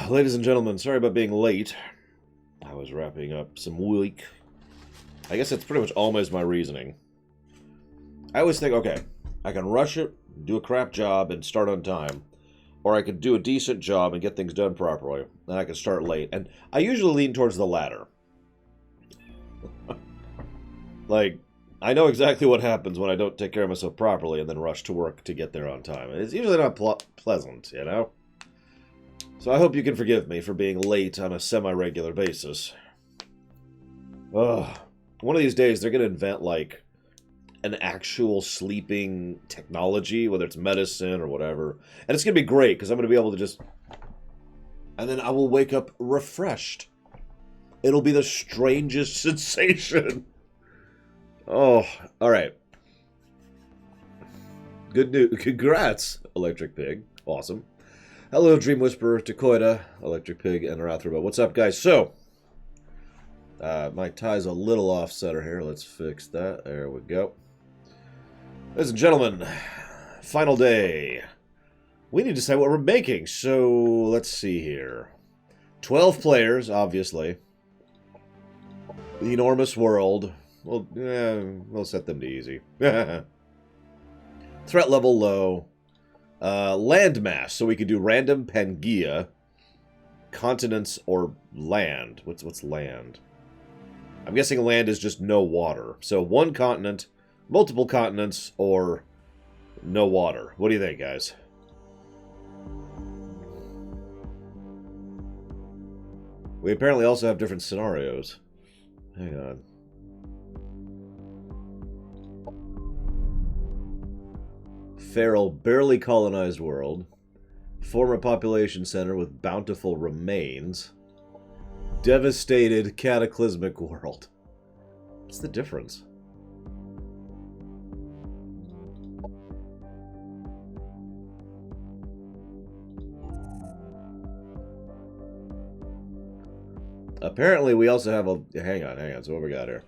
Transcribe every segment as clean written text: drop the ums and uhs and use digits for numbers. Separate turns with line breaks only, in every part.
Ladies and gentlemen, sorry about being late. I was wrapping up some week. I guess that's pretty much almost my reasoning. I always think, okay, I can rush it, do a crap job, and start on time. Or I could do a decent job and get things done properly, and I can start late. And I usually lean towards the latter. Like, I know exactly what happens when I don't take care of myself properly and then rush to work to get there on time. It's usually not pleasant, you know? So I hope you can forgive me for being late on a semi-regular basis. Ugh. One of these days, they're going to invent, like, an actual sleeping technology, whether it's medicine or whatever. And it's going to be great, because I'm going to be able to just... And then I will wake up refreshed. It'll be the strangest sensation. Oh, alright. Good news. Congrats, Electric Pig. Awesome. Hello, Dream Whisperer, Takoida, Electric Pig, and Arathroba. What's up, guys? So, my tie's a little off-center here. Let's fix that. There we go. Ladies and gentlemen, final day. We need to decide what we're making, so let's see here. 12 players, obviously. The enormous world. Well, we'll set them to easy. Threat level low. Landmass, so we could do random Pangaea, continents, or land. What's land? I'm guessing land is just no water. So one continent, multiple continents, or no water. What do you think, guys? We apparently also have different scenarios. Hang on. Feral, barely colonized world. Former population center with bountiful remains. Devastated, cataclysmic world. What's the difference? Apparently we also have a... Hang on. So what we got here?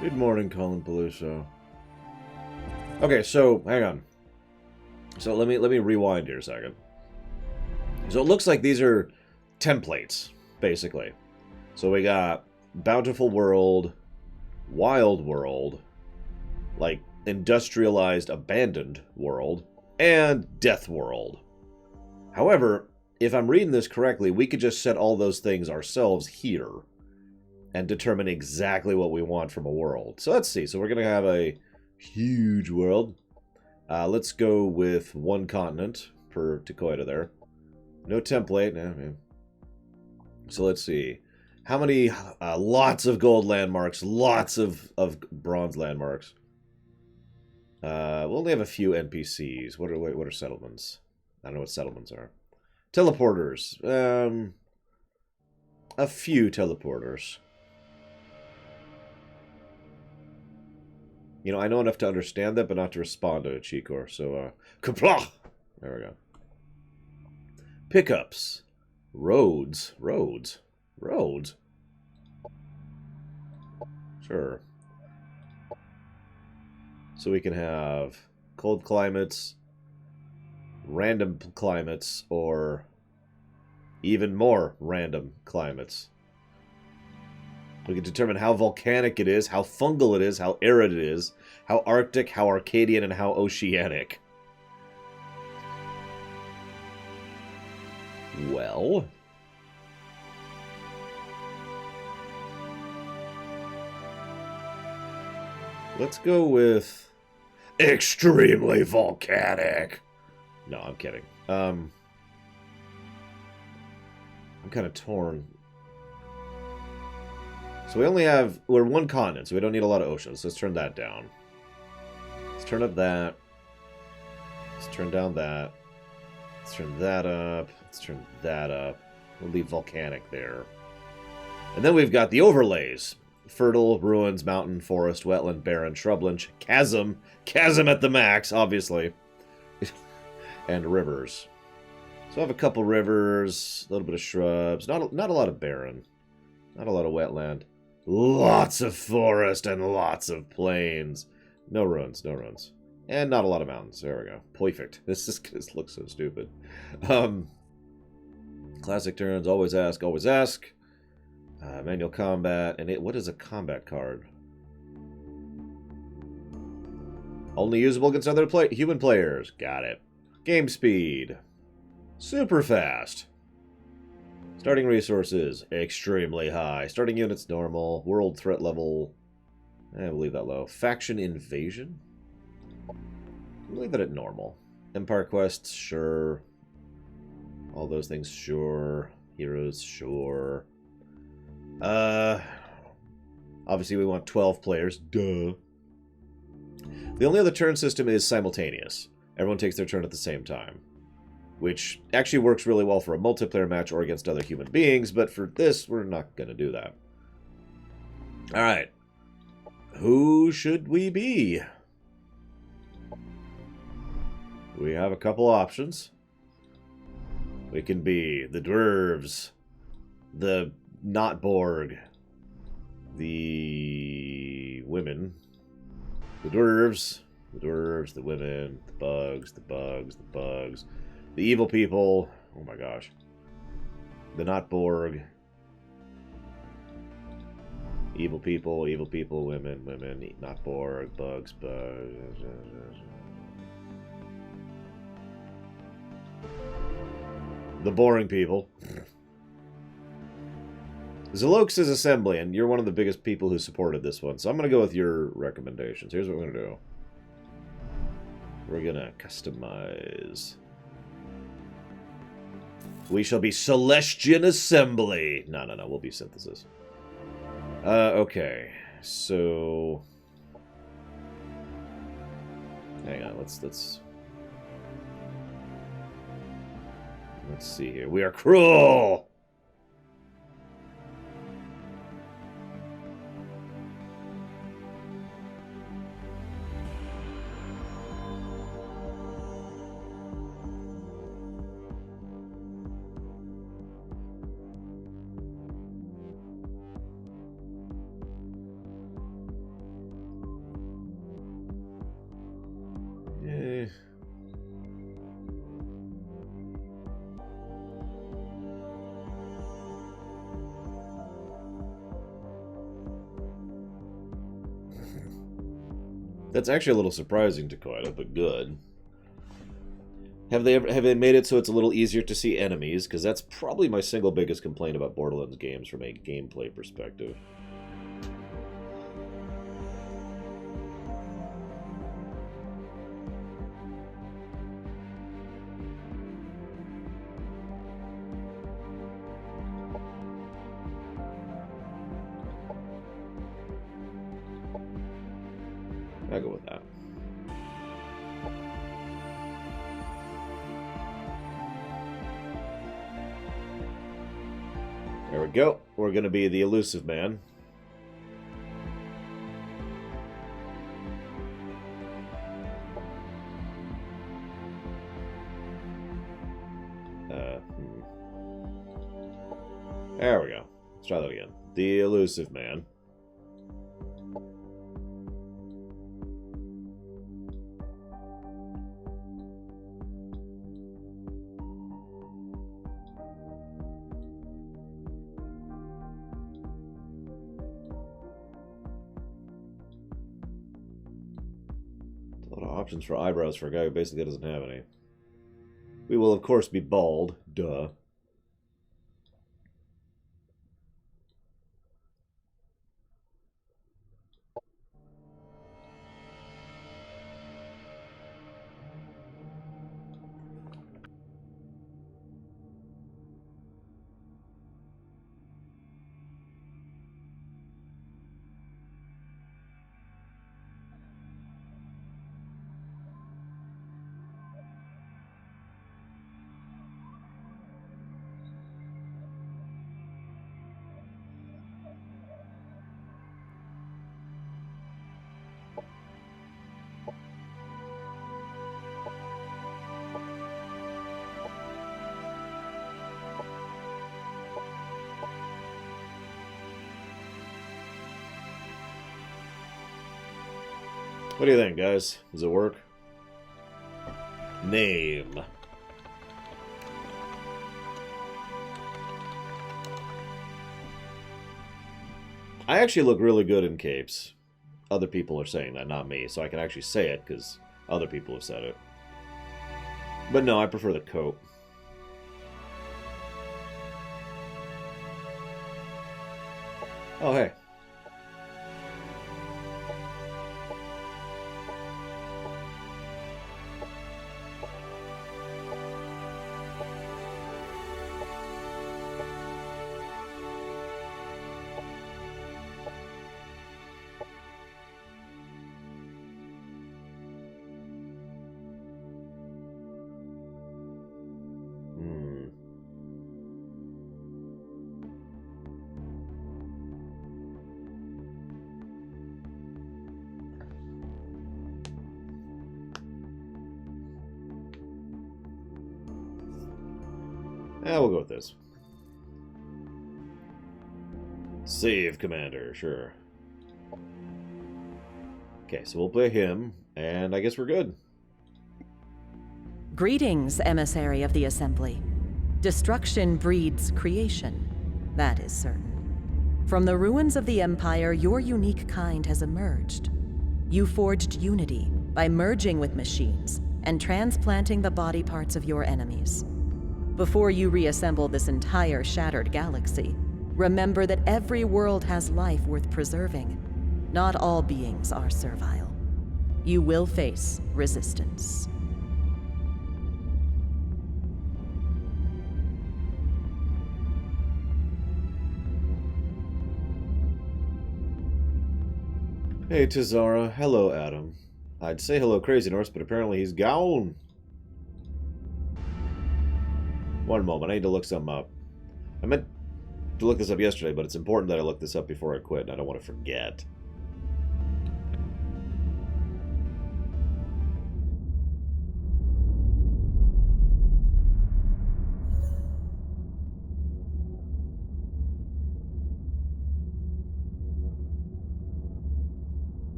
Good morning, Colin Peluso. Okay, so hang on. So let me rewind here a second. So it looks like these are templates, basically. So we got Bountiful World, Wild World, like Industrialized Abandoned World, and Death World. However, if I'm reading this correctly, we could just set all those things ourselves here and determine exactly what we want from a world. So let's see. So we're going to have a huge world. Let's go with one continent per Takoida there. No template. No. So let's see. How many... lots of gold landmarks. Lots of bronze landmarks. We'll only have a few NPCs. What are settlements? I don't know what settlements are. Teleporters. A few teleporters. You know, I know enough to understand that, but not to respond to a Chikor. So, kapla! There we go. Pickups. Roads. Sure. So we can have cold climates, random climates, or even more random climates. We can determine how volcanic it is, how fungal it is, how arid it is, how Arctic, how Arcadian, and how oceanic. Well... let's go with... extremely volcanic! No, I'm kidding. I'm kind of torn. So we only have... we're one continent, so we don't need a lot of oceans. Let's turn that down. Let's turn up that. Let's turn down that. Let's turn that up. Let's turn that up. We'll leave volcanic there. And then we've got the overlays. fertile, ruins, mountain, forest, wetland, barren, shrubland, chasm. Chasm at the max, obviously. And rivers. So I have a couple rivers, a little bit of shrubs, not a lot of barren, not a lot of wetland, lots of forest and lots of plains. No ruins, no ruins. And not a lot of mountains. There we go. Perfect. This looks so stupid. Classic turns, always ask, always ask. Manual combat, and what is a combat card? Only usable against other human players. Got it. Game speed. Super fast. Starting resources, extremely high. Starting units, normal. World threat level, I believe that low. Faction invasion? We'll leave that at normal. Empire quests, sure. All those things, sure. Heroes, sure. Obviously we want 12 players, duh. The only other turn system is simultaneous. Everyone takes their turn at the same time. Which actually works really well for a multiplayer match or against other human beings, but for this, we're not going to do that. Alright. Who should we be? We have a couple options. We can be the Dwarves, the not Borg, the women, the Dwarves, the women, the bugs, the evil people. Oh my gosh. The not Borg. Evil people, women, not Borg, bugs. The boring people. Zalok's assembly, and you're one of the biggest people who supported this one, so I'm going to go with your recommendations. Here's what we're going to do. We're going to customize. We shall be Celestian Assembly. No, we'll be Synthesis. Okay. So... hang on, let's see here. We are cruel! That's actually a little surprising to Koida, but good. Have they made it so it's a little easier to see enemies? Because that's probably my single biggest complaint about Borderlands games from a gameplay perspective. I'll go with that. There we go. We're going to be the elusive man. There we go. Let's try that again. The elusive man. A lot of options for eyebrows for a guy who basically doesn't have any. We will, of course, be bald. Duh. What do you think, guys? Does it work? Name. I actually look really good in capes. Other people are saying that, not me, so I can actually say it because other people have said it. But no, I prefer the coat. Oh, hey. Yeah, we'll go with this. Save Commander, sure. Okay, so we'll play him, and I guess we're good.
Greetings, emissary of the Assembly. Destruction breeds creation. That is certain. From the ruins of the Empire, your unique kind has emerged. You forged unity by merging with machines and transplanting the body parts of your enemies. Before you reassemble this entire shattered galaxy, remember that every world has life worth preserving. Not all beings are servile. You will face resistance.
Hey, Tizara. Hello, Adam. I'd say hello, Crazy Norse, but apparently he's gone. One moment, I need to look something up. I meant to look this up yesterday, but it's important that I look this up before I quit, and I don't want to forget.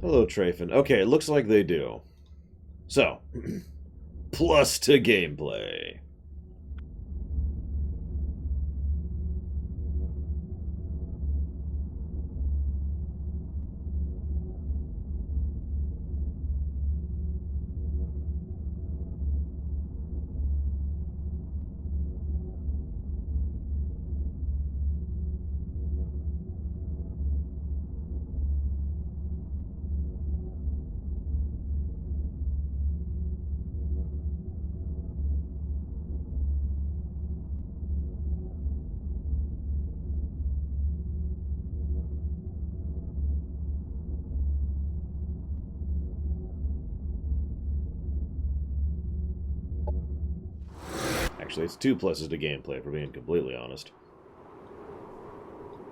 Hello, Trafin. Okay, it looks like they do. So, plus to gameplay. Actually, it's 2 pluses to gameplay, for being completely honest.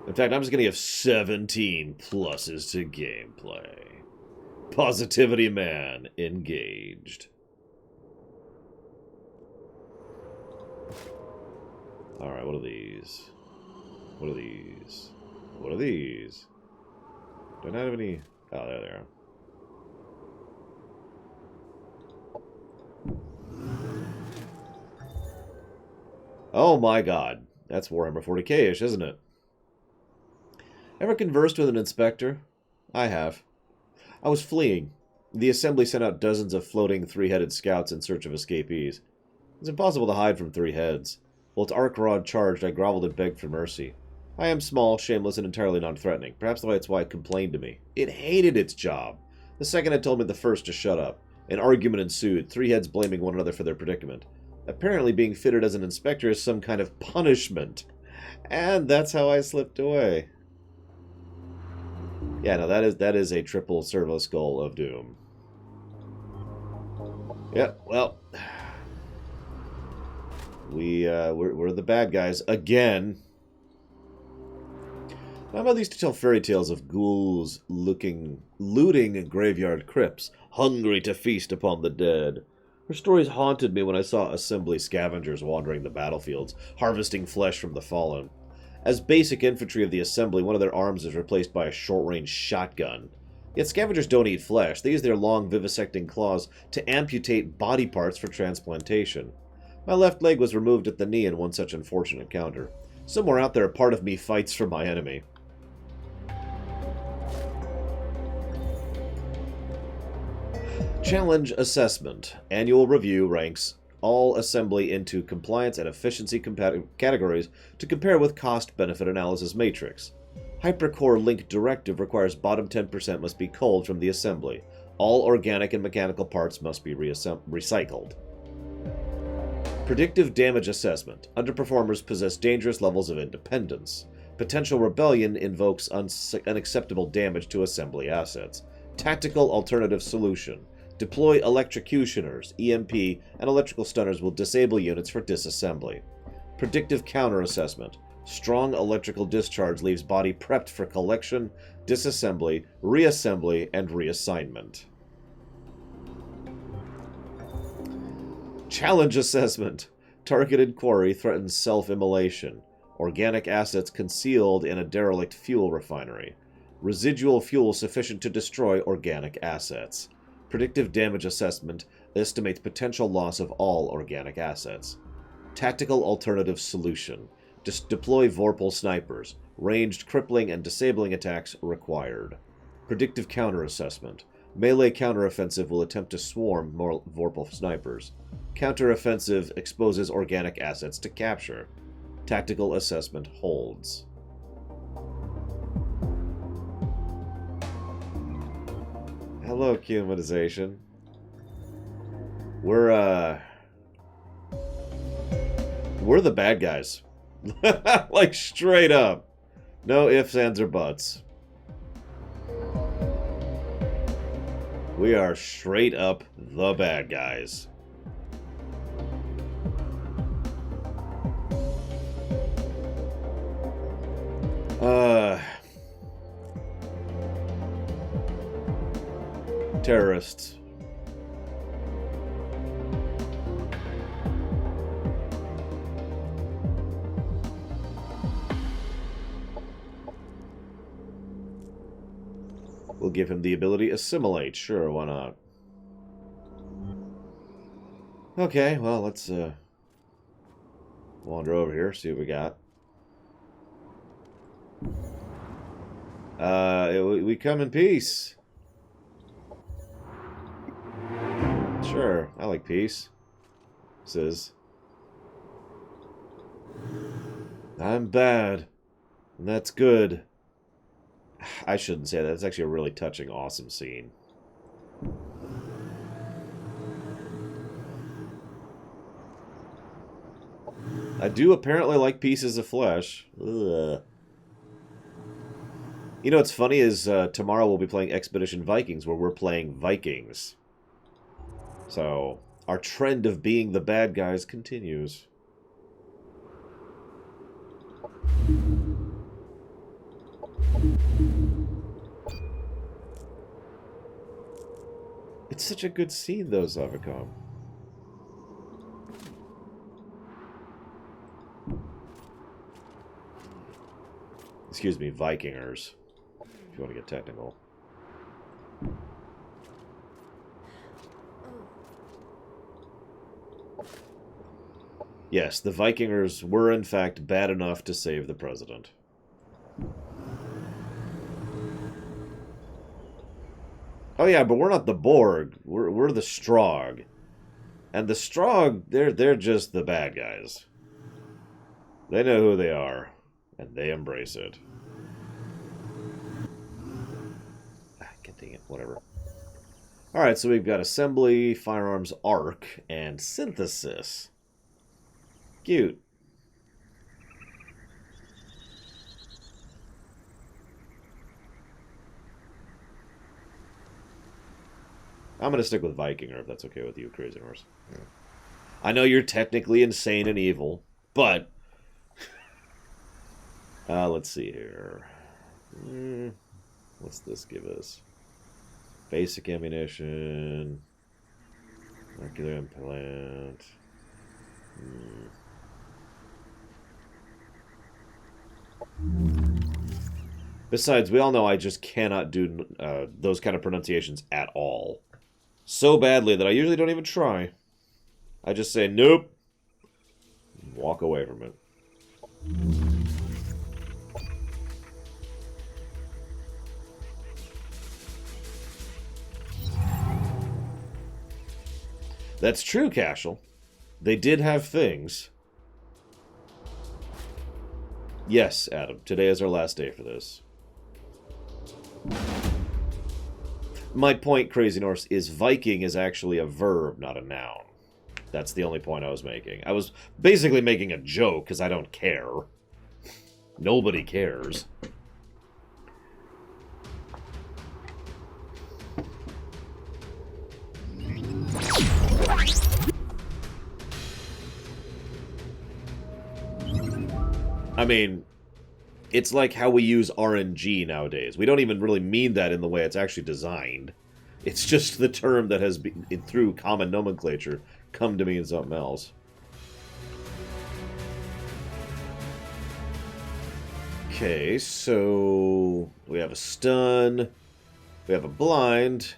In fact, I'm just going to give 17 pluses to gameplay. Positivity man engaged. Alright, what are these? What are these? What are these? Do I not have any... Oh, there they are. Oh my god. That's Warhammer 40k-ish, isn't it? Ever conversed with an inspector? I have. I was fleeing. The Assembly sent out dozens of floating 3-headed scouts in search of escapees. It's impossible to hide from 3 heads. While its arc rod charged, I groveled and begged for mercy. I am small, shameless, and entirely non-threatening. Perhaps that's why it complained to me. It hated its job. The second it told me the first to shut up. An argument ensued, 3 heads blaming one another for their predicament. Apparently being fitted as an inspector is some kind of punishment. And that's how I slipped away. Yeah, no, that is a triple servo skull of doom. Yep, well, we're the bad guys again. How about these to tell fairy tales of ghouls looting graveyard crypts, hungry to feast upon the dead? Her stories haunted me when I saw Assembly scavengers wandering the battlefields, harvesting flesh from the fallen. As basic infantry of the assembly, one of their arms is replaced by a short-range shotgun. Yet scavengers don't eat flesh. They use their long vivisecting claws to amputate body parts for transplantation. My left leg was removed at the knee in one such unfortunate encounter. Somewhere out there, a part of me fights for my enemy. Challenge Assessment. Annual review ranks all assembly into compliance and efficiency categories to compare with cost-benefit analysis matrix. Hypercore Link Directive requires bottom 10% must be culled from the assembly. All organic and mechanical parts must be recycled. Predictive Damage Assessment. Underperformers possess dangerous levels of independence. Potential rebellion invokes unacceptable damage to assembly assets. Tactical Alternative Solution. Deploy electrocutioners, EMP, and electrical stunners will disable units for disassembly. Predictive Counter Assessment. Strong electrical discharge leaves body prepped for collection, disassembly, reassembly, and reassignment. Challenge Assessment. Targeted quarry threatens self-immolation. Organic assets concealed in a derelict fuel refinery. Residual fuel sufficient to destroy organic assets. Predictive Damage Assessment estimates potential loss of all organic assets. Tactical Alternative Solution. Deploy Vorpal snipers. Ranged, crippling, and disabling attacks required. Predictive Counter Assessment. Melee counteroffensive will attempt to swarm more Vorpal snipers. Counteroffensive exposes organic assets to capture. Tactical Assessment holds. Hello, Humanization. We're the bad guys. Like, straight up. No ifs, ands, or buts. We are straight up the bad guys. Terrorists. We'll give him the ability Assimilate. Sure, why not? Okay, well, let's wander over here, see what we got. We come in peace. Sure, I like peace. Says, I'm bad, and that's good. I shouldn't say that. It's actually a really touching, awesome scene. I do apparently like pieces of flesh. Ugh. You know what's funny is tomorrow we'll be playing Expedition Vikings, where we're playing Vikings. So, our trend of being the bad guys continues. It's such a good scene, though, Zavicom. Excuse me, Vikingers, if you want to get technical. Yes, the Vikingers were in fact bad enough to save the president. Oh yeah, but we're not the Borg. We're the Strogg. And the Strogg, they're just the bad guys. They know who they are, and they embrace it. God dang it, whatever. Alright, so we've got assembly, firearms, arc, and synthesis. Cute. I'm going to stick with Vikinger, if that's okay with you, Crazy Horse. Yeah. I know you're technically insane and evil, but... let's see here. What's this give us? Basic ammunition. Molecular implant. Besides, we all know I just cannot do those kind of pronunciations at all. So badly that I usually don't even try. I just say, nope. Walk away from it. That's true, Cashel. They did have things. Yes, Adam. Today is our last day for this. My point, Crazy Norse, is Viking is actually a verb, not a noun. That's the only point I was making. I was basically making a joke, because I don't care. Nobody cares. I mean, it's like how we use RNG nowadays. We don't even really mean that in the way it's actually designed. It's just the term that has, been, through common nomenclature, come to mean something else. Okay, so we have a stun, we have a blind,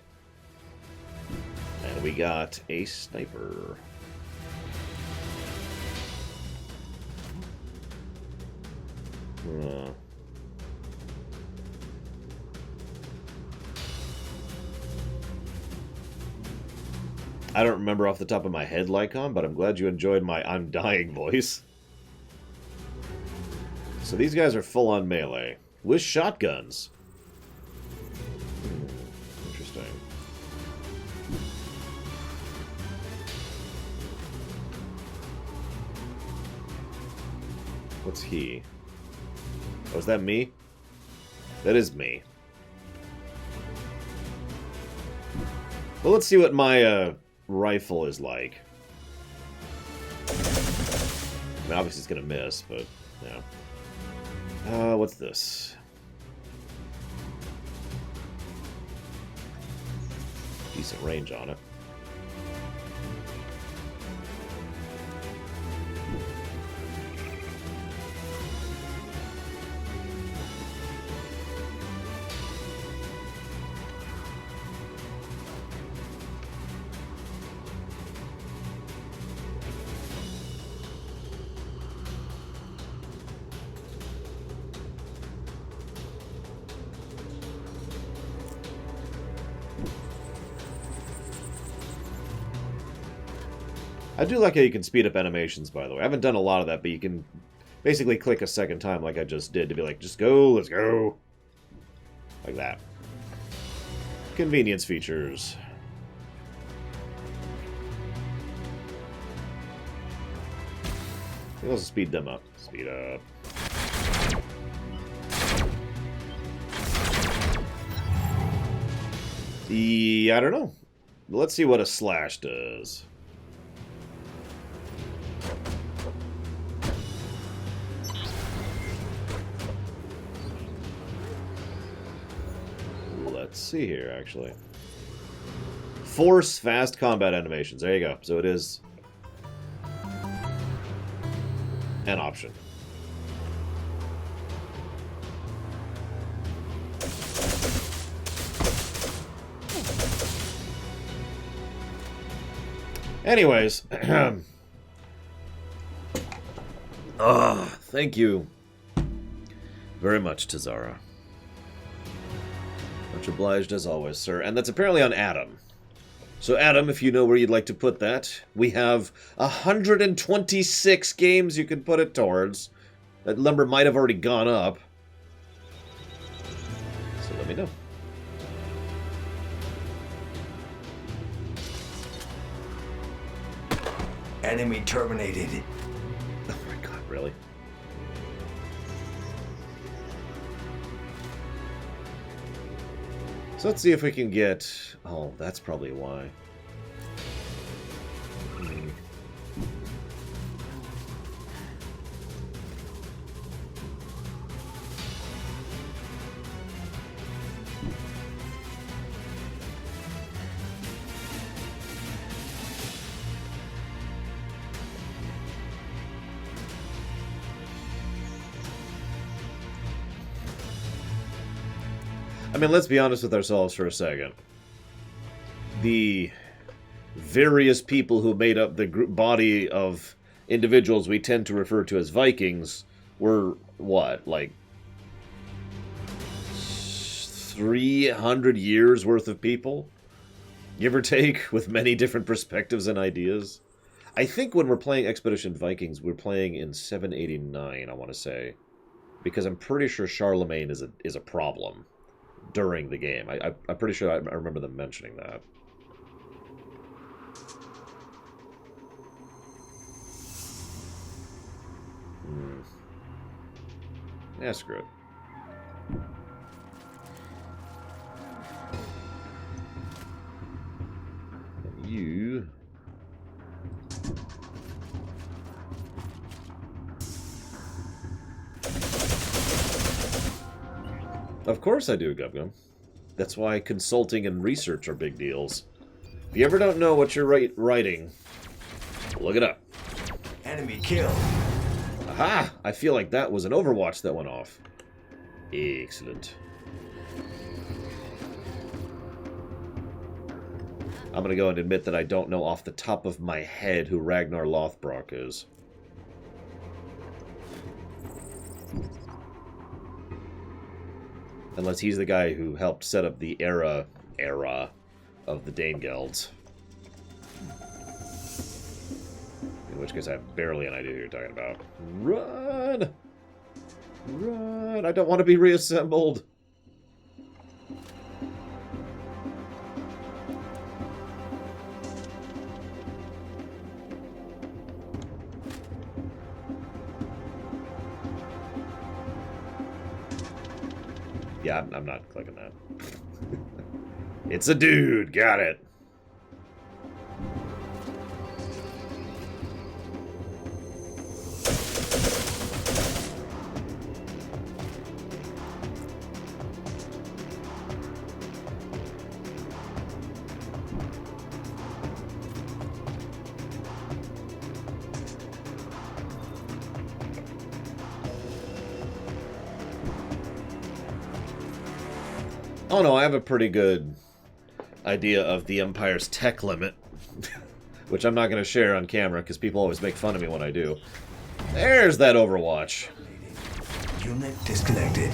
and we got a sniper. I don't remember off the top of my head, Lycon, but I'm glad you enjoyed my I'm dying voice. So these guys are full-on melee, with shotguns. Interesting. What's he? Oh, is that me? That is me. Well, let's see what my rifle is like. I mean, obviously it's gonna miss, but yeah. What's this? Decent range on it. I do like how you can speed up animations, by the way. I haven't done a lot of that, but you can basically click a second time like I just did to be like, just go, let's go. Like that. Convenience features. Maybe let's speed them up. Speed up. I don't know. Let's see what a slash does. Let's see here, actually. Force fast combat animations. There you go. So it is an option. Anyways. Thank you very much, Tazara. Much obliged as always, sir. And that's apparently on Adam. So Adam, if you know where you'd like to put that, we have 126 games you can put it towards. That number might have already gone up. So let me know.
Enemy terminated.
Oh my god, really? So let's see if we can get... Oh, that's probably why. I mean, let's be honest with ourselves for a second. The various people who made up the body of individuals we tend to refer to as Vikings were, what, like 300 years worth of people? Give or take, with many different perspectives and ideas. I think when we're playing Expedition Vikings, we're playing in 789, I want to say. Because I'm pretty sure Charlemagne is a problem during the game. I'm pretty sure I remember them mentioning that. Yeah, screw it. And you... Of course I do, Gubgum. That's why consulting and research are big deals. If you ever don't know what you're writing, look it up.
Enemy kill.
Aha! I feel like that was an Overwatch that went off. Excellent. I'm gonna go and admit that I don't know off the top of my head who Ragnar Lothbrok is. Unless he's the guy who helped set up the era of the Danegelds. In which case I have barely an idea who you're talking about. Run! Run! I don't want to be reassembled! Yeah, I'm not clicking that. It's a dude! Got it! Oh no, I have a pretty good idea of the Empire's tech limit, which I'm not going to share on camera because people always make fun of me when I do. There's that Overwatch.
Unit disconnected.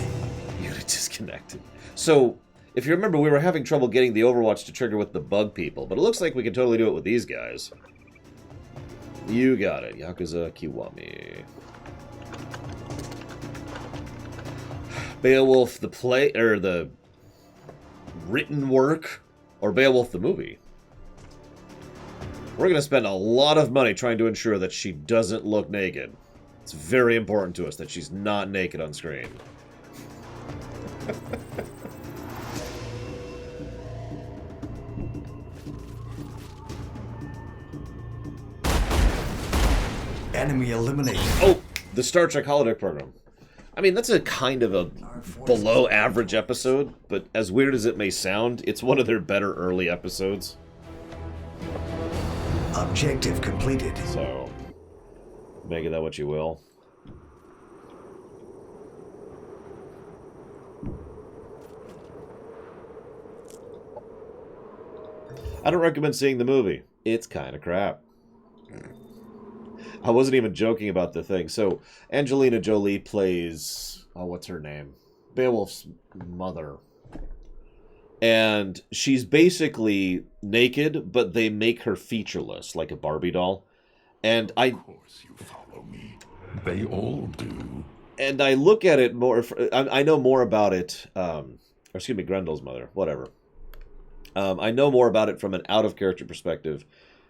Unit disconnected. So, if you remember, we were having trouble getting the Overwatch to trigger with the bug people, but it looks like we can totally do it with these guys. You got it, Yakuza Kiwami. Beowulf the play, or the written work, or Beowulf the movie. We're going to spend a lot of money trying to ensure that she doesn't look naked. It's very important to us that she's not naked on screen.
Enemy eliminated.
Oh, the Star Trek holodeck program. I mean, that's a kind of a below average episode, but as weird as it may sound, it's one of their better early episodes.
Objective completed.
So, make of that what you will. I don't recommend seeing the movie. It's kind of crap. I wasn't even joking about the thing. So, Angelina Jolie plays... Oh, what's her name? Beowulf's mother. And she's basically naked, but they make her featureless, like a Barbie doll. And
Of course you follow me. They all do.
And I look at it more... I know more about it... or excuse me, Grendel's mother. Whatever. I know more about it from an out-of-character perspective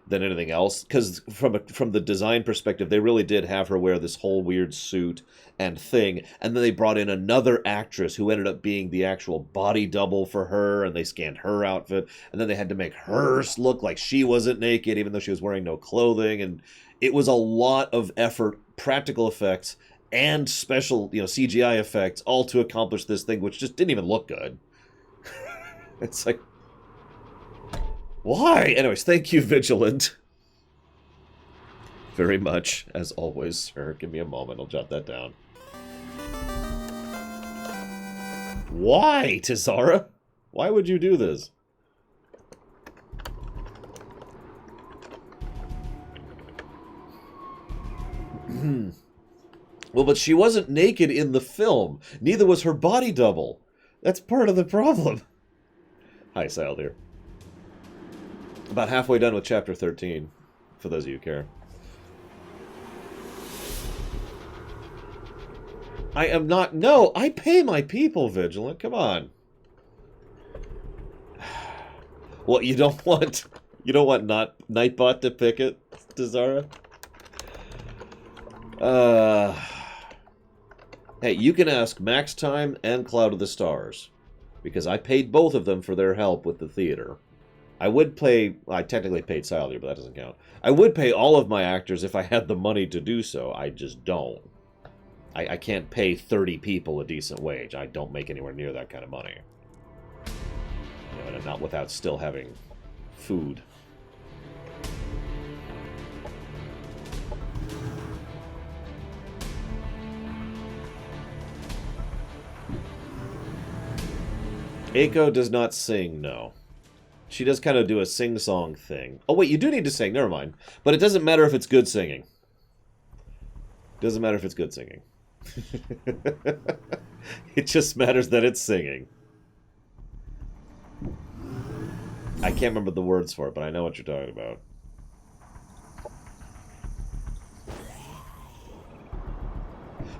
than anything else, because from the design perspective, they really did have her wear this whole weird suit and thing, and then they brought in another actress who ended up being the actual body double for her, and they scanned her outfit, and then they had to make her look like she wasn't naked, even though she was wearing no clothing, and it was a lot of effort, practical effects, and special, CGI effects, all to accomplish this thing, which just didn't even look good. It's like... Why? Anyways, thank you, Vigilant. Very much, as always, sir. Give me a moment. I'll jot that down. Why, Tizara? Why would you do this? Well, but she wasn't naked in the film. Neither was her body double. That's part of the problem. Hi, Sal here. About halfway done with Chapter 13, for those of you who care. I am not... No, I pay my people, Vigilant. Come on. What, you don't want... You don't want not Nightbot to pick it, Tizara? Hey, you can ask Max Time and Cloud of the Stars. Because I paid both of them for their help with the theater. I would pay... I technically paid salary, but that doesn't count. I would pay all of my actors if I had the money to do so. I just don't. I can't pay 30 people a decent wage. I don't make anywhere near that kind of money. You know, and not without still having food. Eiko does not sing, no. She does kind of do a sing-song thing. Oh, wait, you do need to sing. Never mind. But it doesn't matter if it's good singing. Doesn't matter if it's good singing. It just matters that it's singing. I can't remember the words for it, but I know what you're talking about.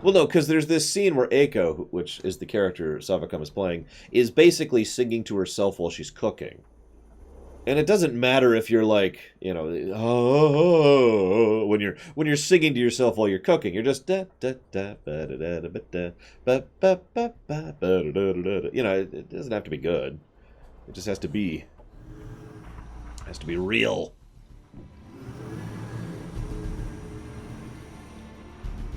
Well, no, because there's this scene where Eiko, which is the character Savakam is playing, is basically singing to herself while she's cooking. And it doesn't matter if you're like, you know, oh, when you're singing to yourself while you're cooking. You're just da da da ba da da da ba da ba ba ba ba ba da da da. You know, it doesn't have to be good. It just has to be real.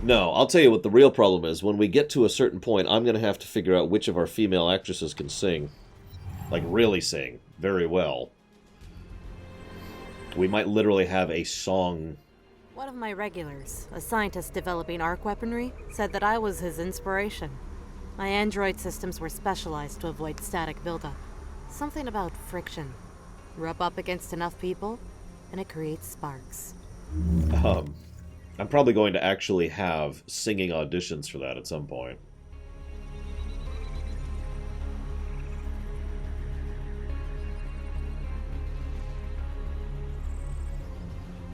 No, I'll tell you what the real problem is. When we get to a certain point, I'm going to have to figure out which of our female actresses can sing. Like, really sing. Very well. We might literally have a song.
One of my regulars, a scientist developing arc weaponry, said that I was his inspiration. My android systems were specialized to avoid static buildup. Something about friction. Rub up against enough people, and it creates sparks.
I'm probably going to actually have singing auditions for that at some point.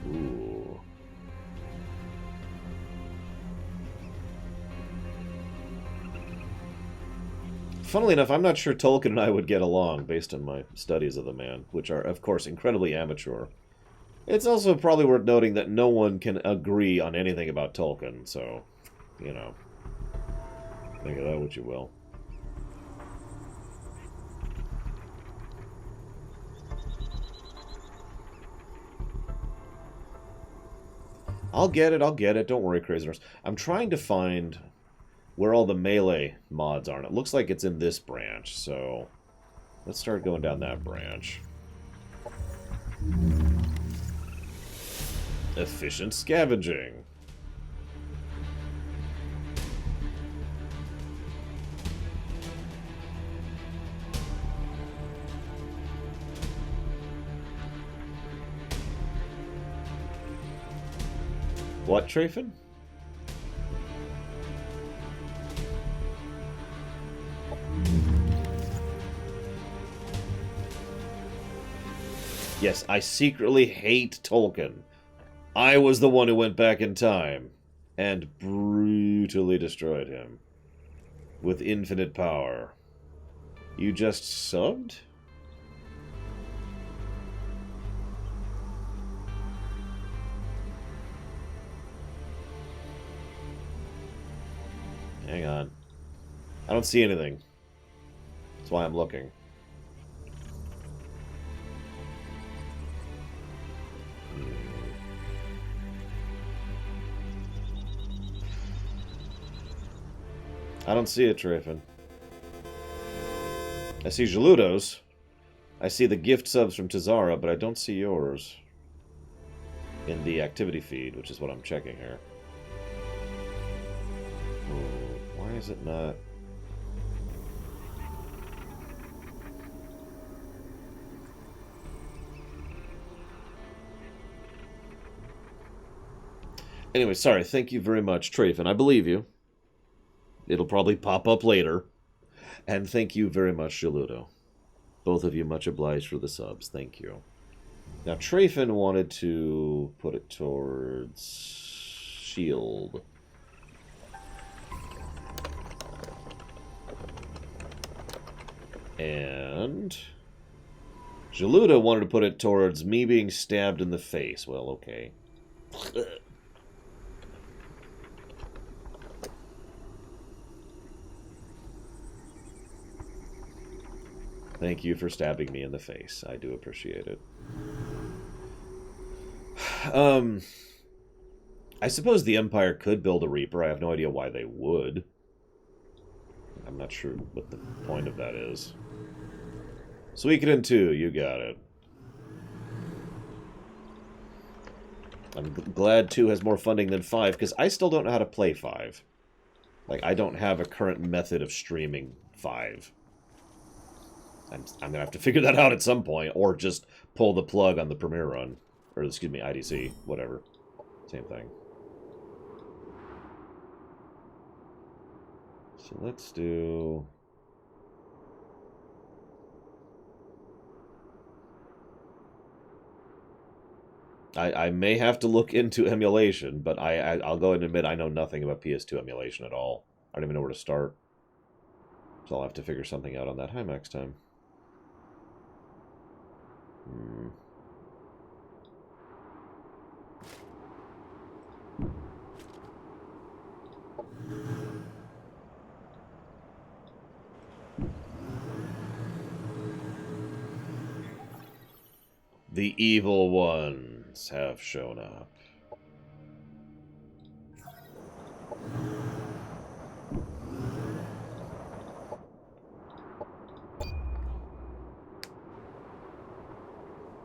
Ooh. Funnily enough, I'm not sure Tolkien and I would get along based on my studies of the man, which are, of course, incredibly amateur. It's also probably worth noting that no one can agree on anything about Tolkien, so, you know, think of that what you will. I'll get it, don't worry, Crazy Nurse. I'm trying to find where all the melee mods are, and it looks like it's in this branch, so let's start going down that branch. Efficient scavenging. What, Trafin? Yes, I secretly hate Tolkien. I was the one who went back in time and brutally destroyed him with infinite power. You just subbed? Hang on. I don't see anything. That's why I'm looking. I don't see it, Trafin. I see Geludo's. I see the gift subs from Tizara, but I don't see yours in the activity feed, which is what I'm checking here. Why is it not? Anyway, sorry. Thank you very much, Trafen. I believe you. It'll probably pop up later. And thank you very much, Jaludo. Both of you much obliged for the subs. Thank you. Now, Trafen wanted to put it towards shield. And Jaluda wanted to put it towards me being stabbed in the face. Well, okay. Thank you for stabbing me in the face. I do appreciate it. I suppose the Empire could build a Reaper. I have no idea why they would. I'm not sure what the point of that is. Suikoden 2, you got it. I'm glad 2 has more funding than 5, because I still don't know how to play 5. Like, I don't have a current method of streaming 5. I'm going to have to figure that out at some point, or just pull the plug on the Premiere run. Or, excuse me, IDC, whatever. Same thing. So let's do... I may have to look into emulation, but I'll go ahead and admit I know nothing about PS2 emulation at all. I don't even know where to start. So I'll have to figure something out on that. Hi, Max Time. The evil ones have shown up.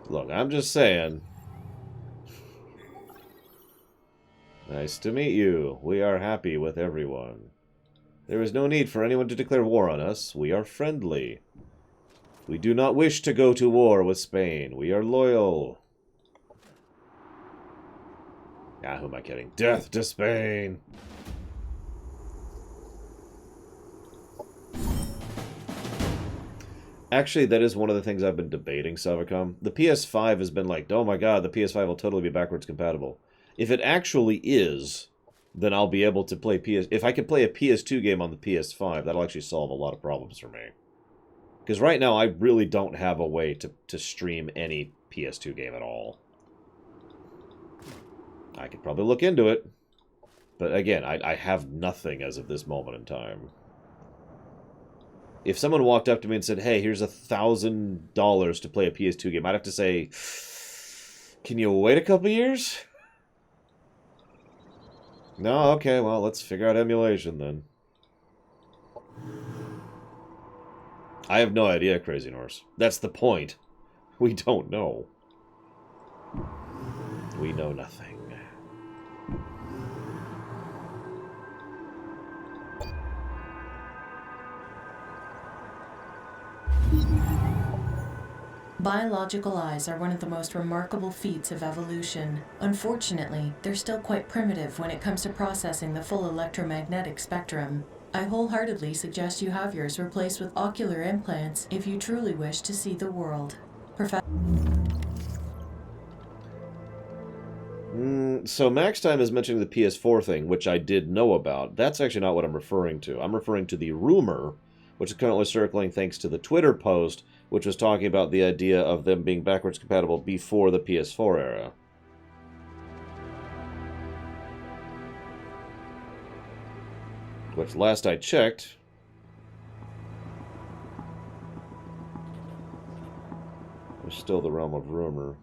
Look, I'm just saying. Nice to meet you. We are happy with everyone. There is no need for anyone to declare war on us. We are friendly. We do not wish to go to war with Spain. We are loyal. Ah, who am I kidding? Death to Spain! Actually, that is one of the things I've been debating, Savicom. The PS5 has been like, oh my god, the PS5 will totally be backwards compatible. If it actually is, then I'll be able to play PS... If I can play a PS2 game on the PS5, that'll actually solve a lot of problems for me. Because right now, I really don't have a way to stream any PS2 game at all. I could probably look into it. But again, I have nothing as of this moment in time. If someone walked up to me and said, hey, here's $1,000 to play a PS2 game, I'd have to say, can you wait a couple years? No? Okay, well, let's figure out emulation then. I have no idea, Crazy Norse. That's the point. We don't know. We know nothing.
Biological eyes are one of the most remarkable feats of evolution. Unfortunately, they're still quite primitive when it comes to processing the full electromagnetic spectrum. I wholeheartedly suggest you have yours replaced with ocular implants if you truly wish to see the world.
So Max Time is mentioning the PS4 thing, which I did know about. That's actually not what I'm referring to. I'm referring to the rumor, which is currently circling thanks to the Twitter post, which was talking about the idea of them being backwards compatible before the PS4 era. Which, last I checked, was still the realm of rumor.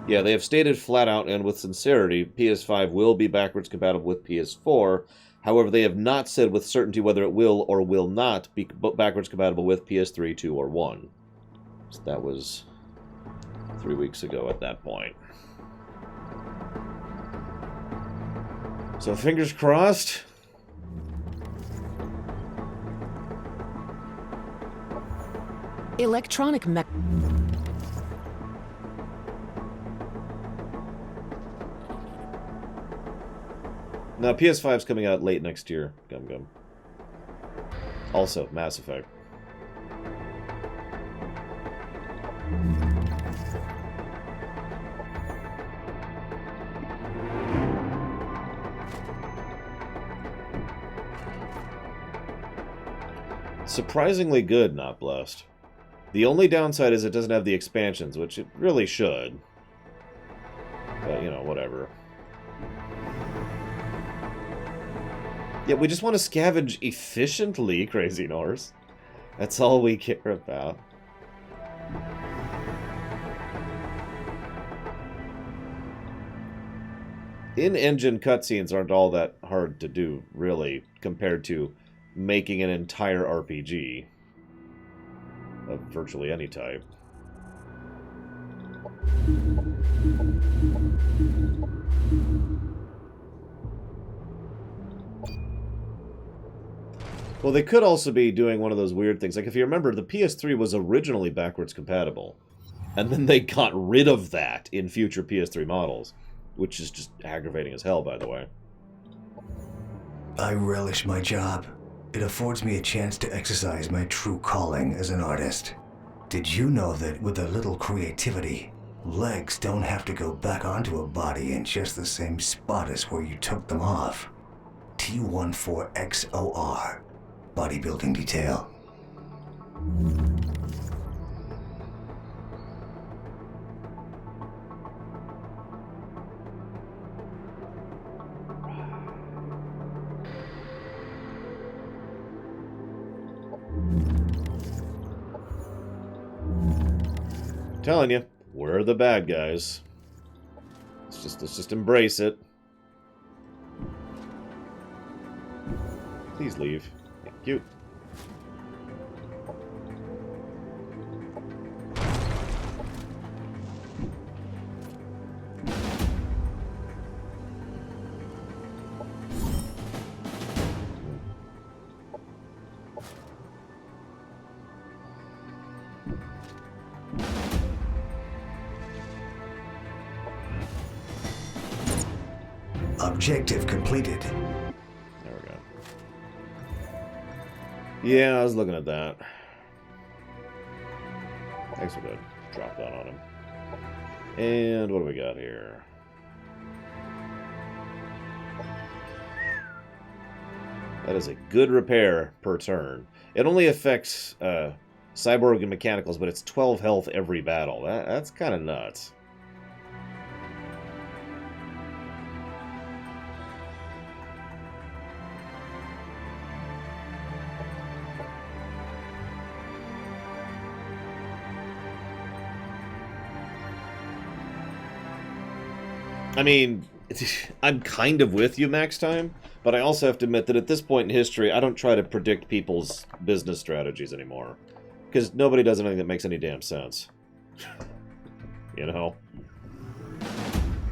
Yeah, they have stated flat out and with sincerity, PS5 will be backwards compatible with PS4. However, they have not said with certainty whether it will or will not be backwards compatible with PS3, 2, or 1. So that was 3 weeks ago at that point. So fingers crossed.
Electronic mech...
Now, PS5's coming out late next year. Gum Gum. Also, Mass Effect. Surprisingly good, not blessed. The only downside is it doesn't have the expansions, which it really should. But, you know, whatever. Yeah, we just want to scavenge efficiently, Crazy Norse. That's all we care about. In-engine cutscenes aren't all that hard to do, really, compared to making an entire RPG of virtually any type. Well, they could also be doing one of those weird things. Like, if you remember, the PS3 was originally backwards compatible. And then they got rid of that in future PS3 models. Which is just aggravating as hell, by the way.
I relish my job. It affords me a chance to exercise my true calling as an artist. Did you know that with a little creativity, legs don't have to go back onto a body in just the same spot as where you took them off? T14XOR. Bodybuilding detail.
Telling you, we're the bad guys. Let's just embrace it. Please leave. Thank you.
Objective completed.
There we go. Yeah, I was looking at that. Thanks for the drop down on him. And what do we got here? That is a good repair per turn. It only affects cyborg and mechanicals, but it's 12 health every battle. That's kind of nuts. I mean, I'm kind of with you, Max Time, but I also have to admit that at this point in history, I don't try to predict people's business strategies anymore. Because nobody does anything that makes any damn sense. You know?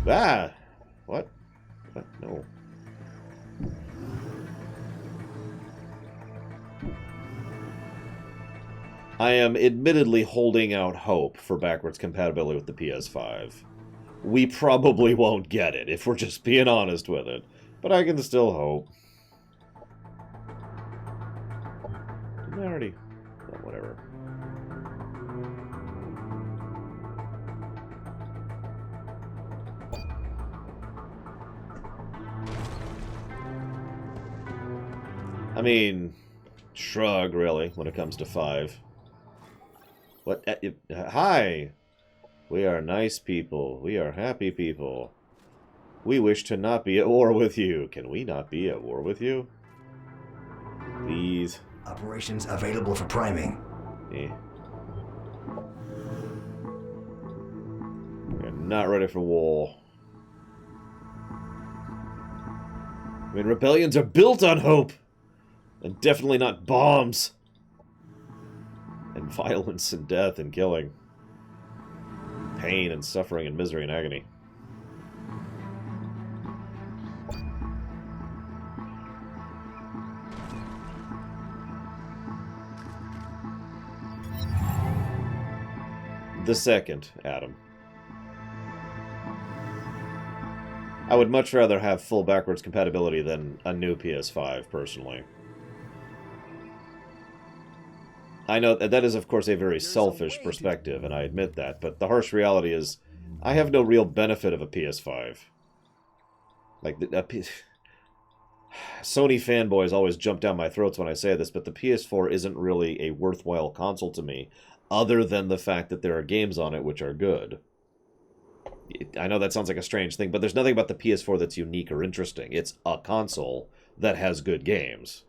Ah! What? What? No. I am admittedly holding out hope for backwards compatibility with the PS5. We probably won't get it, if we're just being honest with it. But I can still hope. Didn't I already... Oh, whatever. I mean, shrug, really, when it comes to 5. What? Hi! We are nice people. We are happy people. We wish to not be at war with you. Can we not be at war with you? Please.
Operations available for priming.
Eh. We're not ready for war. I mean, rebellions are built on hope. And definitely not bombs. And violence and death and killing. Pain and suffering and misery and agony. The second, Adam. I would much rather have full backwards compatibility than a new PS5, personally. I know that is, of course, a very selfish perspective, and I admit that, but the harsh reality is I have no real benefit of a PS5. Like, Sony fanboys always jump down my throats when I say this, but the PS4 isn't really a worthwhile console to me, other than the fact that there are games on it which are good. I know that sounds like a strange thing, but there's nothing about the PS4 that's unique or interesting. It's a console that has good games.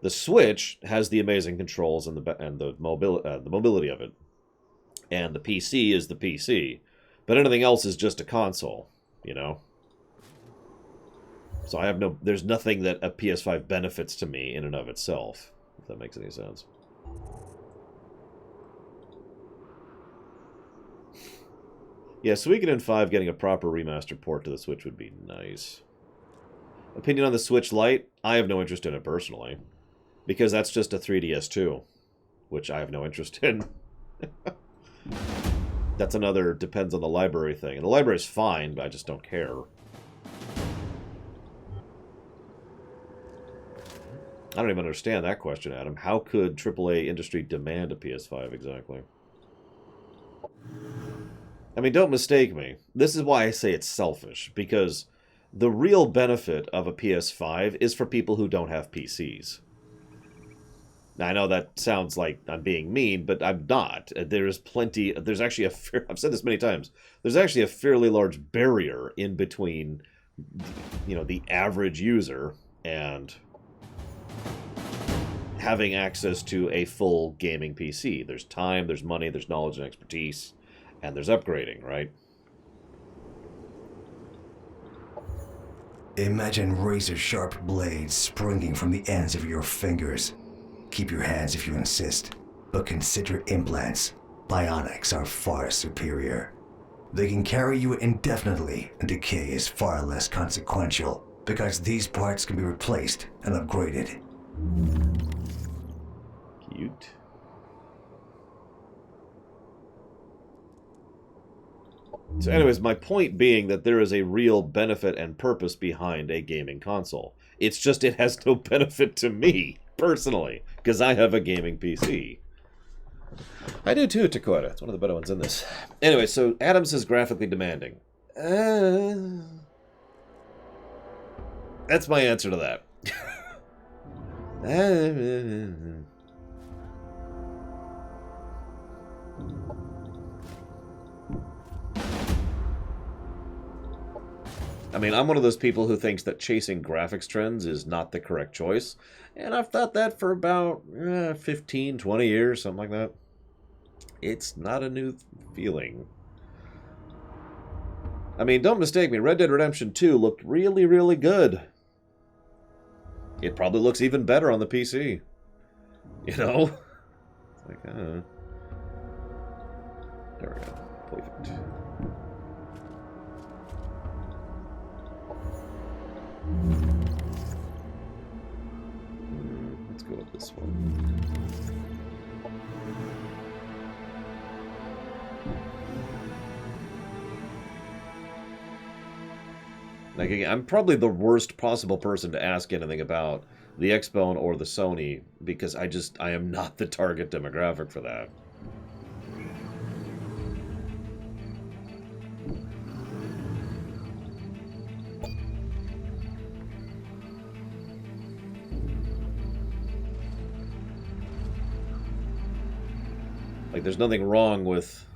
The Switch has the amazing controls and the mobility of it, and the PC is the PC, but anything else is just a console, you know. So there's nothing that a PS5 benefits to me in and of itself, if that makes any sense. Yeah, Suikoden 5 getting a proper remastered port to the Switch would be nice. Opinion on the Switch Lite? I have no interest in it personally. Because that's just a 3DS2, which I have no interest in. That's another depends on the library thing. And the library's fine, but I just don't care. I don't even understand that question, Adam. How could AAA industry demand a PS5 exactly? I mean, don't mistake me. This is why I say it's selfish, because the real benefit of a PS5 is for people who don't have PCs. Now, I know that sounds like I'm being mean, but I'm not. There's actually I've said this many times, there's actually a fairly large barrier in between, you know, the average user and having access to a full gaming PC. There's time, there's money, there's knowledge and expertise, and there's upgrading, right?
Imagine razor-sharp blades springing from the ends of your fingers. Keep your hands if you insist, but consider implants. Bionics are far superior. They can carry you indefinitely, and decay is far less consequential, because these parts can be replaced and upgraded.
Cute. So anyways, my point being that there is a real benefit and purpose behind a gaming console. It's just it has no benefit to me, personally, because I have a gaming PC. I do too, Takota. It's one of the better ones in this. Anyway, so Adams is graphically demanding. That's my answer to that. I mean, I'm one of those people who thinks that chasing graphics trends is not the correct choice. And I've thought that for about 15, 20 years, something like that. It's not a new feeling. I mean, don't mistake me, Red Dead Redemption 2 looked really, really good. It probably looks even better on the PC. You know? It's like, there we go. Perfect. Let's go with this one. Like, again, I'm probably the worst possible person to ask anything about the Xbone or the Sony, because I am not the target demographic for that. Like, there's nothing wrong with...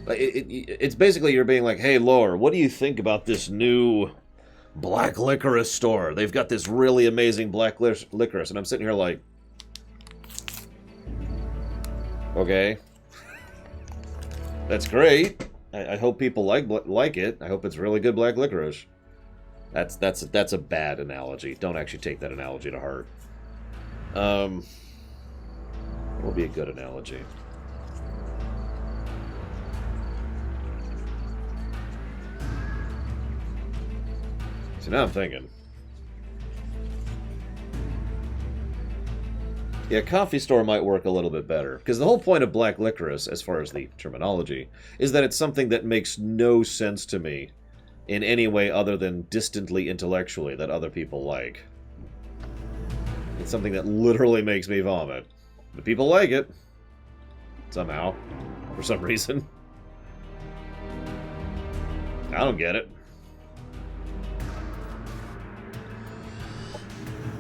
It's basically you're being like, hey, Lore, what do you think about this new black licorice store? They've got this really amazing black licorice. And I'm sitting here like... Okay. That's great. I hope people like it. I hope it's really good black licorice. That's a bad analogy. Don't actually take that analogy to heart. What will be a good analogy? So now I'm thinking. Yeah, coffee store might work a little bit better. Because the whole point of black licorice, as far as the terminology, is that it's something that makes no sense to me in any way other than distantly intellectually that other people like. It's something that literally makes me vomit. But people like it. Somehow. For some reason. I don't get it.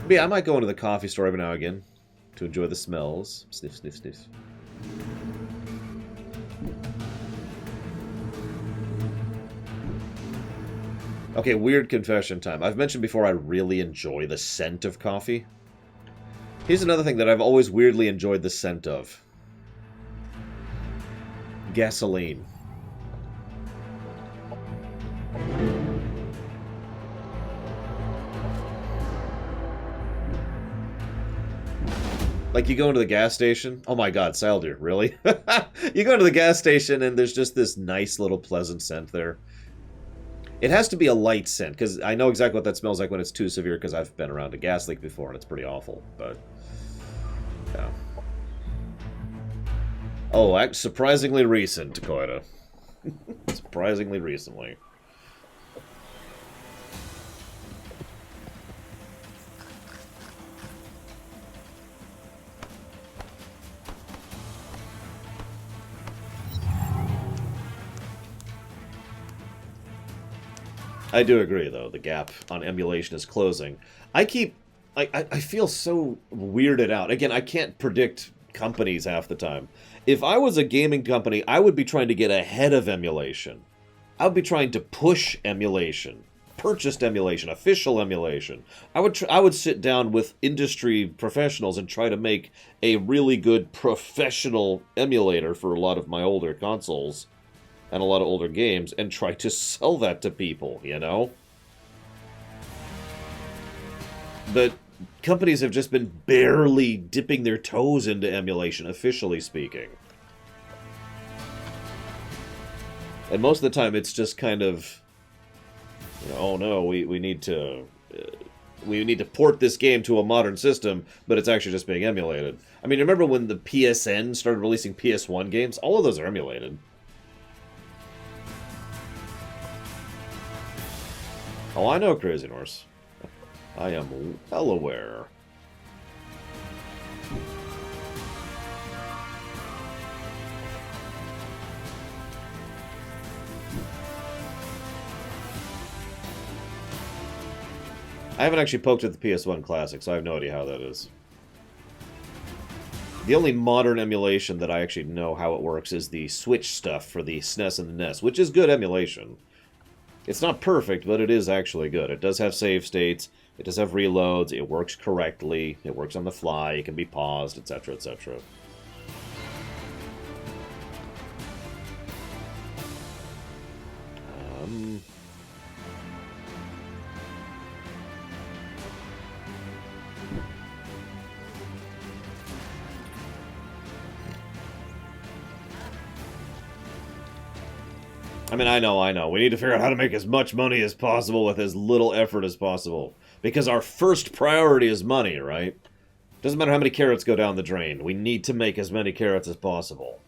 But yeah, I might go into the coffee store every now and again to enjoy the smells. Sniff, sniff, sniff. Okay, weird confession time. I've mentioned before I really enjoy the scent of coffee. Here's another thing that I've always weirdly enjoyed the scent of. Gasoline. Like, you go into the gas station. Oh my god, Saldir, really? You go into the gas station and there's just this nice little pleasant scent there. It has to be a light scent, because I know exactly what that smells like when it's too severe, because I've been around a gas leak before and it's pretty awful, but... yeah. Oh, surprisingly recent, Dakota. Surprisingly recently. I do agree, though. The gap on emulation is closing. I feel so weirded out. Again, I can't predict companies half the time. If I was a gaming company, I would be trying to get ahead of emulation. I would be trying to push emulation. Purchased emulation. Official emulation. I would sit down with industry professionals and try to make a really good professional emulator for a lot of my older consoles and a lot of older games, and try to sell that to people, you know? But companies have just been barely dipping their toes into emulation, officially speaking. And most of the time it's just kind of, you know, oh no, we need to port this game to a modern system, but it's actually just being emulated. I mean, remember when the PSN started releasing PS1 games? All of those are emulated. Oh, I know, Crazy Norse. I am well aware. I haven't actually poked at the PS1 Classic, so I have no idea how that is. The only modern emulation that I actually know how it works is the Switch stuff for the SNES and the NES, which is good emulation. It's not perfect, but it is actually good. It does have save states, it does have reloads, it works correctly, it works on the fly, it can be paused, etc., etc. I mean, I know. We need to figure out how to make as much money as possible with as little effort as possible. Because our first priority is money, right? Doesn't matter how many carrots go down the drain. We need to make as many carrots as possible.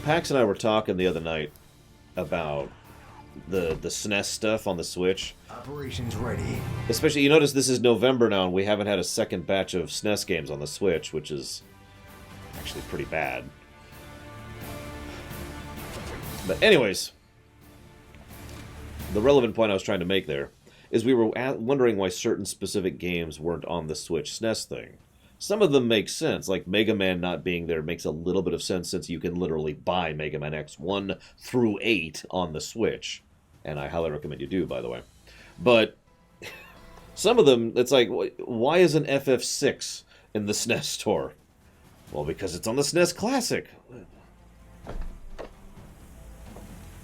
Pax and I were talking the other night about the SNES stuff on the Switch.
Operations ready.
Especially, you notice this is November now, and we haven't had a second batch of SNES games on the Switch, which is actually pretty bad. But anyways, the relevant point I was trying to make there is we were wondering why certain specific games weren't on the Switch SNES thing. Some of them make sense, like Mega Man not being there makes a little bit of sense since you can literally buy Mega Man X 1 through 8 on the Switch. And I highly recommend you do, by the way. But some of them, it's like, why isn't FF6 in the SNES store? Well, because it's on the SNES Classic.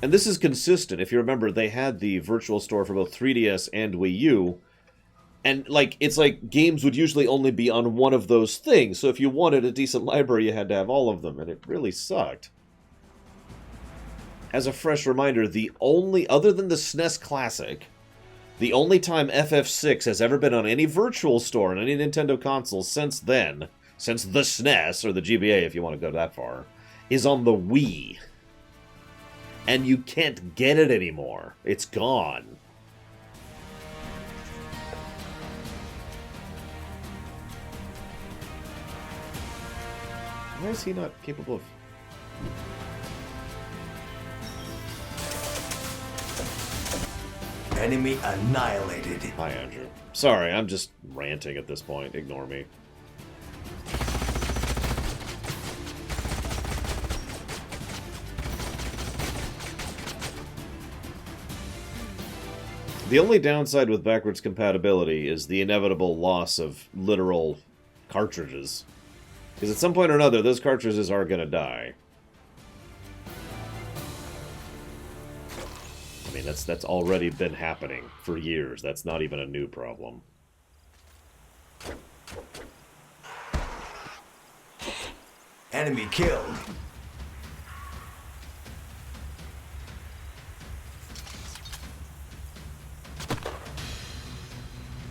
And this is consistent. If you remember, they had the virtual store for both 3DS and Wii U, And, like, it's like games would usually only be on one of those things, so if you wanted a decent library, you had to have all of them, and it really sucked. As a fresh reminder, the only, other than the SNES Classic, the only time FF6 has ever been on any virtual store on any Nintendo console since then, since the SNES, or the GBA if you want to go that far, is on the Wii. And you can't get it anymore. It's gone. Why is he not capable of...
Enemy annihilated.
Hi, Andrew. Sorry, I'm just ranting at this point. Ignore me. The only downside with backwards compatibility is the inevitable loss of literal cartridges. Because at some point or another, those cartridges are going to die. I mean, that's already been happening for years. That's not even a new problem.
Enemy killed.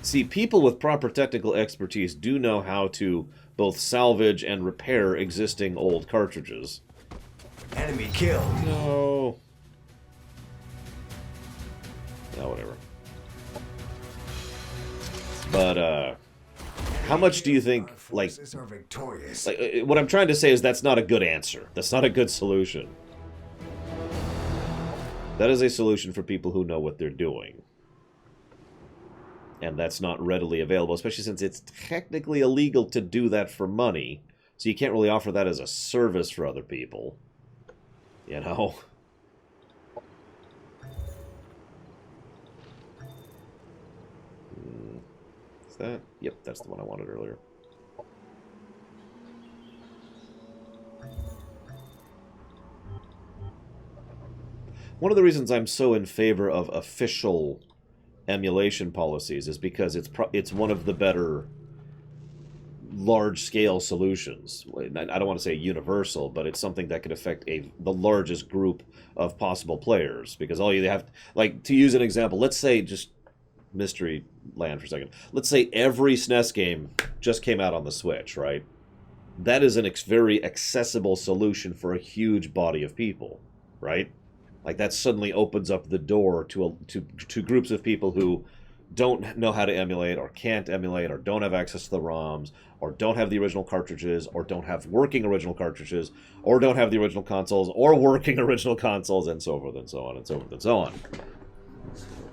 See, people with proper technical expertise do know how to both salvage and repair existing old cartridges.
Enemy killed.
No. No, whatever. But, how much do you think, like...
Forces are victorious.
Like, what I'm trying to say is that's not a good answer. That's not a good solution. That is a solution for people who know what they're doing. And that's not readily available, especially since it's technically illegal to do that for money. So you can't really offer that as a service for other people. You know? Is that? Yep, that's the one I wanted earlier. One of the reasons I'm so in favor of official emulation policies is because it's one of the better large-scale solutions. I don't want to say universal, but it's something that could affect the largest group of possible players. Because all you have, like, to use an example, let's say, just mystery land for a second. Let's say every SNES game just came out on the Switch, right? That is a very accessible solution for a huge body of people, right? Like, that suddenly opens up the door to groups of people who don't know how to emulate, or can't emulate, or don't have access to the ROMs, or don't have the original cartridges, or don't have working original cartridges, or don't have the original consoles, or working original consoles, and so forth and so on and so forth and so on.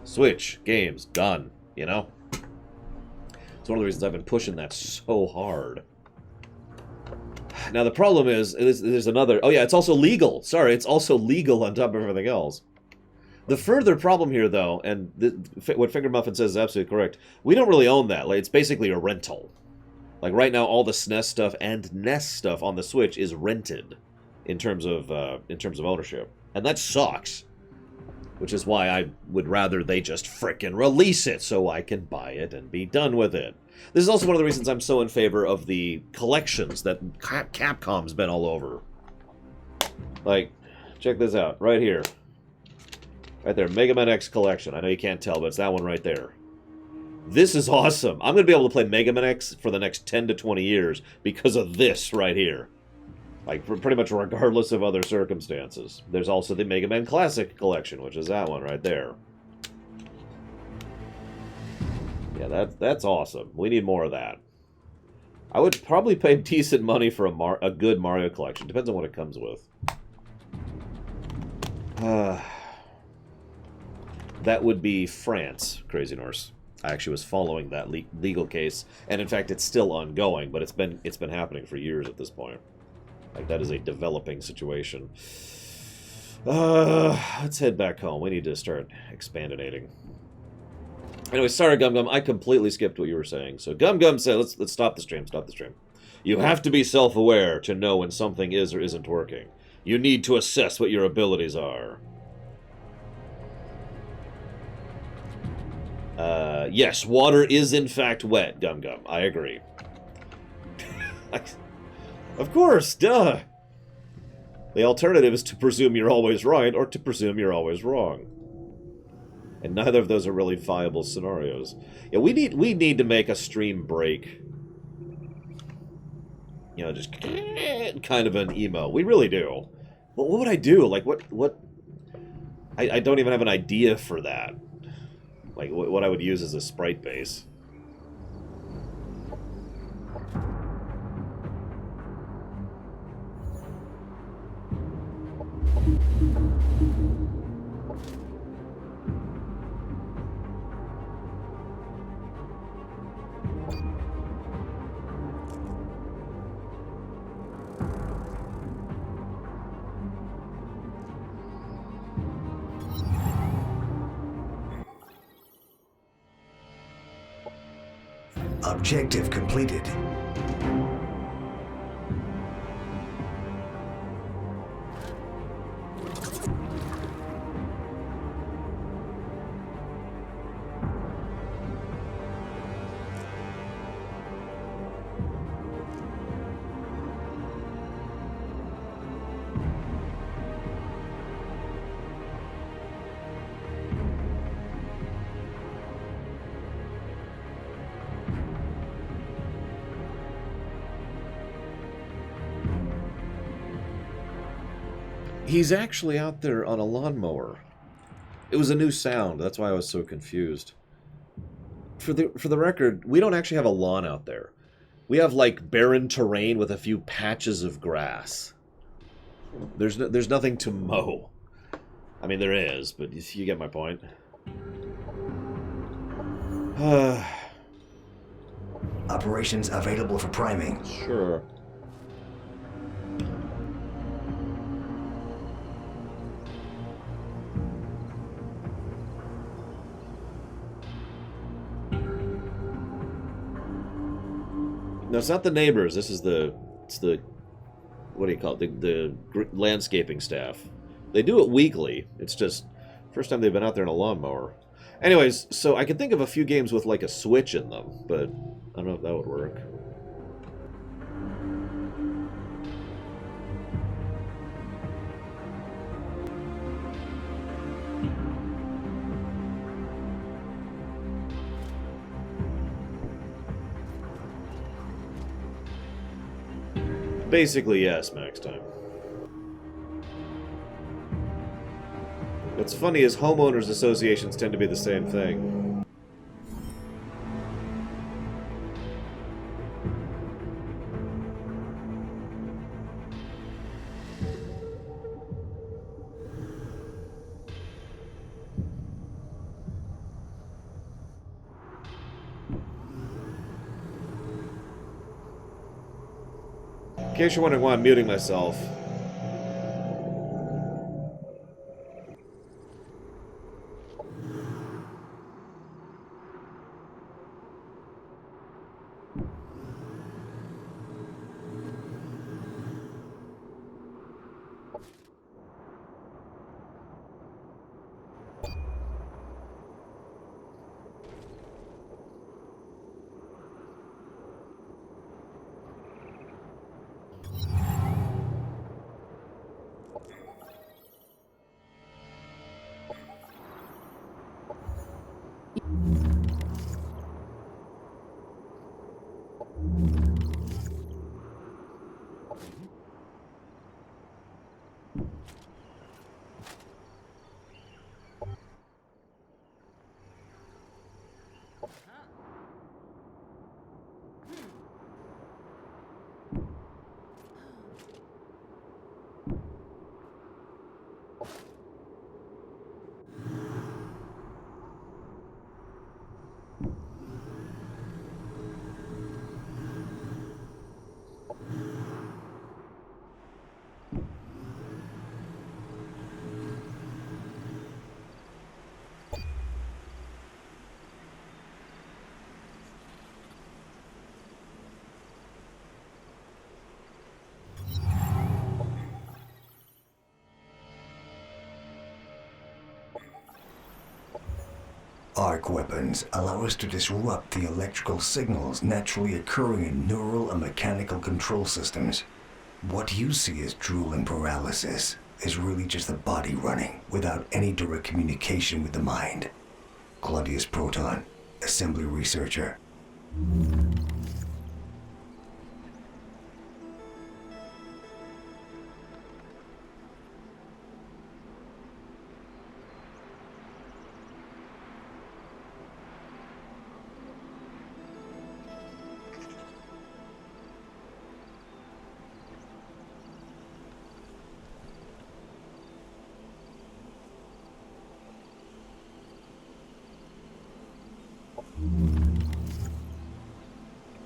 Switch, games, done, you know? It's one of the reasons I've been pushing that so hard. Now, the problem is, there's another... Oh, yeah, it's also legal. Sorry, it's also legal on top of everything else. The further problem here, though, and what Finger Muffin says is absolutely correct, we don't really own that. Like, it's basically a rental. Like, right now, all the SNES stuff and NES stuff on the Switch is rented in terms of ownership. And that sucks. Which is why I would rather they just frickin' release it so I can buy it and be done with it. This is also one of the reasons I'm so in favor of the collections that Capcom's been all over. Like, check this out, right here. Right there, Mega Man X Collection. I know you can't tell, but it's that one right there. This is awesome. I'm going to be able to play Mega Man X for the next 10 to 20 years because of this right here. Like, pretty much regardless of other circumstances. There's also the Mega Man Classic Collection, which is that one right there. Yeah, that's awesome. We need more of that. I would probably pay decent money for a good Mario collection. Depends on what it comes with. That would be France, Crazy Norse. I actually was following that legal case, and in fact, it's still ongoing. But it's been happening for years at this point. Like, that is a developing situation. Let's head back home. We need to start expandinating. Anyway, sorry, Gum Gum. I completely skipped what you were saying. So Gum Gum said, let's stop the stream. Stop the stream. You have to be self-aware to know when something is or isn't working. You need to assess what your abilities are. Yes, water is in fact wet, Gum Gum. I agree. Of course, duh. The alternative is to presume you're always right or to presume you're always wrong. And neither of those are really viable scenarios. Yeah, we need to make a stream break. You know, just kind of an emo. We really do. But what would I do? Like, what? I don't even have an idea for that. Like, what I would use as a sprite base.
Objective completed.
He's actually out there on a lawnmower. It was a new sound. That's why I was so confused. For the record, we don't actually have a lawn out there. We have like barren terrain with a few patches of grass. There's nothing to mow. I mean, there is, but you get my point.
Operations available for priming.
Sure. No, it's not the neighbors. It's the what do you call it? The landscaping staff. They do it weekly. It's just first time they've been out there in a lawnmower. Anyways, so I can think of a few games with like a switch in them, but I don't know if that would work. Basically, yes, max time. What's funny is homeowners associations tend to be the same thing. In case you're wondering why I'm muting myself,
Arc weapons allow us to disrupt the electrical signals naturally occurring in neural and mechanical control systems. What you see as drooling paralysis is really just the body running without any direct communication with the mind. Claudius Proton, assembly researcher.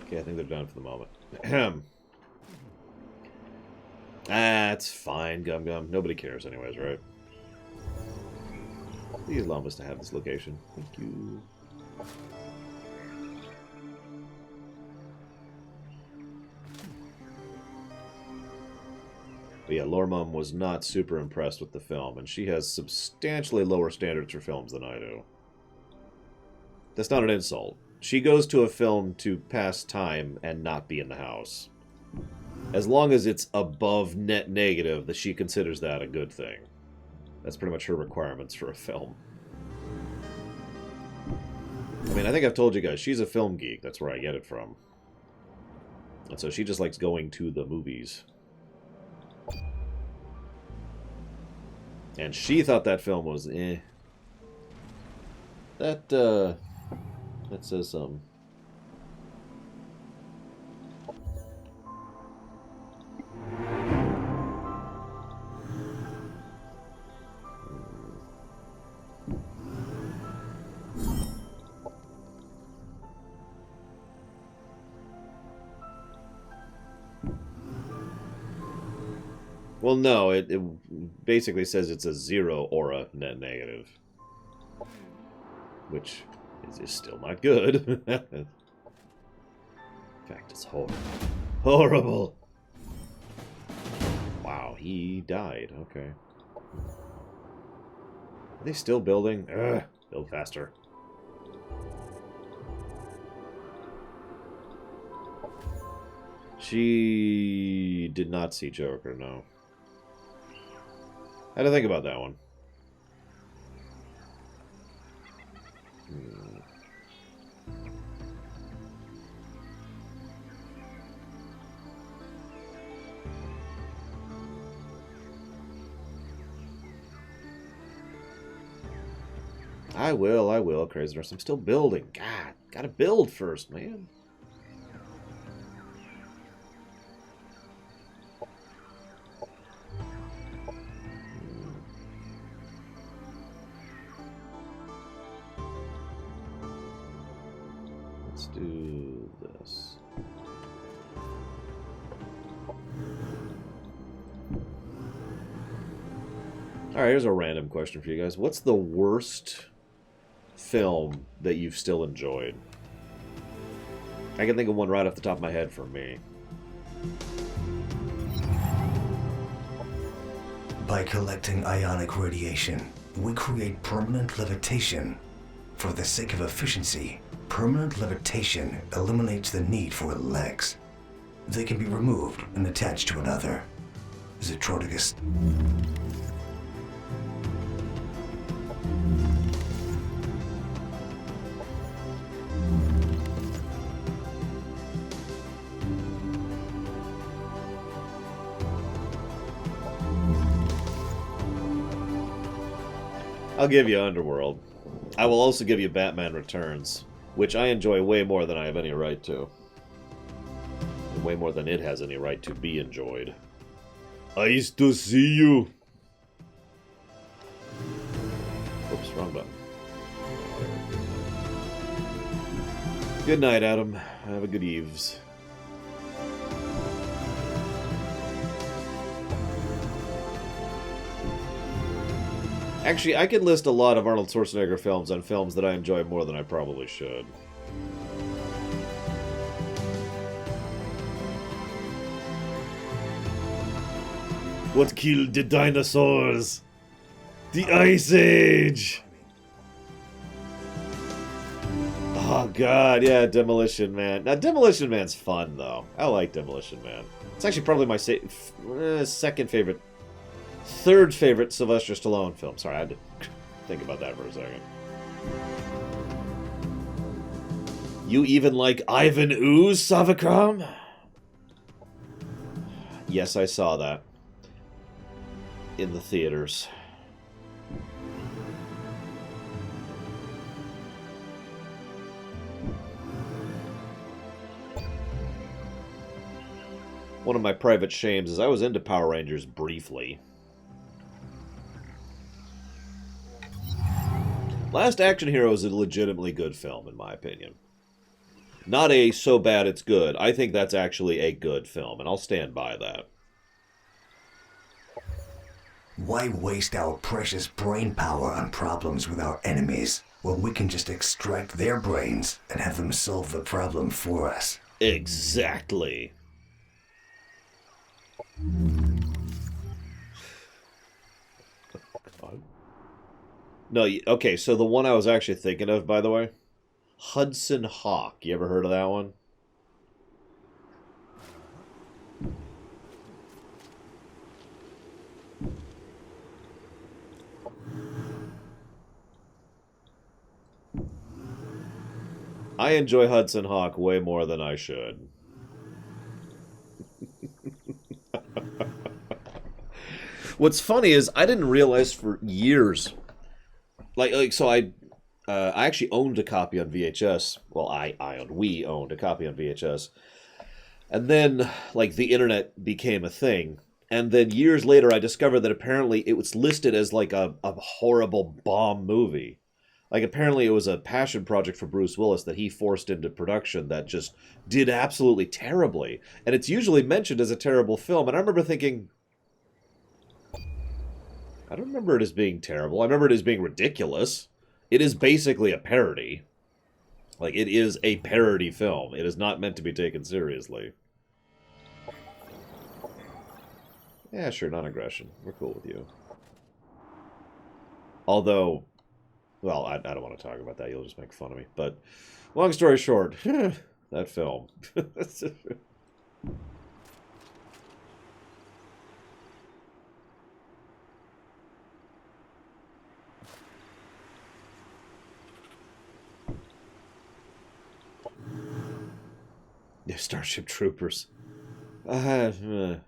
Okay, I think they're done for the moment. Ahem. It's fine, Gum Gum. Nobody cares anyways, right? Please allow us to have this location. Thank you. But yeah, Lore Mum was not super impressed with the film, and she has substantially lower standards for films than I do. That's not an insult. She goes to a film to pass time and not be in the house. As long as it's above net negative, that she considers that a good thing. That's pretty much her requirements for a film. I mean, I think I've told you guys, she's a film geek. That's where I get it from. And so she just likes going to the movies. And she thought that film was eh. That says something. Well, no, it basically says it's a 0 aura net negative. Which is still not good. In fact, it's horrible. Horrible! Wow, he died. Okay. Are they still building? Ugh, build faster. She did not see Joker, no. How to think about that one? I will, Crazy Nurse. I'm still building. God, gotta build first, man. Let's do this. Alright, here's a random question for you guys. What's the worst film that you've still enjoyed? I can think of one right off the top of my head for me.
By collecting ionic radiation, we create permanent levitation. For the sake of efficiency, permanent levitation eliminates the need for legs. They can be removed and attached to another. Zootroticus.
I'll give you Underworld. I will also give you Batman Returns, which I enjoy way more than I have any right to. And way more than it has any right to be enjoyed. I used to see you. Oops, wrong button. Good night, Adam. Have a good eves. Actually, I could list a lot of Arnold Schwarzenegger films on films that I enjoy more than I probably should. What killed the dinosaurs? The Ice Age! Oh, God, yeah, Demolition Man. Now, Demolition Man's fun, though. I like Demolition Man. It's actually probably my second favorite, third favorite Sylvester Stallone film. Sorry, I had to think about that for a second. You even like Ivan Ooze, Savakram? Yes, I saw that. In the theaters. One of my private shames is I was into Power Rangers briefly. Last Action Hero is a legitimately good film, in my opinion. Not a so bad it's good. I think that's actually a good film, and I'll stand by that.
Why waste our precious brain power on problems with our enemies when we can just extract their brains and have them solve the problem for us?
Exactly. No, okay, so the one I was actually thinking of, by the way, Hudson Hawk. You ever heard of that one? I enjoy Hudson Hawk way more than I should. What's funny is I didn't realize for years, so I actually owned a copy on VHS. Well, we owned a copy on VHS, and then like the internet became a thing, and then years later I discovered that apparently it was listed as like a horrible bomb movie. Like, apparently it was a passion project for Bruce Willis that he forced into production that just did absolutely terribly. And it's usually mentioned as a terrible film. And I remember thinking, I don't remember it as being terrible. I remember it as being ridiculous. It is basically a parody. Like, it is a parody film. It is not meant to be taken seriously. Yeah, sure, non-aggression. We're cool with you. Although... well, I don't want to talk about that. You'll just make fun of me. But, long story short, that film. Yeah, Starship Troopers. Look,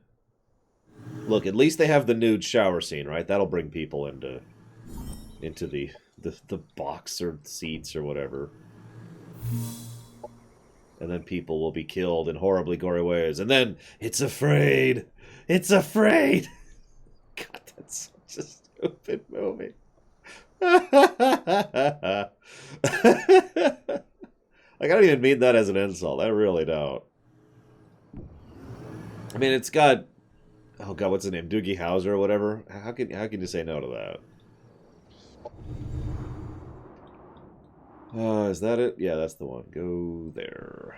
at least they have the nude shower scene, right? That'll bring people into the box or seats or whatever. And then people will be killed in horribly gory ways. And then, it's afraid! It's afraid! God, that's such a stupid movie. Like, I don't even mean that as an insult. I really don't. I mean, it's got... oh, God, what's his name? Doogie Howser or whatever? How can you say no to that? Is that it? Yeah, that's the one. Go there.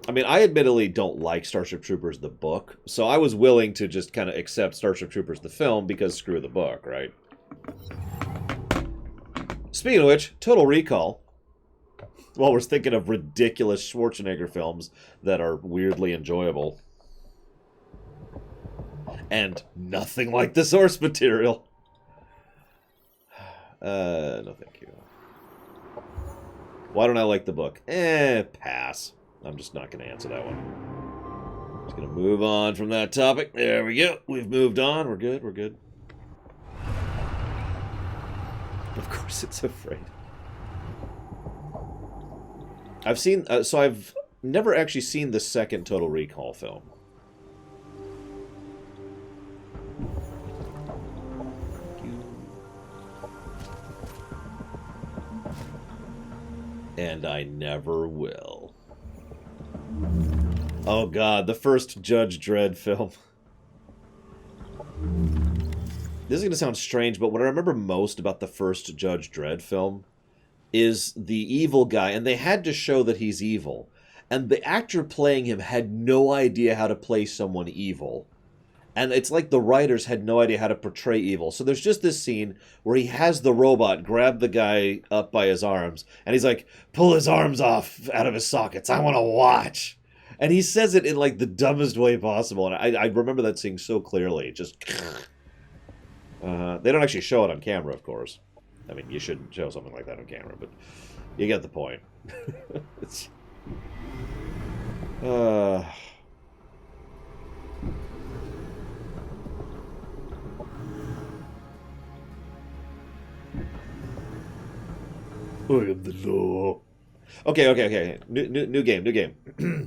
I mean, I admittedly don't like Starship Troopers the book, so I was willing to just kind of accept Starship Troopers the film because screw the book, right? Speaking of which, Total Recall. Well, we're thinking of ridiculous Schwarzenegger films that are weirdly enjoyable. And nothing like the source material. No thank you. Why don't I like the book? Pass. I'm just not going to answer that one. Just going to move on from that topic. There we go. We've moved on. We're good. We're good. Of course it's afraid. I've seen... so I've never actually seen the second Total Recall film. And I never will. Oh God, the first Judge Dredd film. This is going to sound strange, but what I remember most about the first Judge Dredd film is the evil guy, and they had to show that he's evil. and the actor playing him had no idea how to play someone evil. And it's like the writers had no idea how to portray evil. So there's just this scene where he has the robot grab the guy up by his arms, and he's like, pull his arms off out of his sockets. I want to watch. And he says it in like the dumbest way possible. And I remember that scene so clearly. Just, they don't actually show it on camera, of course. I mean, you shouldn't show something like that on camera, but you get the point. It's, I am the law. Okay. New game.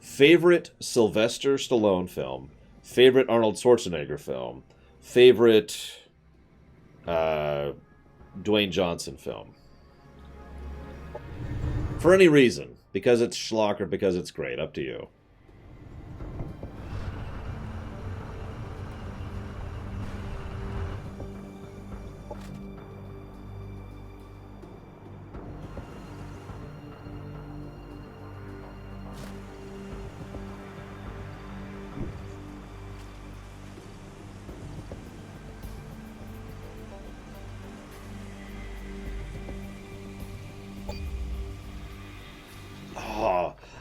Favorite Sylvester Stallone film. Favorite Arnold Schwarzenegger film. Favorite Dwayne Johnson film. For any reason. Because it's schlock or because it's great. Up to you.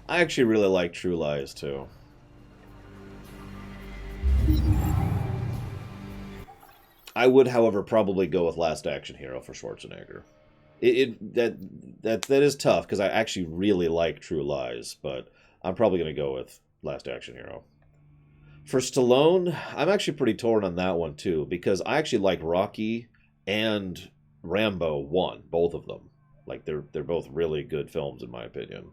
I actually really like True Lies, too. I would, however, probably go with Last Action Hero for Schwarzenegger. That is tough, because I actually really like True Lies, but I'm probably going to go with Last Action Hero. For Stallone, I'm actually pretty torn on that one, too, because I actually like Rocky and Rambo 1, both of them. Like, they're both really good films, in my opinion.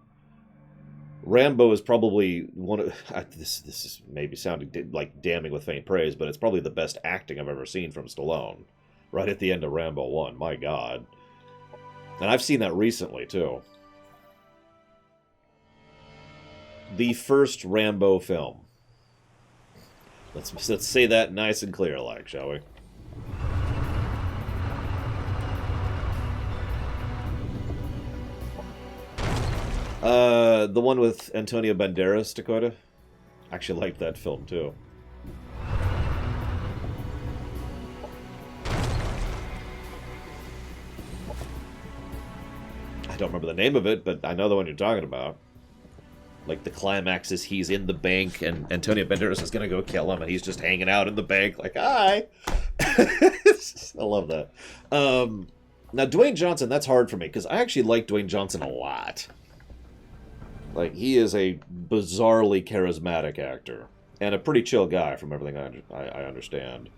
Rambo is probably one of... This is maybe sounding like damning with faint praise, but it's probably the best acting I've ever seen from Stallone. Right at the end of Rambo 1. My God. And I've seen that recently, too. The first Rambo film. Let's say that nice and clear, like, shall we? The one with Antonio Banderas, Dakota. Actually liked that film, too. I don't remember the name of it, but I know the one you're talking about. Like, the climax is he's in the bank, and Antonio Banderas is gonna go kill him, and he's just hanging out in the bank, like, hi! I love that. Now, Dwayne Johnson, that's hard for me, because I actually like Dwayne Johnson a lot. Like, he is a bizarrely charismatic actor. And a pretty chill guy, from everything I understand.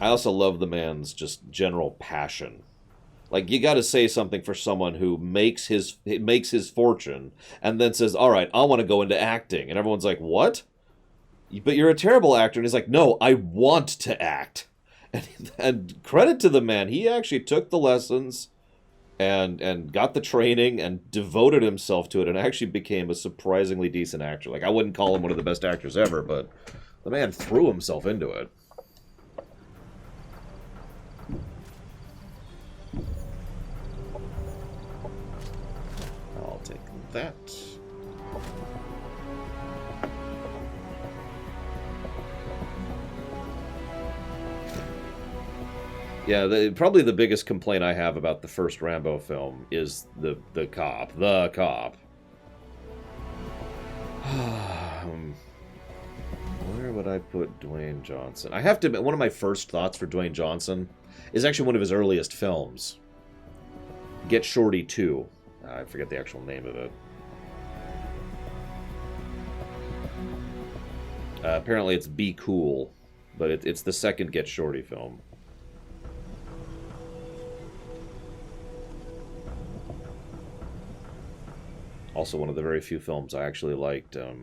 I also love the man's just general passion. Like, you gotta say something for someone who makes his fortune, and then says, alright, I want to go into acting. And everyone's like, what? But you're a terrible actor. And he's like, no, I want to act. And credit to the man, he actually took the lessons and got the training and devoted himself to it and actually became a surprisingly decent actor. Like, I wouldn't call him one of the best actors ever, but the man threw himself into it. I'll take that. Yeah, probably the biggest complaint I have about the first Rambo film is the cop. The cop. Where would I put Dwayne Johnson? I have to admit, one of my first thoughts for Dwayne Johnson is actually one of his earliest films. Get Shorty 2. I forget the actual name of it. Apparently it's Be Cool, but it's the second Get Shorty film. Also one of the very few films I actually liked. Oh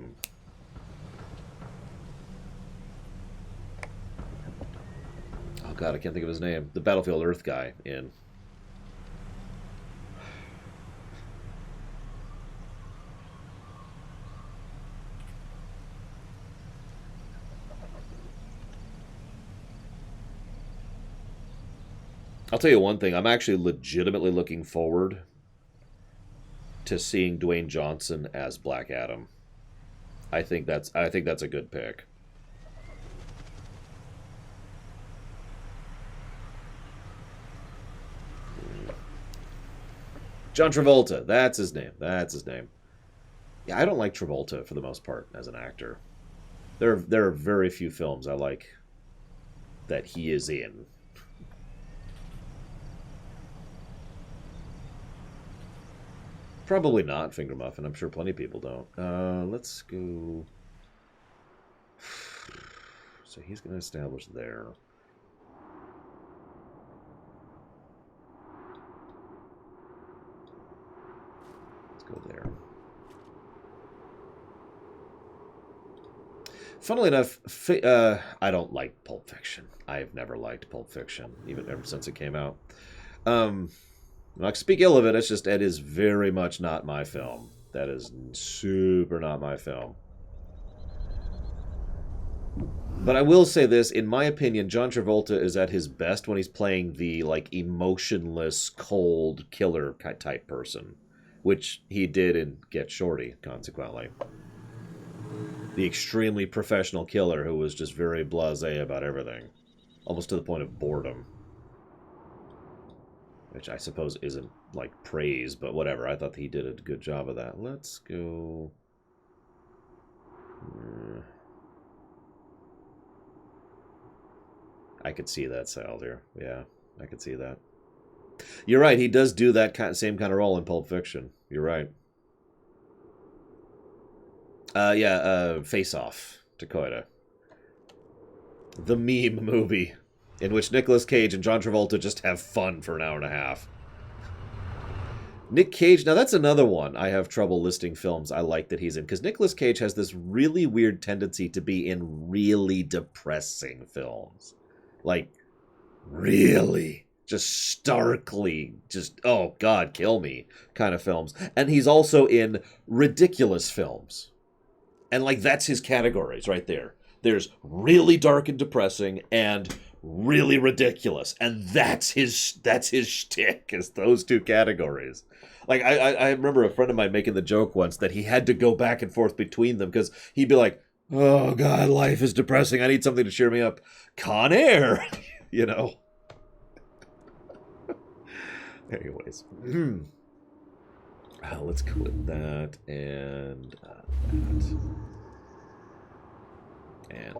God, I can't think of his name. The Battlefield Earth guy in. I'll tell you one thing. I'm actually legitimately looking forward to seeing Dwayne Johnson as Black Adam. I think that's a good pick. John Travolta. That's his name. That's his name. Yeah, I don't like Travolta for the most part as an actor. There are very few films I like that he is in. Probably not Finger Muffin. I'm sure plenty of people don't. Let's go. So he's going to establish there. Let's go there. Funnily enough, I don't like Pulp Fiction. I've never liked Pulp Fiction, even ever since it came out. Not to speak ill of it, it's just it is very much not my film. That is super not my film. But I will say this, in my opinion, John Travolta is at his best when he's playing the like emotionless, cold killer type person, which he did in Get Shorty, consequently. The extremely professional killer who was just very blasé about everything, almost to the point of boredom. Which I suppose isn't, like, praise, but whatever. I thought he did a good job of that. Let's go... I could see that style there. Yeah, I could see that. You're right, he does do that same kind of role in Pulp Fiction. You're right. Face Off, Dakota. The meme movie, in which Nicolas Cage and John Travolta just have fun for an hour and a half. Nick Cage, now that's another one I have trouble listing films I like that he's in, because Nicolas Cage has this really weird tendency to be in really depressing films. Like, really, just starkly, just, oh God, kill me kind of films. And he's also in ridiculous films. And, like, that's his categories right there. There's really dark and depressing and really ridiculous. And that's his shtick, is those two categories. Like, I remember a friend of mine making the joke once that he had to go back and forth between them because he'd be like, oh, God, life is depressing. I need something to cheer me up. Con Air, you know. Anyways. Let's quit that and that. And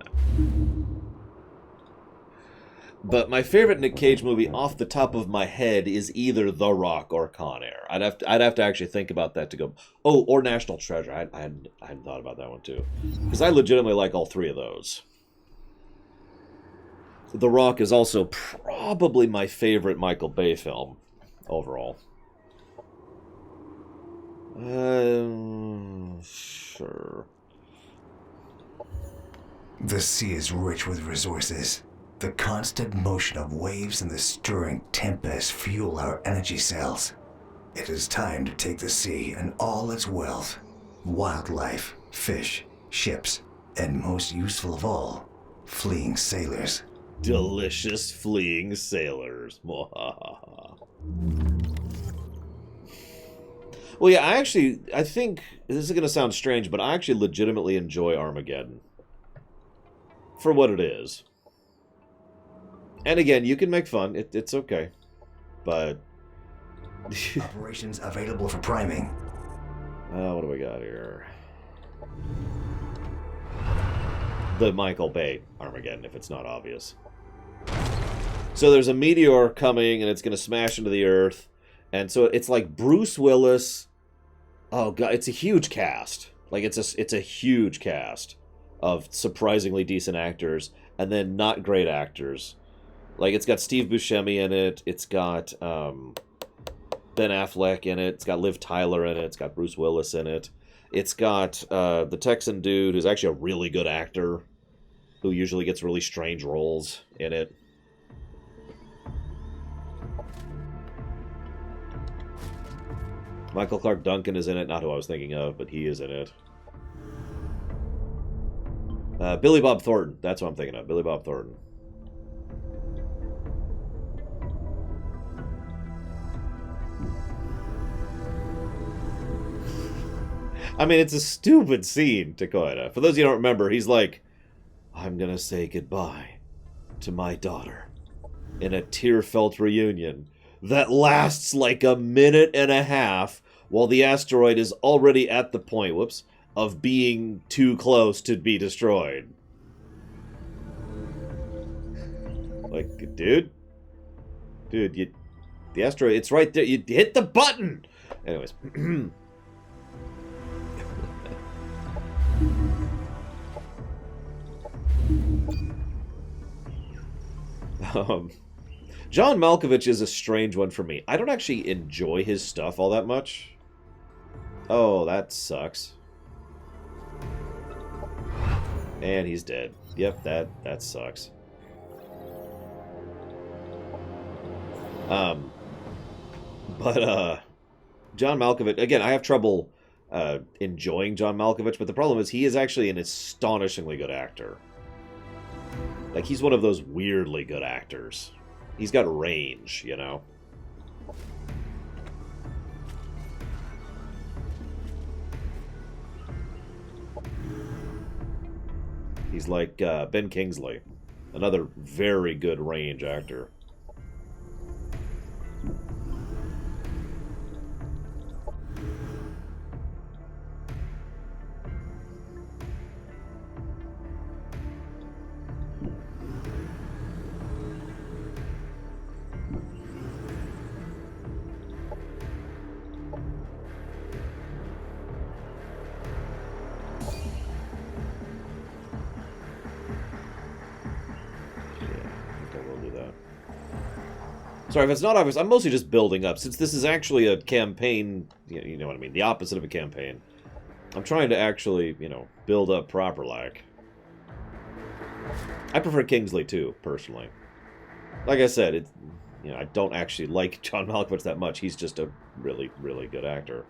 but my favorite Nick Cage movie off the top of my head is either The Rock or Con Air. I'd have to actually think about that to go. Oh, or National Treasure. I hadn't thought about that one too, because I legitimately like all three of those. The Rock is also probably my favorite Michael Bay film overall. Sure.
The sea is rich with resources. The constant motion of waves and the stirring tempest fuel our energy cells. It is time to take the sea and all its wealth, wildlife, fish, ships, and most useful of all, fleeing sailors.
Delicious fleeing sailors. Well, yeah, I think, this is going to sound strange, but I actually legitimately enjoy Armageddon. For what it is. And again, you can make fun. It's okay. But...
Operations available for priming.
What do we got here? The Michael Bay Armageddon, if it's not obvious. So there's a meteor coming, and it's going to smash into the Earth. And so it's like Bruce Willis... Oh, God, it's a huge cast. Like, it's a huge cast of surprisingly decent actors, and then not great actors. Like, it's got Steve Buscemi in it, it's got Ben Affleck in it, it's got Liv Tyler in it, it's got Bruce Willis in it. It's got the Texan dude who's actually a really good actor, who usually gets really strange roles in it. Michael Clark Duncan is in it, not who I was thinking of, but he is in it. Billy Bob Thornton, that's what I'm thinking of, Billy Bob Thornton. I mean, it's a stupid scene to Koida. For those of you who don't remember, he's like, I'm gonna say goodbye to my daughter in a tear-felt reunion that lasts like a minute and a half while the asteroid is already at the point, whoops, of being too close to be destroyed. Like, dude, the asteroid, it's right there. You hit the button. Anyways. John Malkovich is a strange one for me. I don't actually enjoy his stuff all that much. Oh, that sucks. And he's dead. Yep, that sucks. John Malkovich, again, I have trouble enjoying John Malkovich, but the problem is he is actually an astonishingly good actor. Like, he's one of those weirdly good actors. He's got range, you know? He's like Ben Kingsley, another very good range actor. Sorry, if it's not obvious, I'm mostly just building up. Since this is actually a campaign, you know what I mean, the opposite of a campaign. I'm trying to actually, you know, build up proper like. I prefer Kingsley too, personally. Like I said, it's, you know, I don't actually like John Malkovich that much. He's just a really, really good actor.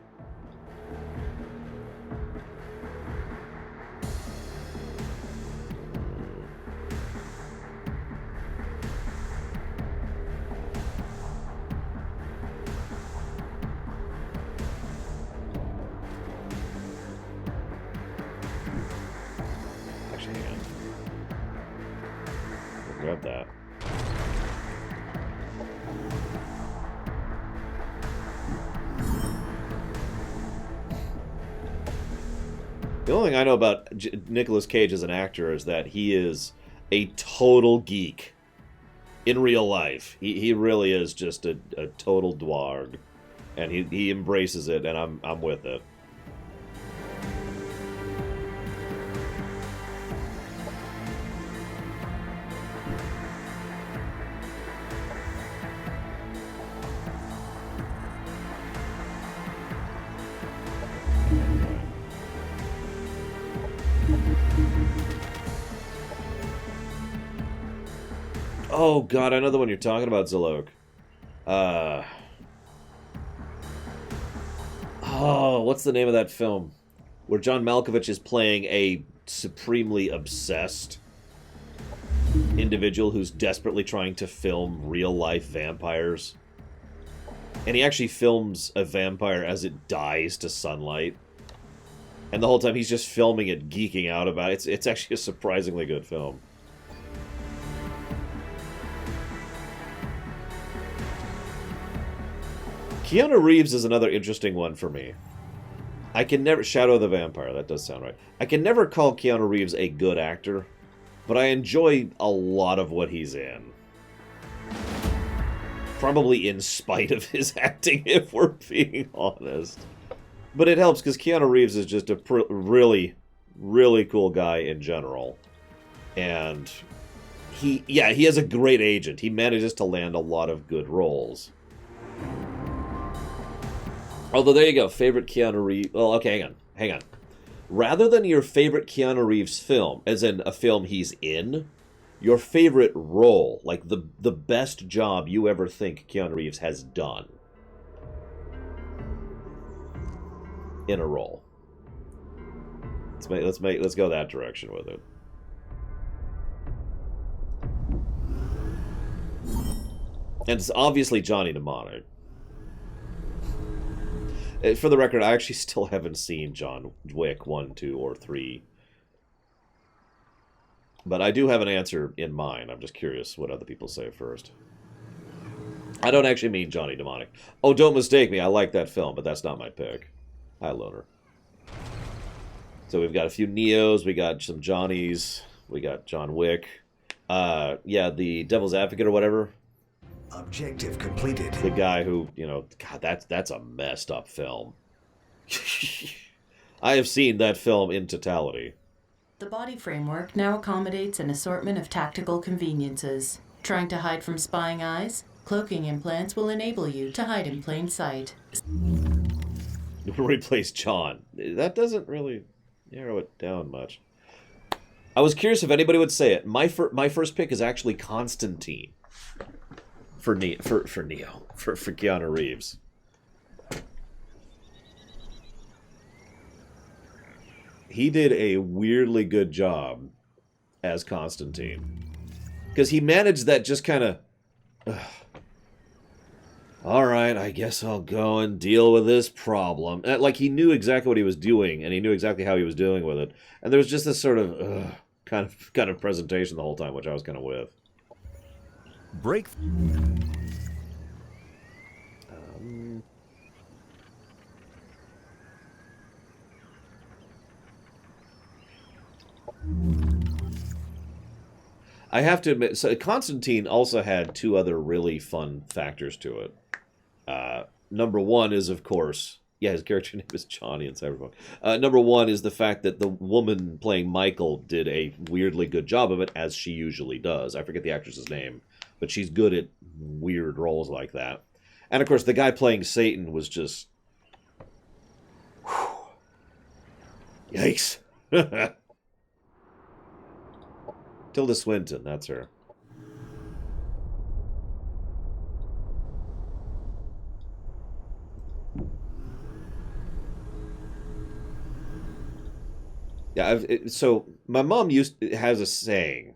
Grab that. The only thing I know about Nicolas Cage as an actor is that he is a total geek in real life. He really is just a total dwarg, and he embraces it, and I'm with it. Oh god, I know the one you're talking about, Zalok. Oh, what's the name of that film? Where John Malkovich is playing a supremely obsessed individual who's desperately trying to film real-life vampires. And he actually films a vampire as it dies to sunlight. And the whole time he's just filming it, geeking out about it. It's actually a surprisingly good film. Keanu Reeves is another interesting one for me. I can never... Shadow of the Vampire, that does sound right. I can never call Keanu Reeves a good actor, but I enjoy a lot of what he's in. Probably in spite of his acting, if we're being honest. But it helps, because Keanu Reeves is just a really, really cool guy in general. And he has a great agent. He manages to land a lot of good roles. Although, there you go. Favorite Keanu Reeves... Well, okay, hang on. Rather than your favorite Keanu Reeves film, as in a film he's in, your favorite role, like the best job you ever think Keanu Reeves has done in a role. Let's go that direction with it. And it's obviously Johnny Mnemonic. For the record, I actually still haven't seen John Wick 1, 2, or 3. But I do have an answer in mind. I'm just curious what other people say first. I don't actually mean Johnny Mnemonic. Oh, don't mistake me. I like that film, but that's not my pick. Hi, Loner. So we've got a few Neos. We got some Johnnies. We got John Wick. Yeah, the Devil's Advocate or whatever.
Objective completed.
The guy who, you know, God, that's a messed up film. I have seen that film in totality.
The body framework now accommodates an assortment of tactical conveniences. Trying to hide from spying eyes? Cloaking implants will enable you to hide in plain sight.
Replace John. That doesn't really narrow it down much. I was curious if anybody would say it. My first pick is actually Constantine. For Keanu Reeves. He did a weirdly good job as Constantine. Because he managed that just kind of... Alright, I guess I'll go and deal with this problem. Like, he knew exactly what he was doing, and he knew exactly how he was dealing with it. And there was just this sort of... kind of presentation the whole time, which I was kind of with.
Break.
I have to admit, so Constantine also had two other really fun factors to it. Number one is, of course, yeah, his character name is Johnny in Cyberpunk. Number one is the fact that the woman playing Michael did a weirdly good job of it, as she usually does. I forget the actress's name, but she's good at weird roles like that. And, of course, the guy playing Satan was just... Whew, yikes. Tilda Swinton, that's her. Yeah, so my mom had a saying,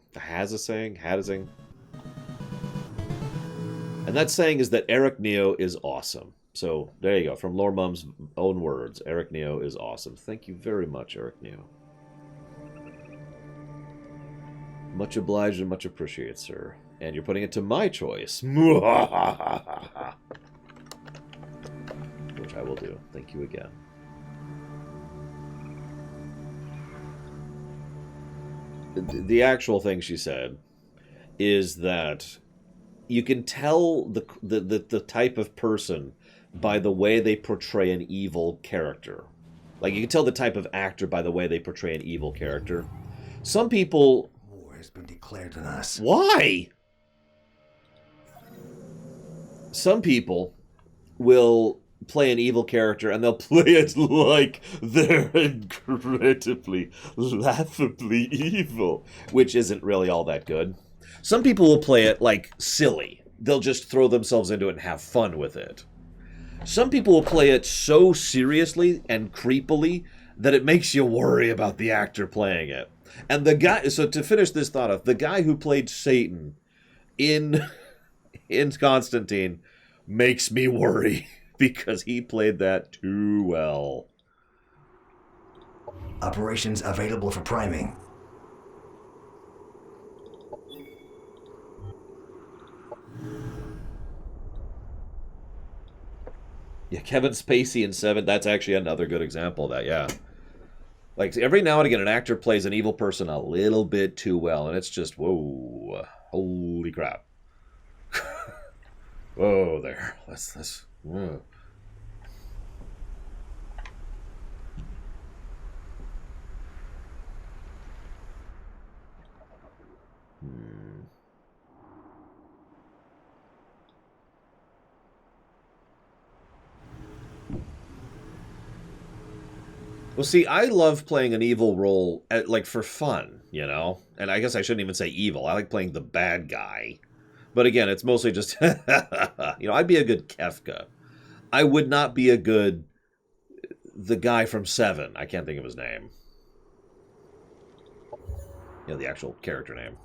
and that saying is that Eric Neo is awesome. So there you go, from Lore Mum's own words, Eric Neo is awesome. Thank you very much, Eric Neo. Much obliged and much appreciated, sir. And you're putting it to my choice. Which I will do. Thank you again. The actual thing she said is that you can tell the type of person by the way they portray an evil character. Like, you can tell the type of actor by the way they portray an evil character. Some people...
War has been declared on us.
Why? Some people will play an evil character and they'll play it like they're incredibly, laughably evil, which isn't really all that good. Some people will play it like silly. They'll just throw themselves into it and have fun with it. Some people will play it so seriously and creepily that it makes you worry about the actor playing it. And the guy, so to finish this thought off, the guy who played Satan in Constantine makes me worry because he played that too well.
Operations available for priming.
Yeah, Kevin Spacey in Seven, that's actually another good example of that, yeah. Like, every now and again, an actor plays an evil person a little bit too well, and it's just, whoa, holy crap. Whoa, there. Let's, whoa. Well, see, I love playing an evil role, like, for fun, you know? And I guess I shouldn't even say evil. I like playing the bad guy. But again, it's mostly just, you know, I'd be a good Kefka. I would not be a good, the guy from Seven. I can't think of his name. You know, the actual character name.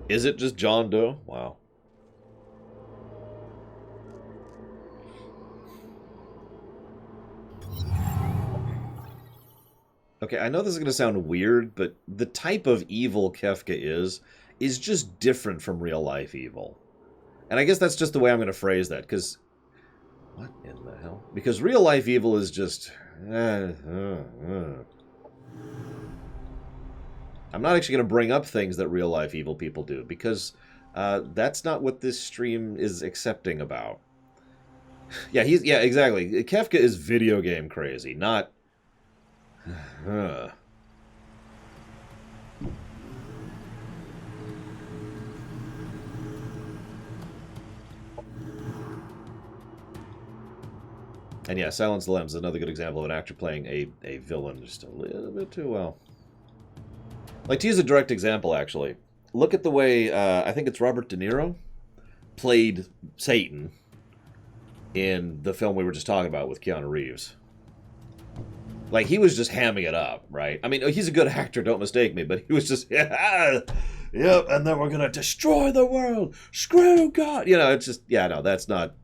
Is it just John Doe? Wow. Okay, I know this is going to sound weird, but the type of evil Kefka is just different from real-life evil. And I guess that's just the way I'm going to phrase that, because... What in the hell? Because real-life evil is just... I'm not actually going to bring up things that real-life evil people do, because that's not what this stream is accepting about. Yeah, exactly. Kefka is video game crazy, not... And yeah, Silence of the Lambs is another good example of an actor playing a villain just a little bit too well. Like, to use a direct example, actually, look at the way, I think it's Robert De Niro, played Satan in the film we were just talking about with Keanu Reeves. Like, he was just hamming it up, right? I mean, he's a good actor, don't mistake me, but he was just, yeah, yep, and then we're gonna destroy the world, screw God! You know, it's just, yeah, no, that's not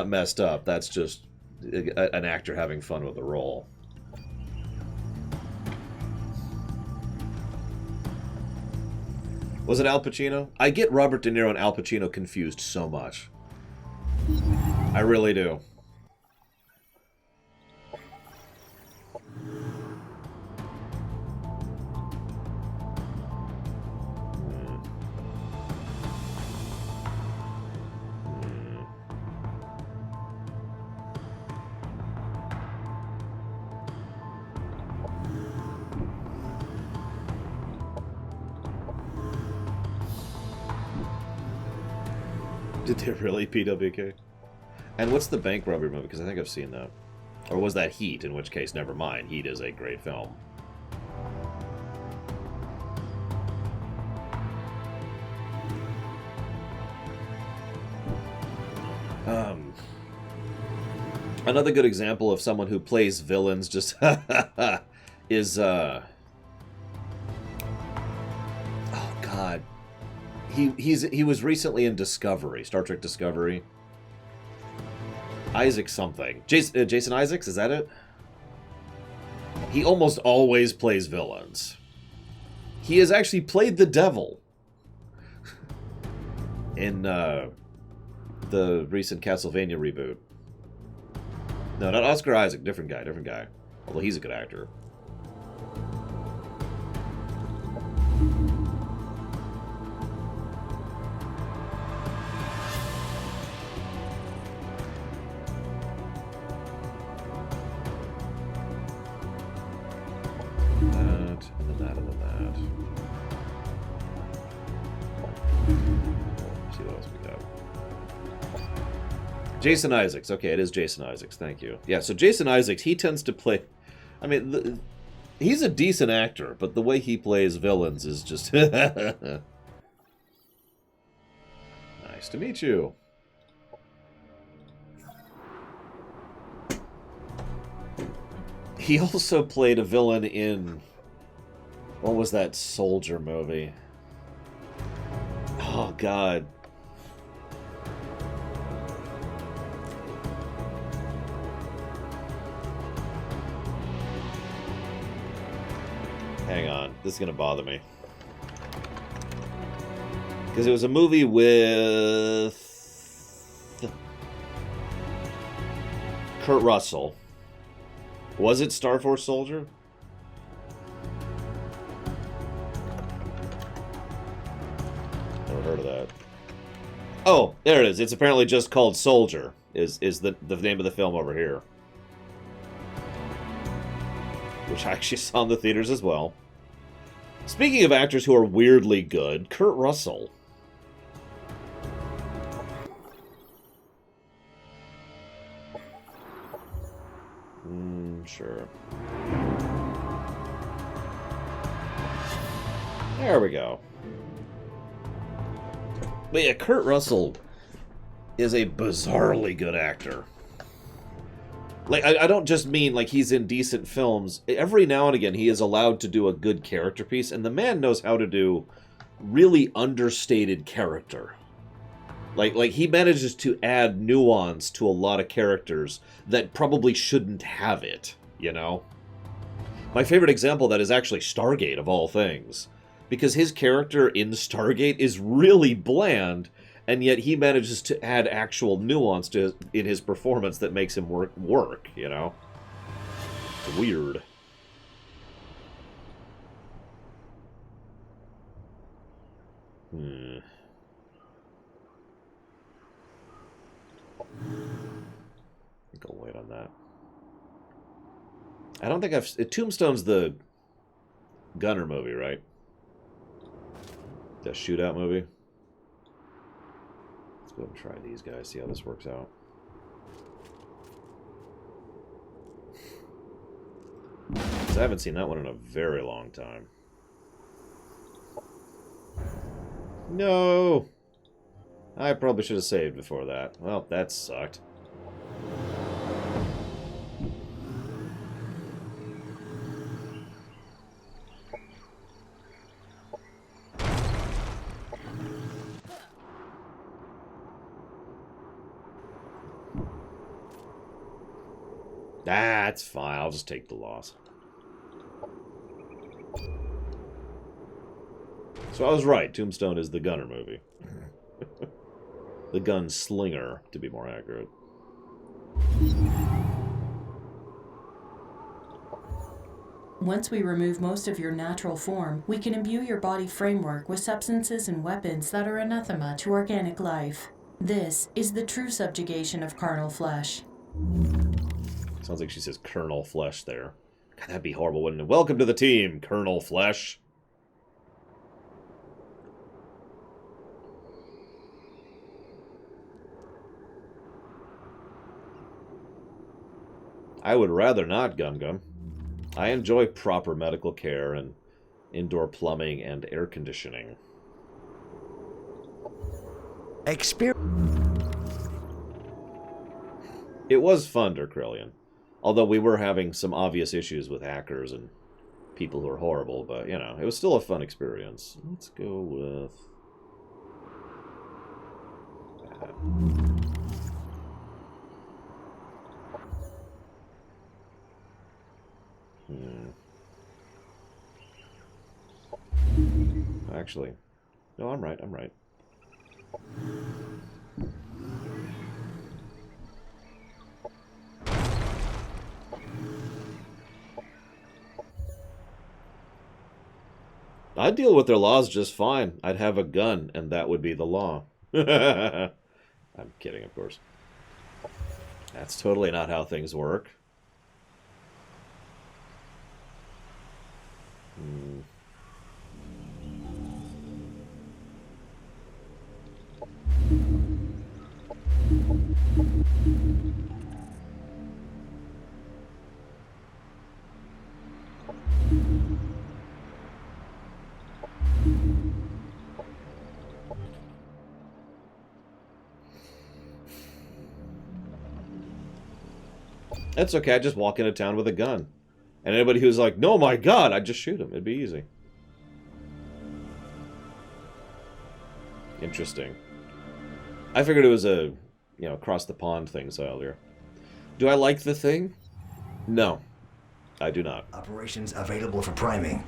messed up, that's just an actor having fun with the role. Was it Al Pacino? I get Robert De Niro and Al Pacino confused so much. I really do. Did they really PWK? And what's the bank robbery movie? Because I think I've seen that. Or was that Heat? In which case, never mind. Heat is a great film. Another good example of someone who plays villains just is oh God. He was recently in Discovery, Star Trek Discovery. Isaac something. Jason Isaacs, is that it? He almost always plays villains. He has actually played the devil in the recent Castlevania reboot. No, not Oscar Isaac, different guy. Although he's a good actor. Jason Isaacs. Okay, it is Jason Isaacs. Thank you. Yeah, so Jason Isaacs, he tends to play... I mean, he's a decent actor, but the way he plays villains is just... Nice to meet you. He also played a villain in... What was that soldier movie? Oh, God. Hang on, this is going to bother me. Because it was a movie with Kurt Russell. Was it Star Force Soldier? Never heard of that. Oh, there it is. It's apparently just called Soldier, is the name of the film over here. Which I actually saw in the theaters as well. Speaking of actors who are weirdly good, Kurt Russell. Sure. There we go. But yeah, Kurt Russell is a bizarrely good actor. Like, I don't just mean, like, he's in decent films. Every now and again, he is allowed to do a good character piece, and the man knows how to do really understated character. Like he manages to add nuance to a lot of characters that probably shouldn't have it, you know? My favorite example of that is actually Stargate, of all things. Because his character in Stargate is really bland, and yet he manages to add actual nuance in his performance that makes him work, you know? It's weird. I think I'll wait on that. I don't think I've... Tombstone's the Gunner movie, right? The shootout movie. Let's go ahead and try these guys, see how this works out. I haven't seen that one in a very long time. No! I probably should have saved before that. Well, that sucked. That's fine. I'll just take the loss. So I was right. Tombstone is the Gunner movie. The Gunslinger, to be more accurate.
Once we remove most of your natural form, we can imbue your body framework with substances and weapons that are anathema to organic life. This is the true subjugation of carnal flesh.
Sounds like she says Colonel Flesh there. God, that'd be horrible, wouldn't it? Welcome to the team, Colonel Flesh. I would rather not, Gum. I enjoy proper medical care and indoor plumbing and air conditioning. It was fun, Dirkrillian. Although we were having some obvious issues with hackers and people who are horrible, but, you know, it was still a fun experience. Let's go with... that. Actually, no, I'm right. I'd deal with their laws just fine. I'd have a gun, and that would be the law. I'm kidding, of course. That's totally not how things work. That's okay, I just walk into town with a gun. And anybody who's like, no, my God, I'd just shoot him. It'd be easy. Interesting. I figured it was a, you know, across the pond thing, so earlier. Do I like the thing? No, I do not.
Operations available for priming.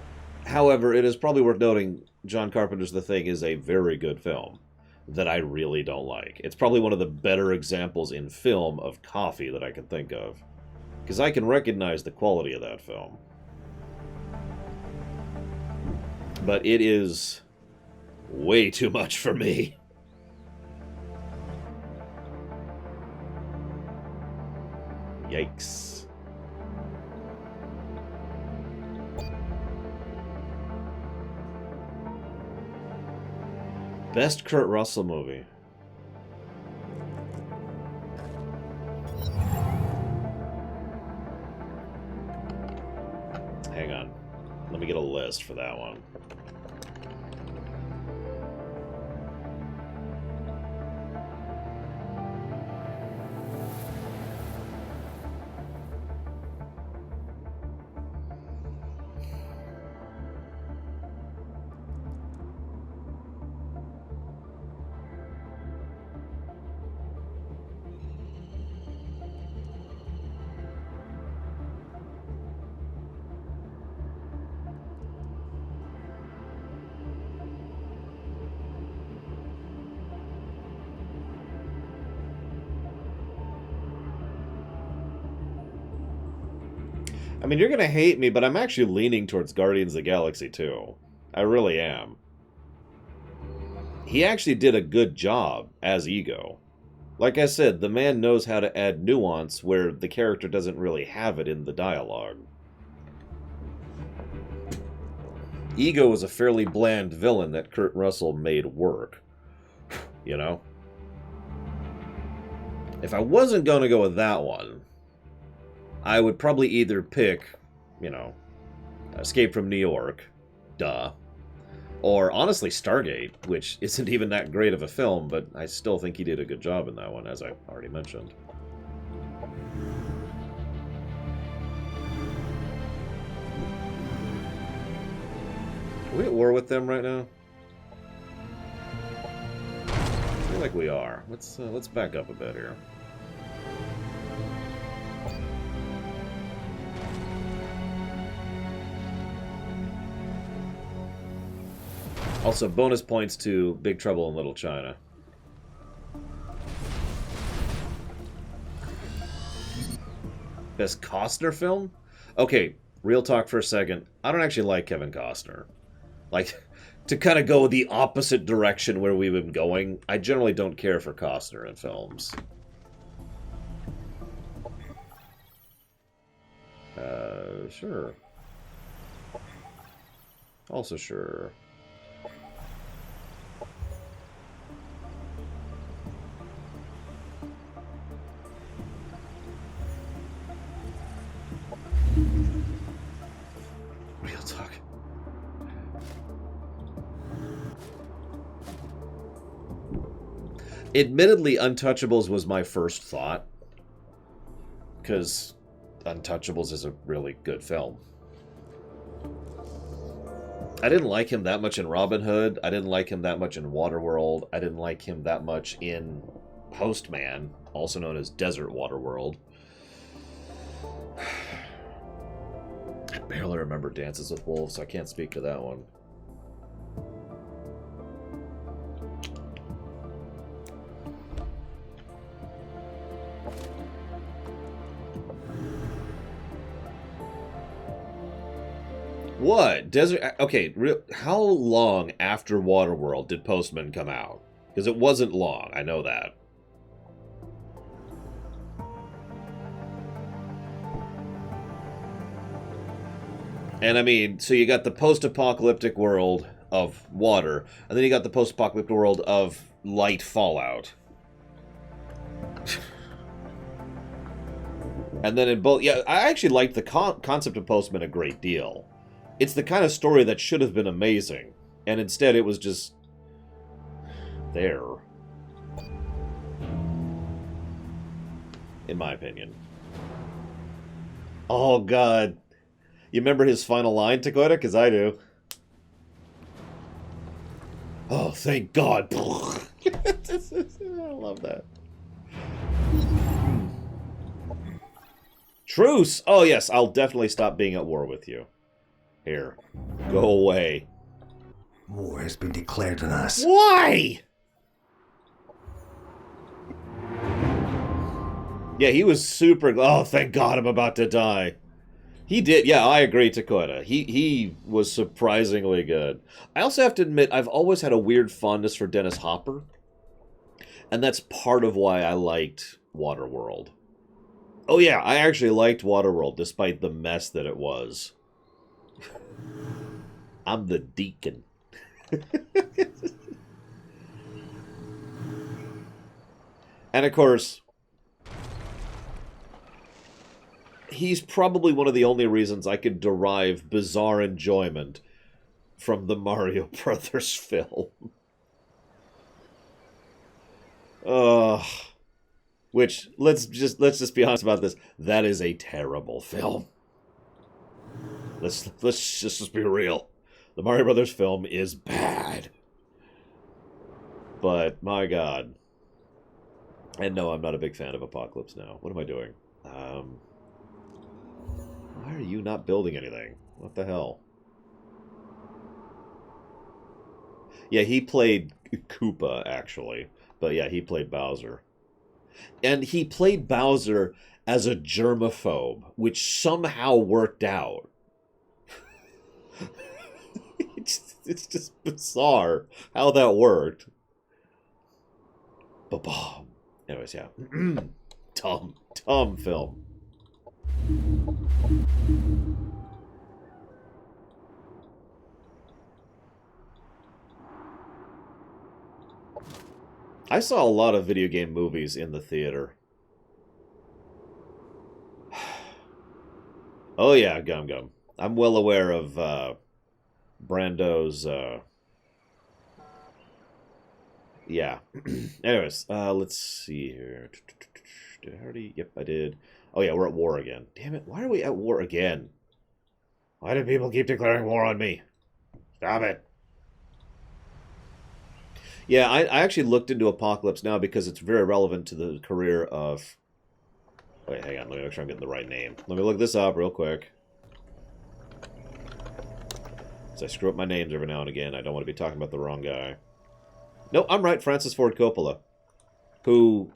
However, it is probably worth noting John Carpenter's The Thing is a very good film that I really don't like. It's probably one of the better examples in film of coffee that I can think of. Because I can recognize the quality of that film. But it is way too much for me. Yikes. Best Kurt Russell movie. Hang on. Let me get a list for that one. I mean, you're going to hate me, but I'm actually leaning towards Guardians of the Galaxy 2. I really am. He actually did a good job as Ego. Like I said, the man knows how to add nuance where the character doesn't really have it in the dialogue. Ego was a fairly bland villain that Kurt Russell made work. You know? If I wasn't going to go with that one, I would probably either pick, you know, Escape from New York, duh, or honestly Stargate, which isn't even that great of a film, but I still think he did a good job in that one, as I already mentioned. Are we at war with them right now? I feel like we are. Let's back up a bit here. Also, bonus points to Big Trouble in Little China. Best Costner film? Okay, real talk for a second. I don't actually like Kevin Costner. Like, to kind of go the opposite direction where we've been going, I generally don't care for Costner in films. Sure. Also sure. Real talk. Admittedly, Untouchables was my first thought, because Untouchables is a really good film. I didn't like him that much in Robin Hood. I didn't like him that much in Waterworld. I didn't like him that much in Postman, also known as Desert Waterworld. I barely remember Dances with Wolves, so I can't speak to that one. What? Desert... Okay, how long after Waterworld did Postman come out? Because it wasn't long, I know that. And I mean, so you got the post-apocalyptic world of water, and then you got the post-apocalyptic world of light fallout. And then in both... Yeah, I actually liked the concept of Postman a great deal. It's the kind of story that should have been amazing, and instead it was just... there. In my opinion. Oh, God. You remember his final line, Dakota? Because I do. Oh, thank God. I love that. Truce! Oh, yes, I'll definitely stop being at war with you. Here. Go away.
War has been declared on us.
Why? Yeah, he was super... Oh, thank God I'm about to die. He did. Yeah, I agree, Dakota. He was surprisingly good. I also have to admit, I've always had a weird fondness for Dennis Hopper. And that's part of why I liked Waterworld. Oh yeah, I actually liked Waterworld, despite the mess that it was. I'm the deacon. And of course, he's probably one of the only reasons I could derive bizarre enjoyment from the Mario Brothers film. Which, let's just be honest about this, that is a terrible film. Let's just be real. The Mario Brothers film is bad. But, my God. And no, I'm not a big fan of Apocalypse Now. What am I doing? Why are you not building anything? What the hell? Yeah, he played Koopa, actually. But yeah, he played Bowser. And he played Bowser as a germaphobe, which somehow worked out. It's just bizarre how that worked. Ba-bomb. Anyways, yeah. Tom film. I saw a lot of video game movies in the theater. Oh yeah, Gum Gum. I'm well aware of Brando's yeah. Anyways, let's see here. Did I already? Yep, I did. Oh yeah, we're at war again. Damn it, why are we at war again? Why do people keep declaring war on me? Stop it. Yeah, I actually looked into Apocalypse Now because it's very relevant to the career of... Wait, hang on, let me make sure I'm getting the right name. Let me look this up real quick. So I screw up my names every now and again. I don't want to be talking about the wrong guy. No, I'm right, Francis Ford Coppola. Who...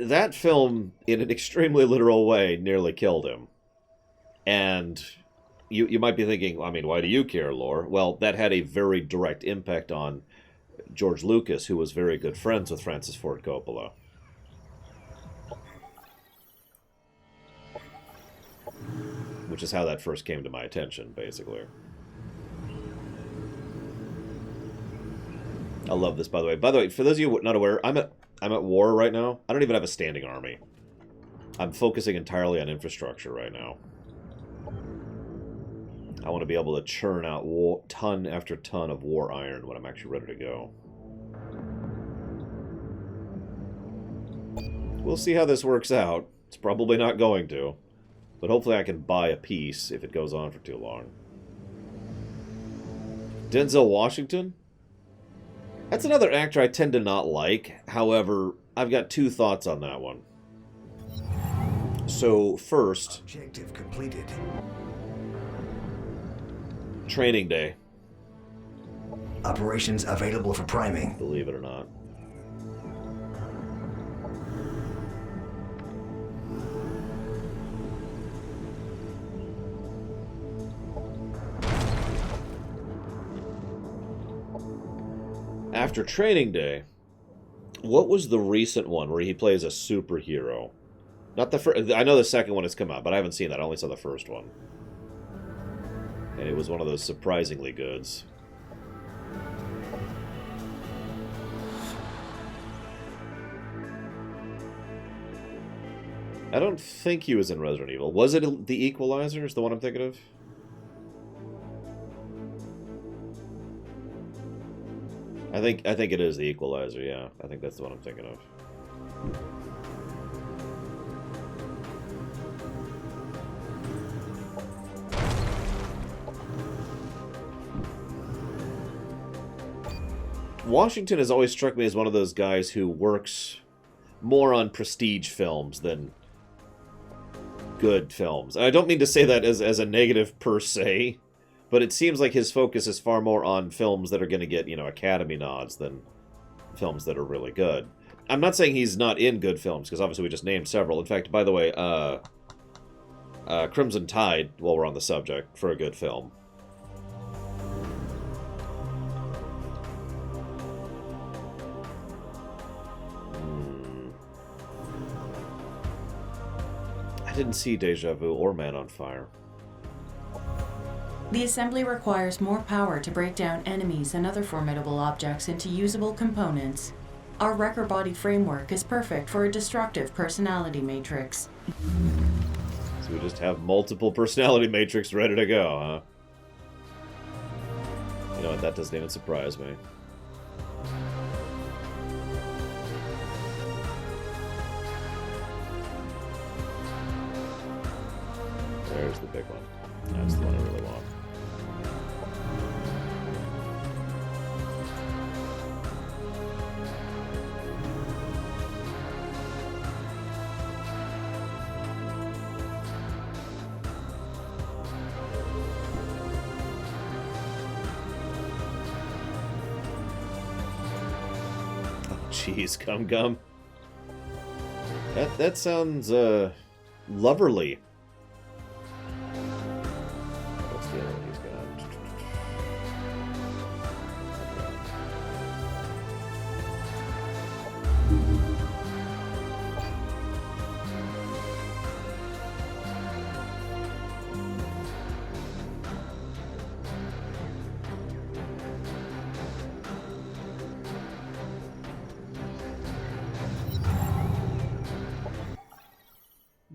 That film, in an extremely literal way, nearly killed him. And you might be thinking, I mean, why do you care, Lore? Well, that had a very direct impact on George Lucas, who was very good friends with Francis Ford Coppola. Which is how that first came to my attention, basically. I love this, by the way. By the way, for those of you not aware, I'm at war right now. I don't even have a standing army. I'm focusing entirely on infrastructure right now. I want to be able to churn out ton after ton of war iron when I'm actually ready to go. We'll see how this works out. It's probably not going to. But hopefully I can buy a piece if it goes on for too long. Denzel Washington? That's another actor I tend to not like. However, I've got two thoughts on that one. So, first...
Objective completed.
Training Day.
Operations available for priming.
Believe it or not. After Training Day, what was the recent one where he plays a superhero? Not the first. I know the second one has come out, but I haven't seen that. I only saw the first one. And it was one of those surprisingly goods. I don't think he was in Resident Evil. Was it The Equalizer? Is the one I'm thinking of? I think it is The Equalizer, yeah. I think that's the one I'm thinking of. Washington has always struck me as one of those guys who works more on prestige films than good films. And I don't mean to say that as a negative per se, but it seems like his focus is far more on films that are going to get, Academy nods than films that are really good. I'm not saying he's not in good films, because obviously we just named several. In fact, by the way, Crimson Tide, while we're on the subject, for a good film. I didn't see Deja Vu or Man on Fire.
The assembly requires more power to break down enemies and other formidable objects into usable components. Our wrecker body framework is perfect for a destructive personality matrix.
So we just have multiple personality matrix ready to go, huh? You know what, that doesn't even surprise me. There's the big one. That's the one I really want. Oh, jeez, Gum Gum. That sounds loverly. What's the other one he's got?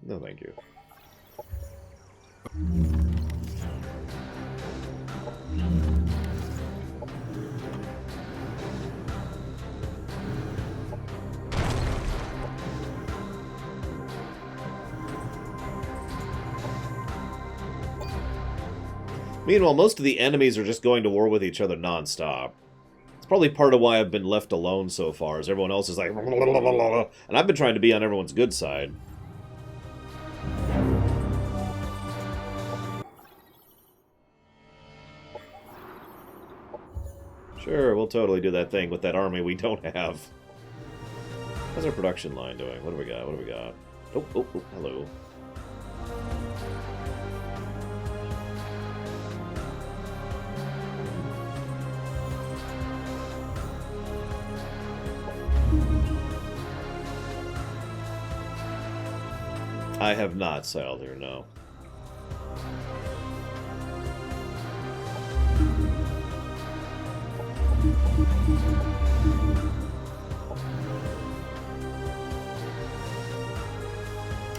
No, thank you. Meanwhile, most of the enemies are just going to war with each other nonstop. It's probably part of why I've been left alone so far, as everyone else is like... And I've been trying to be on everyone's good side. Sure, we'll totally do that thing with that army we don't have. How's our production line doing? What do we got? What do we got? Oh, oh, oh, hello. I have not sailed here, no.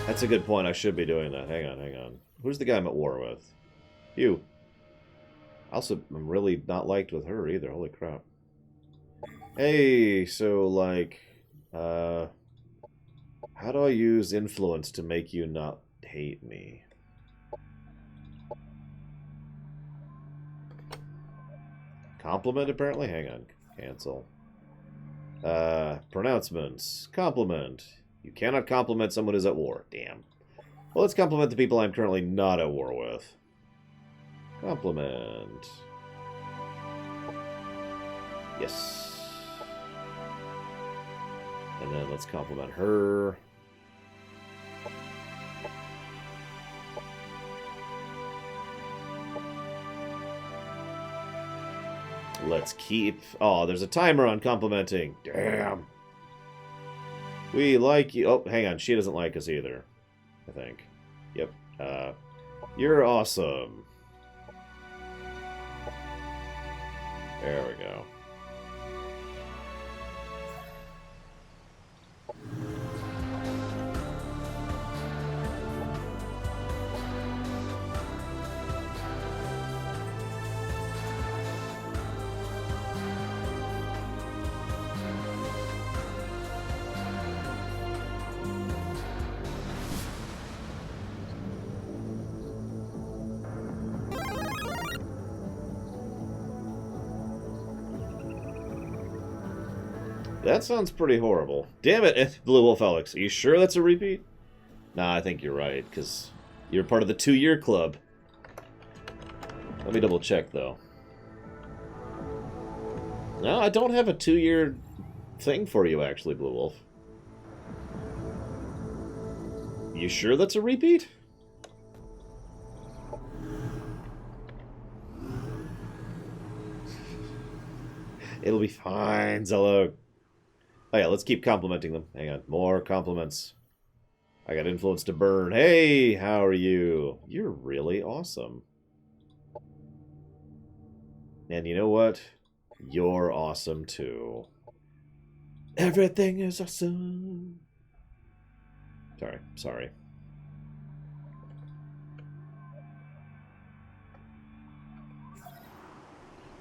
That's a good point. I should be doing that. Hang on, hang on. Who's the guy I'm at war with? You. Also, I'm really not liked with her either. Holy crap. Hey, so, like, how do I use influence to make you not hate me? Compliment, apparently? Hang on. Cancel. Pronouncements. Compliment. You cannot compliment someone who's at war. Damn. Well, let's compliment the people I'm currently not at war with. Compliment. Yes. And then let's compliment her. Let's keep... Oh, there's a timer on complimenting. Damn. We like you... Oh, hang on. She doesn't like us either. I think. Yep. You're awesome. There we go. That sounds pretty horrible. Damn it, Blue Wolf Alex. Are you sure that's a repeat? Nah, I think you're right, because you're part of the 2-year club. Let me double check, though. No, I don't have a 2-year thing for you, actually, Blue Wolf. You sure that's a repeat? It'll be fine, Zello. Oh yeah, let's keep complimenting them. Hang on, more compliments. I got influence to burn. Hey, how are you? You're really awesome. And you know what? You're awesome too. Everything is awesome. Sorry.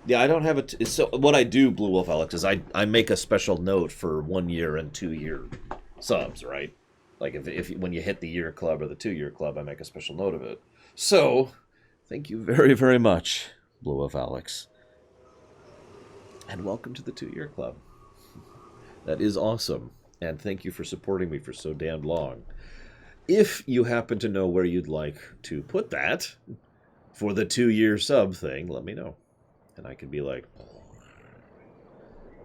Yeah, I don't have a... So what I do, Blue Wolf Alex, is I make a special note for 1-year and 2-year subs, right? Like if when you hit the year club or the 2-year club, I make a special note of it. So, thank you very, very much, Blue Wolf Alex. And welcome to the 2-year club. That is awesome. And thank you for supporting me for so damn long. If you happen to know where you'd like to put that for the 2-year sub thing, let me know. And I can be like, oh,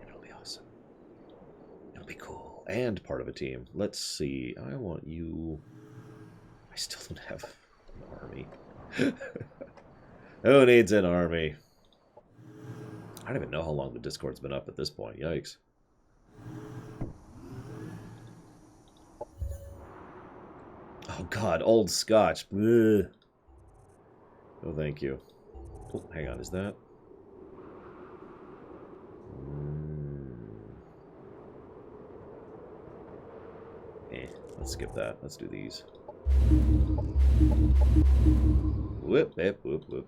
it'll be awesome. It'll be cool. And part of a team. Let's see. I want you... still don't have an army. Who needs an army? I don't even know how long the Discord's been up at this point. Yikes. Oh god, old scotch. Ugh. Oh, thank you. Oh, hang on, is that... Let's skip that. Let's do these. Whoop, whoop, whoop, whoop.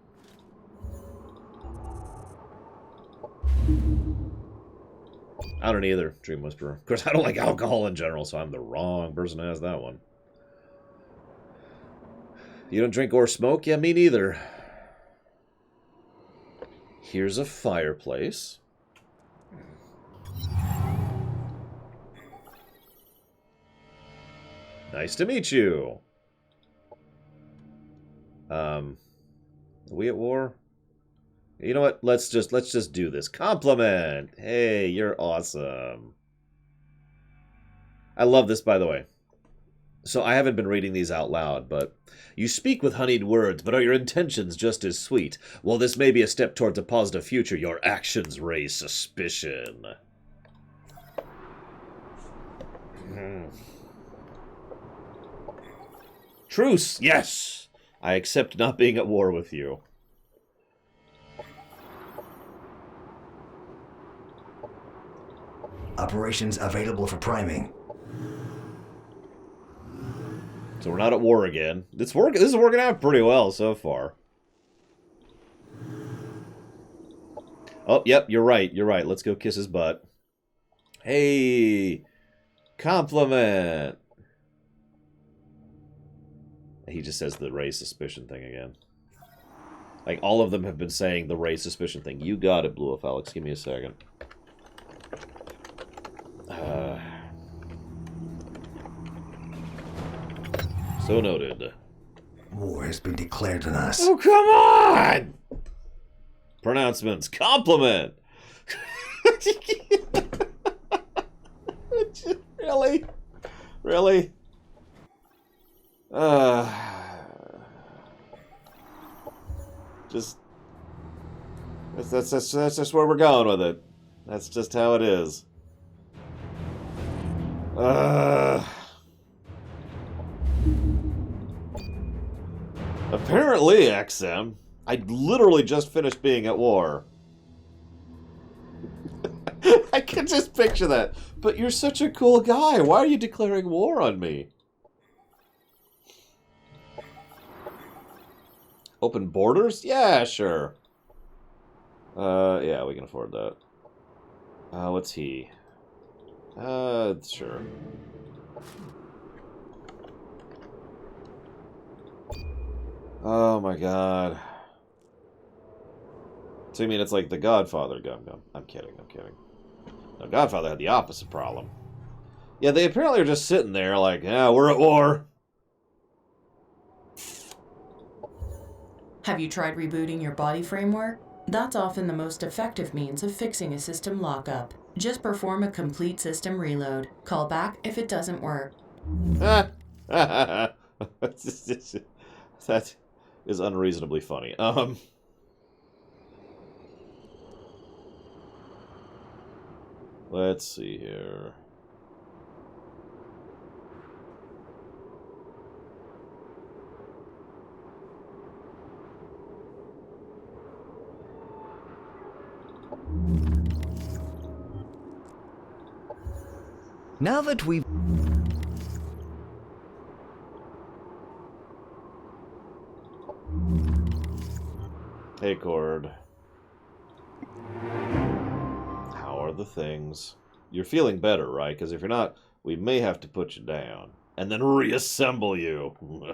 I don't either, Dream Whisperer. Of course, I don't like alcohol in general, so I'm the wrong person to ask that one. You don't drink or smoke? Yeah, me neither. Here's a fireplace. Nice to meet you. Are we at war? You know what? Let's just do this. Compliment. Hey, you're awesome. I love this, by the way. So I haven't been reading these out loud, but you speak with honeyed words, but are your intentions just as sweet? While this may be a step towards a positive future, your actions raise suspicion. Truce, yes! I accept not being at war with you.
Operations available for priming.
So we're not at war again. This is working out pretty well so far. Oh, yep, you're right. You're right. Let's go kiss his butt. Hey! Compliment! He just says the raise suspicion thing again. Like, all of them have been saying the raise suspicion thing. You got it, Blue Elf Alex. Give me a second. So noted.
War has been declared on us.
Oh, come on! Pronouncements. Compliment! Really? Really? Just... That's just where we're going with it. That's just how it is. Apparently, XM, I literally just finished being at war. I can just picture that. But you're such a cool guy. Why are you declaring war on me? Open borders? Yeah, sure. Yeah, we can afford that. What's he? Sure. Oh my god. So you mean it's like the Godfather Gum Gum? I'm kidding, I'm kidding. No, Godfather had the opposite problem. Yeah, they apparently are just sitting there like, yeah, we're at war.
Have you tried rebooting your body framework? That's often the most effective means of fixing a system lockup. Just perform a complete system reload. Call back if it doesn't work.
That is unreasonably funny. Let's see here.
Now that we've...
Hey, Cord. How are the things? You're feeling better, right? Because if you're not, we may have to put you down. And then reassemble you. Oh,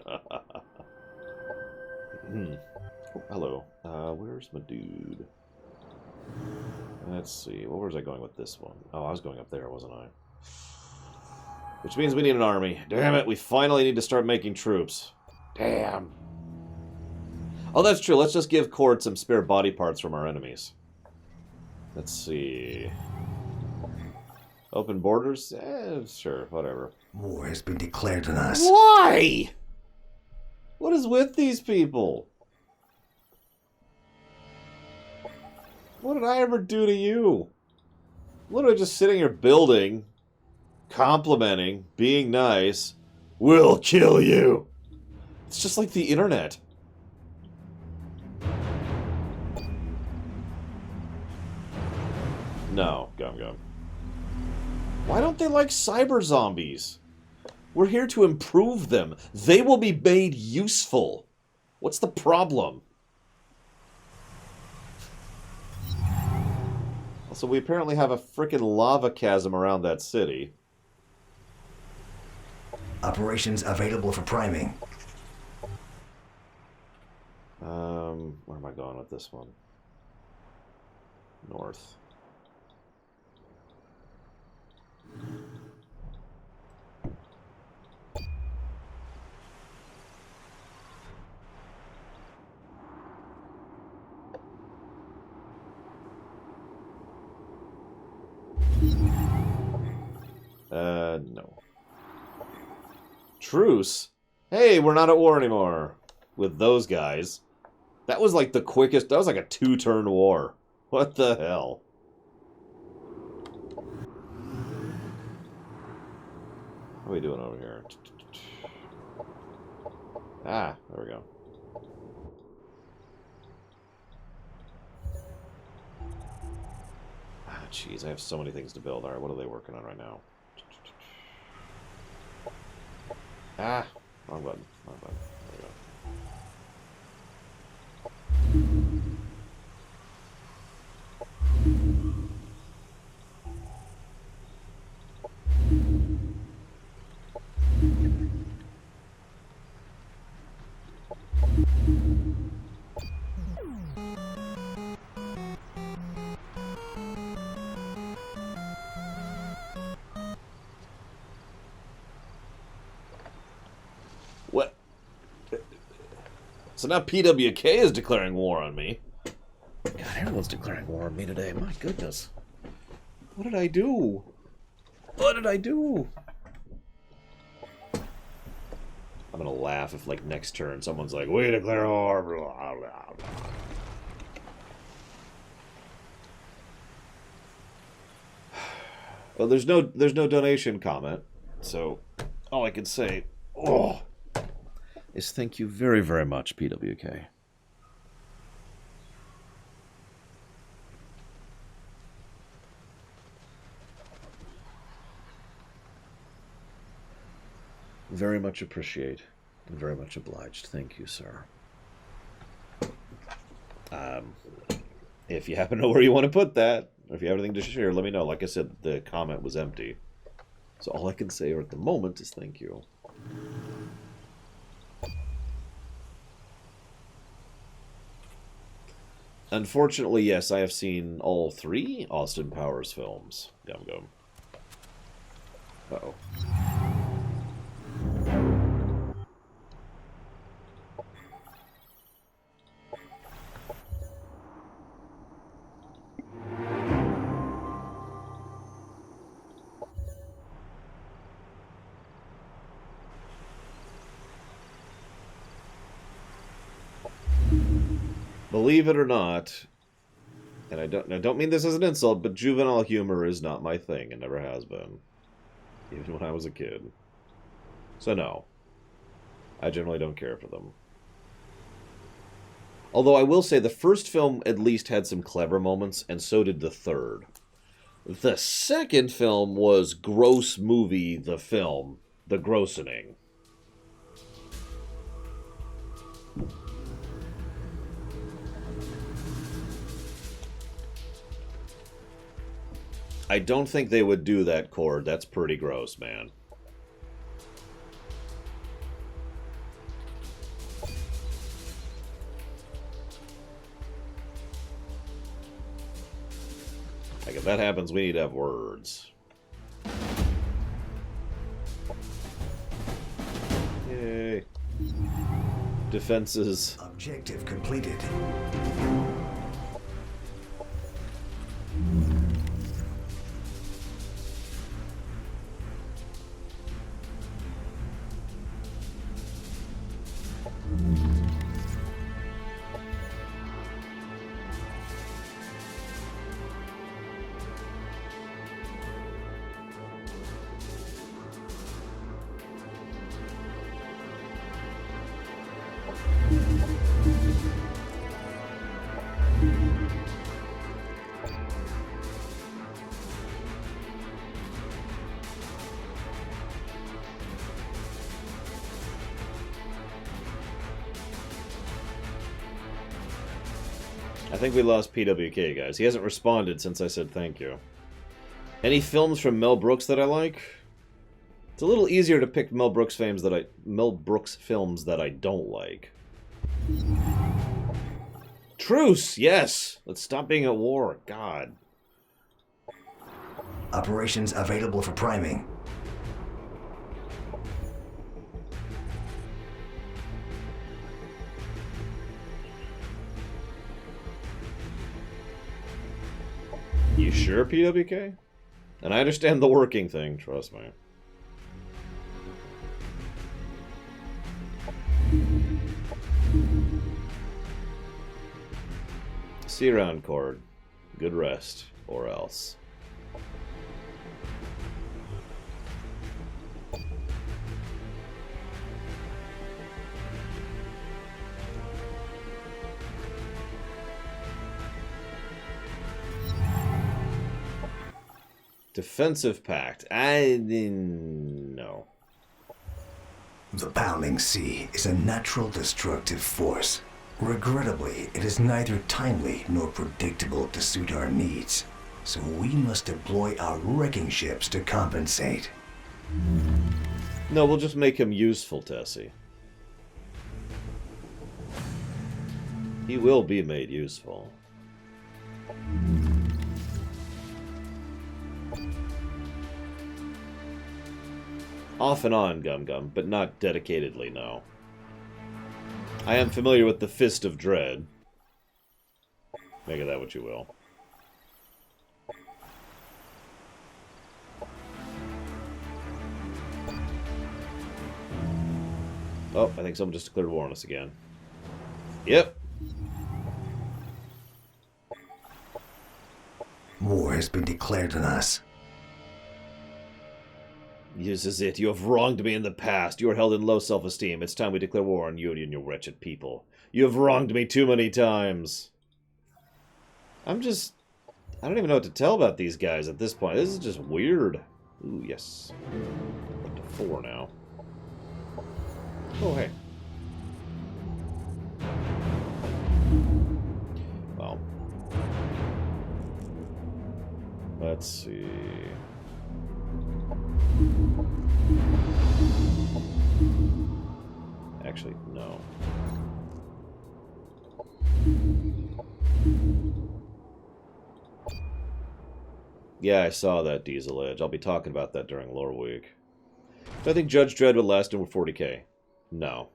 hello. Where's my dude? Let's see. Where was I going with this one? Oh, I was going up there, wasn't I? Which means we need an army. Damn it, we finally need to start making troops. Damn. Oh, that's true. Let's just give Cord some spare body parts from our enemies. Let's see. Open borders? Sure, whatever.
War has been declared on us.
Why? What is with these people? What did I ever do to you? Literally just sitting here building, complimenting, being nice. We'll kill you. It's just like the internet. No, Gum. Why don't they like cyber zombies? We're here to improve them. They will be made useful. What's the problem? Also, we apparently have a frickin' lava chasm around that city.
Operations available for priming.
Where am I going with this one? North. No. Truce? Hey, we're not at war anymore with those guys. That was like the quickest, that was like a 2-turn war. What the hell? What are we doing over here? Ah, there we go. Ah, jeez, I have so many things to build. Alright, what are they working on right now? Ah, wrong button. There we go. What? So now PWK is declaring war on me. God, everyone's declaring war on me today. My goodness. What did I do? What did I do? I'm gonna laugh if, like, next turn someone's like, we declare war, blah, blah, blah. Well, there's no donation comment, so all I can say, is thank you very, very much, PWK. Very much appreciate and very much obliged. Thank you, sir. If you happen to know where you want to put that, or if you have anything to share, let me know. Like I said, the comment was empty. So all I can say at the moment is thank you. Unfortunately, yes, I have seen all 3 Austin Powers films. Gum. Uh-oh. Believe it or not, and I don't mean this as an insult, but juvenile humor is not my thing. It never has been. Even when I was a kid. So no. I generally don't care for them. Although I will say the first film at least had some clever moments, and so did the third. The second film was Gross Movie, the film. The Grossening. I don't think they would do that, Cord. That's pretty gross, man. Like, if that happens, we need to have words. Yay. Defenses.
Objective completed.
I think we lost PWK, guys. He hasn't responded since I said thank you. Any films from Mel Brooks that I like? It's a little easier to pick Mel Brooks films that I don't like. Truce, yes. Let's stop being at war. God.
Operations available for priming.
You sure, PWK? And I understand the working thing, trust me. See you around, Cord. Good rest, or else. Defensive pact. No.
The pounding sea is a natural destructive force. Regrettably, it is neither timely nor predictable to suit our needs, so we must deploy our wrecking ships to compensate.
No, we'll just make him useful, Tessie. He will be made useful. Off and on, Gum Gum, but not dedicatedly, no. I am familiar with the Fist of Dread. Make of that what you will. Oh, I think someone just declared war on us again. Yep.
War has been declared on us.
This is it. You have wronged me in the past. You are held in low self-esteem. It's time we declare war on you and your wretched people. You have wronged me too many times. I don't even know what to tell about these guys at this point. This is just weird. Ooh, yes. Up to 4 now. Oh, hey. Well. Let's see. Actually, no. Yeah, I saw that Diesel Edge. I'll be talking about that during lore week. Do I think Judge Dredd would last in 40k? No.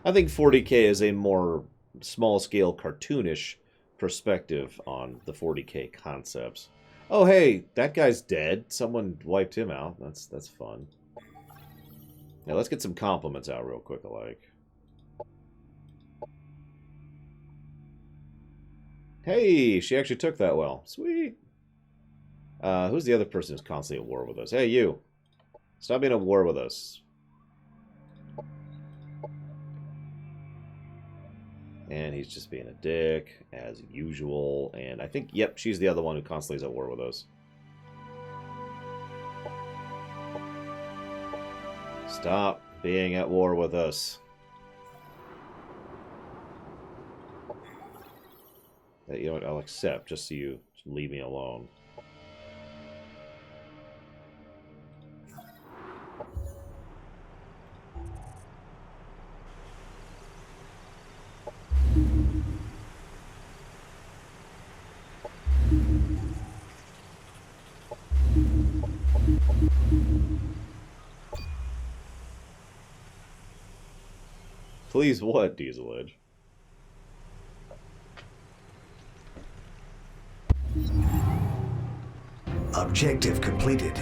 I think 40k is a more small-scale, cartoonish perspective on the 40k concepts. Oh, hey, that guy's dead. Someone wiped him out. That's fun. Now, let's get some compliments out real quick alike. Hey, she actually took that well. Sweet. Who's the other person who's constantly at war with us? Hey, you. Stop being at war with us. And he's just being a dick, as usual. And I think, yep, she's the other one who constantly is at war with us. Stop being at war with us. You know what, I'll accept, just so you leave me alone. Please what, Diesel Edge?
Objective completed.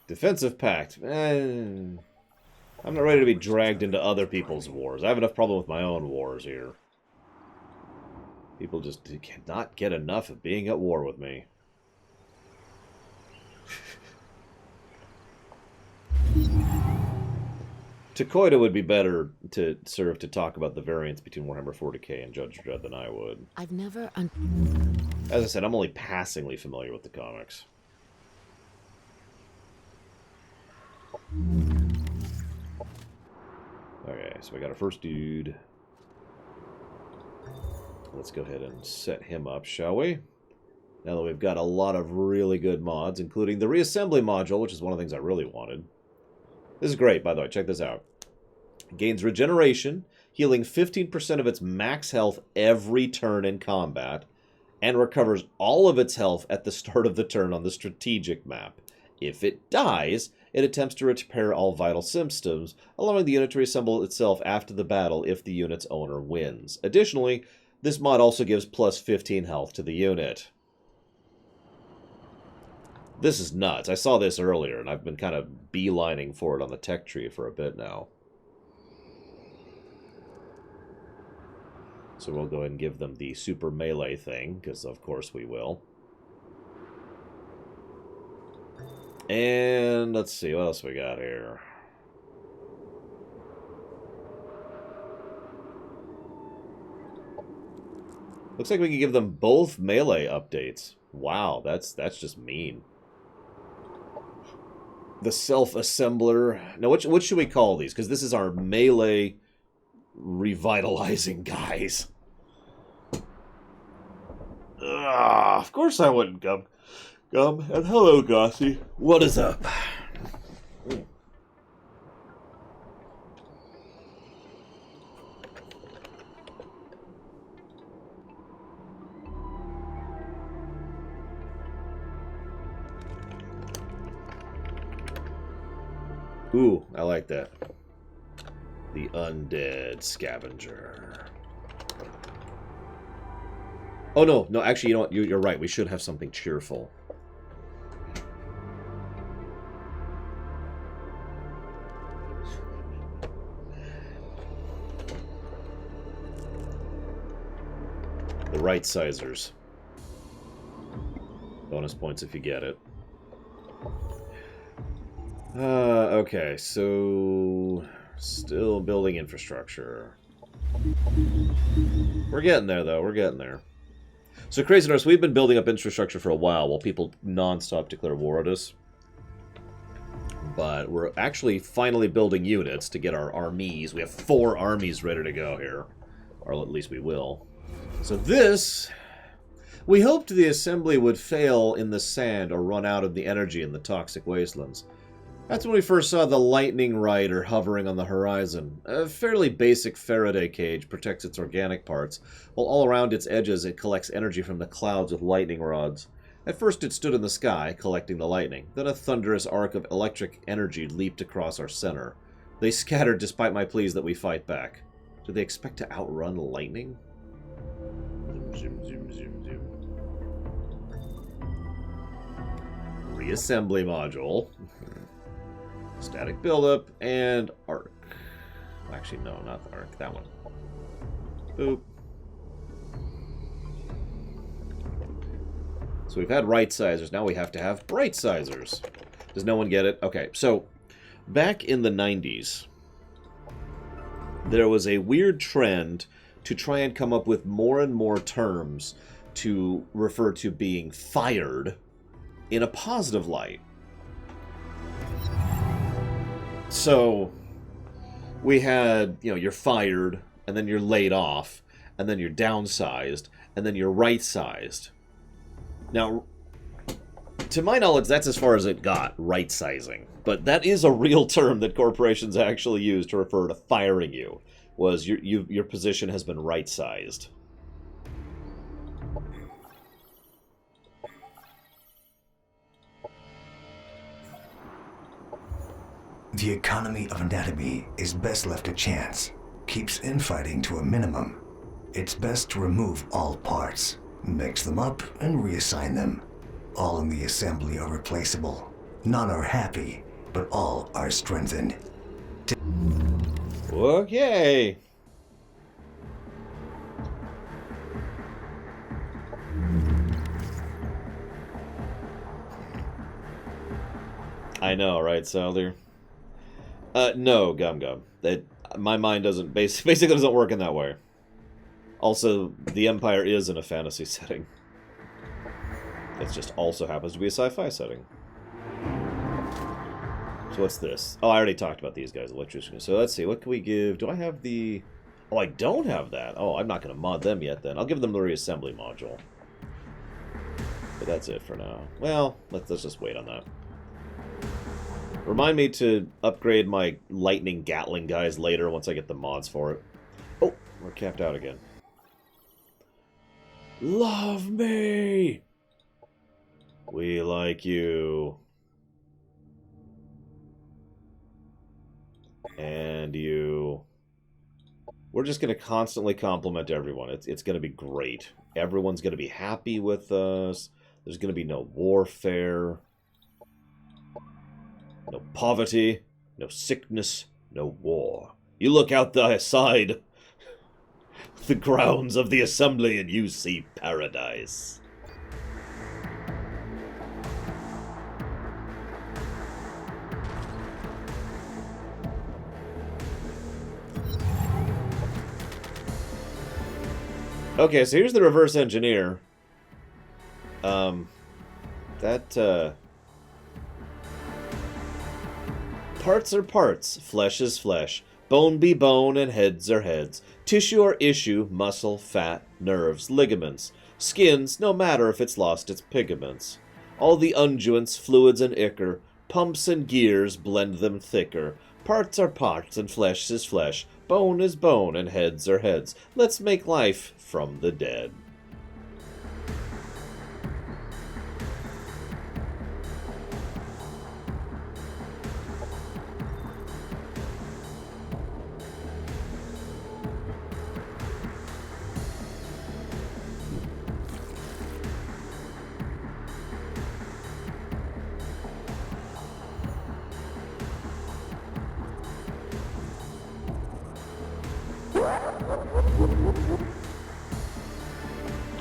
Defensive pact. I'm not ready to be dragged into other people's wars. I have enough problem with my own wars here. People just cannot get enough of being at war with me. Takoida would be better to serve to talk about the variance between Warhammer 40k and Judge Dredd than I would.
I've never...
As I said, I'm only passingly familiar with the comics. Okay, so we got our first dude. Let's go ahead and set him up, shall we? Now that we've got a lot of really good mods, including the reassembly module, which is one of the things I really wanted. This is great, by the way. Check this out. It gains regeneration, healing 15% of its max health every turn in combat, and recovers all of its health at the start of the turn on the strategic map. If it dies, it attempts to repair all vital systems, allowing the unit to reassemble itself after the battle if the unit's owner wins. Additionally, this mod also gives plus 15 health to the unit. This is nuts. I saw this earlier, and I've been kind of beelining for it on the tech tree for a bit now. So we'll go ahead and give them the super melee thing, because of course we will. And let's see, what else we got here? Looks like we can give them both melee updates. Wow, that's just mean. The self-assembler. Now, what should we call these? Because this is our melee revitalizing guys. Of course I wouldn't, Gum. And hello, Gossie. What is up? Ooh, I like that. The undead scavenger. Oh, no, actually, you know what? You're right. We should have something cheerful. The right sizers. Bonus points if you get it. Okay, so still building infrastructure. We're getting there, though. We're getting there. So, Crazy Nurse, we've been building up infrastructure for a while people non-stop declare war at us. But we're actually finally building units to get our armies. We have 4 armies ready to go here. Or at least we will. So this... We hoped the assembly would fail in the sand or run out of the energy in the toxic wastelands. That's when we first saw the lightning rider hovering on the horizon. A fairly basic Faraday cage protects its organic parts, while all around its edges it collects energy from the clouds with lightning rods. At first it stood in the sky, collecting the lightning. Then a thunderous arc of electric energy leaped across our center. They scattered despite my pleas that we fight back. Do they expect to outrun lightning? Zoom, zoom, zoom, zoom. Reassembly module. Static buildup, and arc. Actually, no, not the arc. That one. Boop. So we've had right sizers. Now we have to have bright sizers. Does no one get it? Okay, so back in the 90s, there was a weird trend to try and come up with more and more terms to refer to being fired in a positive light. So, we had, you're fired, and then you're laid off, and then you're downsized, and then you're right-sized. Now, to my knowledge, that's as far as it got, right-sizing. But that is a real term that corporations actually use to refer to firing you, was your position has been right-sized.
The economy of anatomy is best left to chance. Keeps infighting to a minimum. It's best to remove all parts, mix them up, and reassign them. All in the assembly are replaceable. None are happy, but all are strengthened.
Okay. I know, right, Salder? No, Gum. My mind doesn't basically doesn't work in that way. Also, the Empire is in a fantasy setting. It just also happens to be a sci-fi setting. So what's this? Oh, I already talked about these guys, electrician. So let's see, what can we give? Do I have the... Oh, I don't have that. Oh, I'm not going to mod them yet then. I'll give them the reassembly module. But that's it for now. Well, let's just wait on that. Remind me to upgrade my lightning Gatling guys later once I get the mods for it. Oh, we're capped out again. Love me! We like you. And you. We're just going to constantly compliment everyone. It's going to be great. Everyone's going to be happy with us. There's going to be no warfare. No poverty. No sickness. No war. You look outside the grounds of the assembly and you see paradise. Okay, so here's the reverse engineer. Parts are parts, flesh is flesh, bone be bone, and heads are heads. Tissue or issue, muscle, fat, nerves, ligaments. Skins, no matter if it's lost its pigments. All the unguents, fluids, and ichor, pumps and gears blend them thicker. Parts are parts, and flesh is flesh. Bone is bone, and heads are heads. Let's make life from the dead.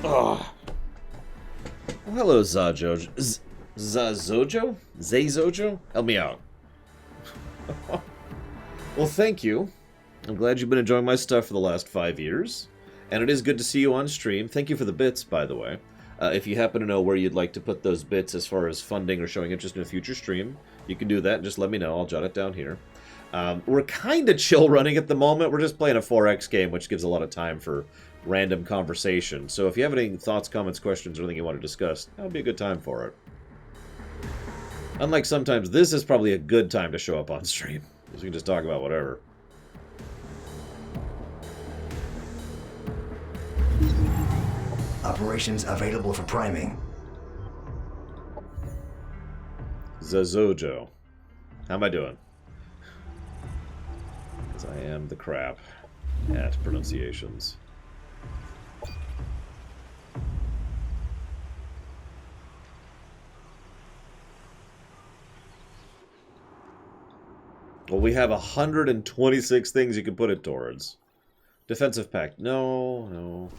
Oh. Well, hello, Zajojo. Zazojo? Zazojo? Help me out. Well, thank you. I'm glad you've been enjoying my stuff for the last 5 years. And it is good to see you on stream. Thank you for the bits, by the way. If you happen to know where you'd like to put those bits as far as funding or showing interest in a future stream, you can do that and just let me know. I'll jot it down here. We're kind of chill running at the moment. We're just playing a 4X game, which gives a lot of time for random conversation. So if you have any thoughts, comments, questions, or anything you want to discuss, that would be a good time for it. Unlike sometimes, this is probably a good time to show up on stream, because we can just talk about whatever.
Operations available for priming.
Zazojo. How am I doing? Because I am the crap at pronunciations. Well, we have 126 things you can put it towards. Defensive pact. No.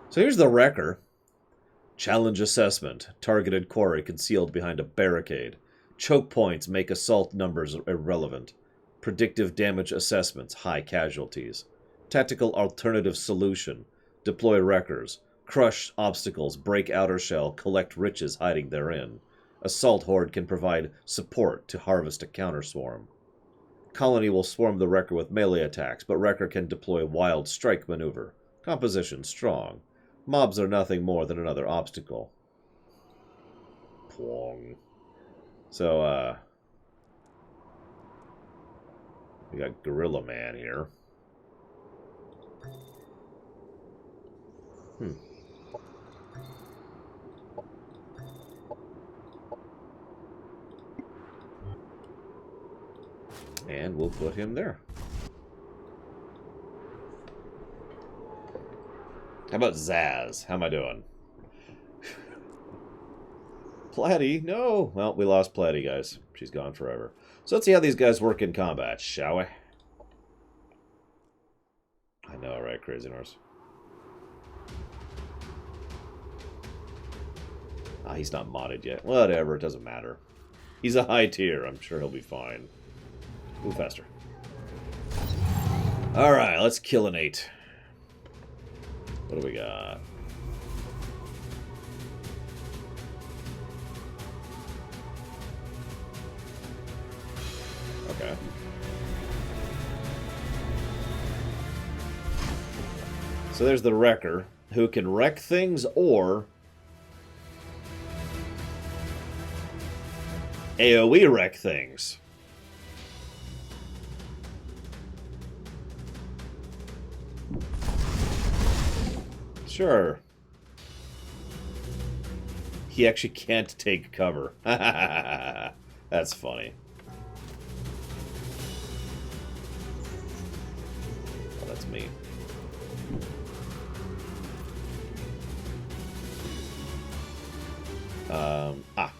So here's the wrecker. Challenge assessment. Targeted quarry concealed behind a barricade. Choke points make assault numbers irrelevant. Predictive damage assessments. High casualties. Tactical alternative solution. Deploy wreckers. Crush obstacles. Break outer shell. Collect riches hiding therein. Assault horde can provide support to harvest a counter-swarm. Colony will swarm the wrecker with melee attacks, but wrecker can deploy wild strike maneuver. Composition strong. Mobs are nothing more than another obstacle. Plong. So, we got Gorilla Man here. And we'll put him there. How about Zaz? How am I doing? Platy? No! Well, we lost Platy, guys. She's gone forever. So let's see how these guys work in combat, shall we? I know, right, Crazy Norse? Ah, he's not modded yet. Whatever, it doesn't matter. He's a high tier. I'm sure he'll be fine. Move faster. Alright, let's kill an 8. What do we got? Okay. So there's the Wrecker, who can wreck things or AoE wreck things. Sure. He actually can't take cover. That's funny. Oh, that's me.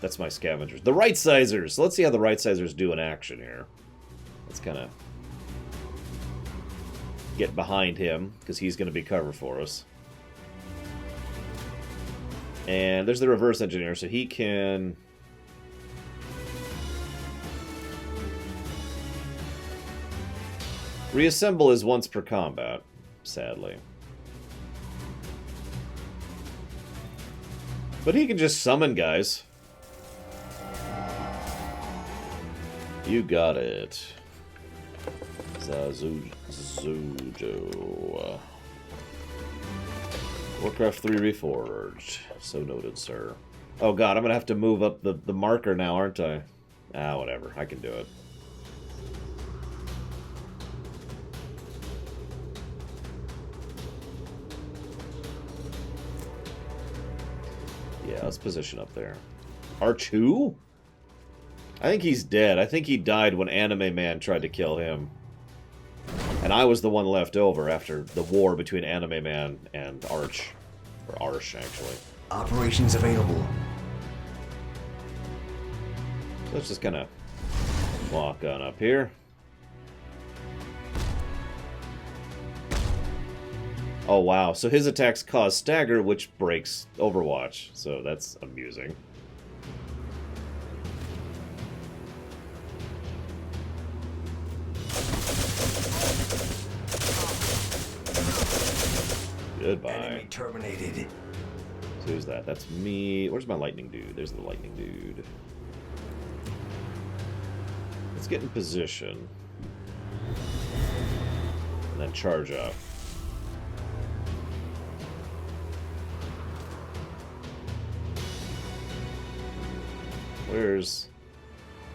That's my scavengers. The right-sizers! So let's see how the right-sizers do in action here. Let's kind of get behind him, because he's going to be cover for us. And there's the reverse engineer, so he can... reassemble is once per combat, sadly. But he can just summon guys. You got it. Zujo. Warcraft 3 Reforged. So noted, sir. Oh god, I'm gonna have to move up the marker now, aren't I? Ah, whatever. I can do it. Yeah, let's position up there. Arch who? I think he's dead. I think he died when Anime Man tried to kill him. And I was the one left over after the war between Anime Man and Arch. Or Arch, actually.
Operations available.
So let's just kind of walk on up here. Oh, wow. So his attacks cause stagger, which breaks Overwatch. So that's amusing. Goodbye.
Enemy terminated.
So who's that? That's me. Where's my lightning dude? There's the lightning dude. Let's get in position. And then charge up. Where's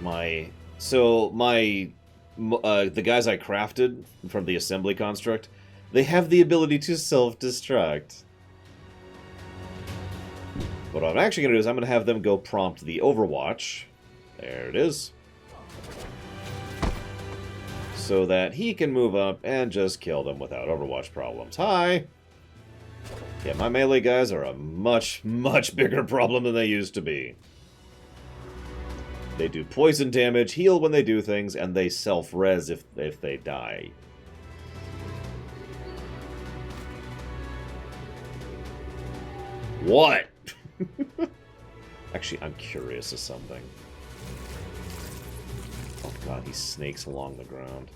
my... So, my... the guys I crafted from the assembly construct, they have the ability to self-destruct. What I'm actually going to do is I'm going to have them go prompt the Overwatch. There it is. So that he can move up and just kill them without Overwatch problems. Hi! Yeah, my melee guys are a much, much bigger problem than they used to be. They do poison damage, heal when they do things, and they self-res if they die. What? Actually, I'm curious of something. Oh god, he snakes along the ground.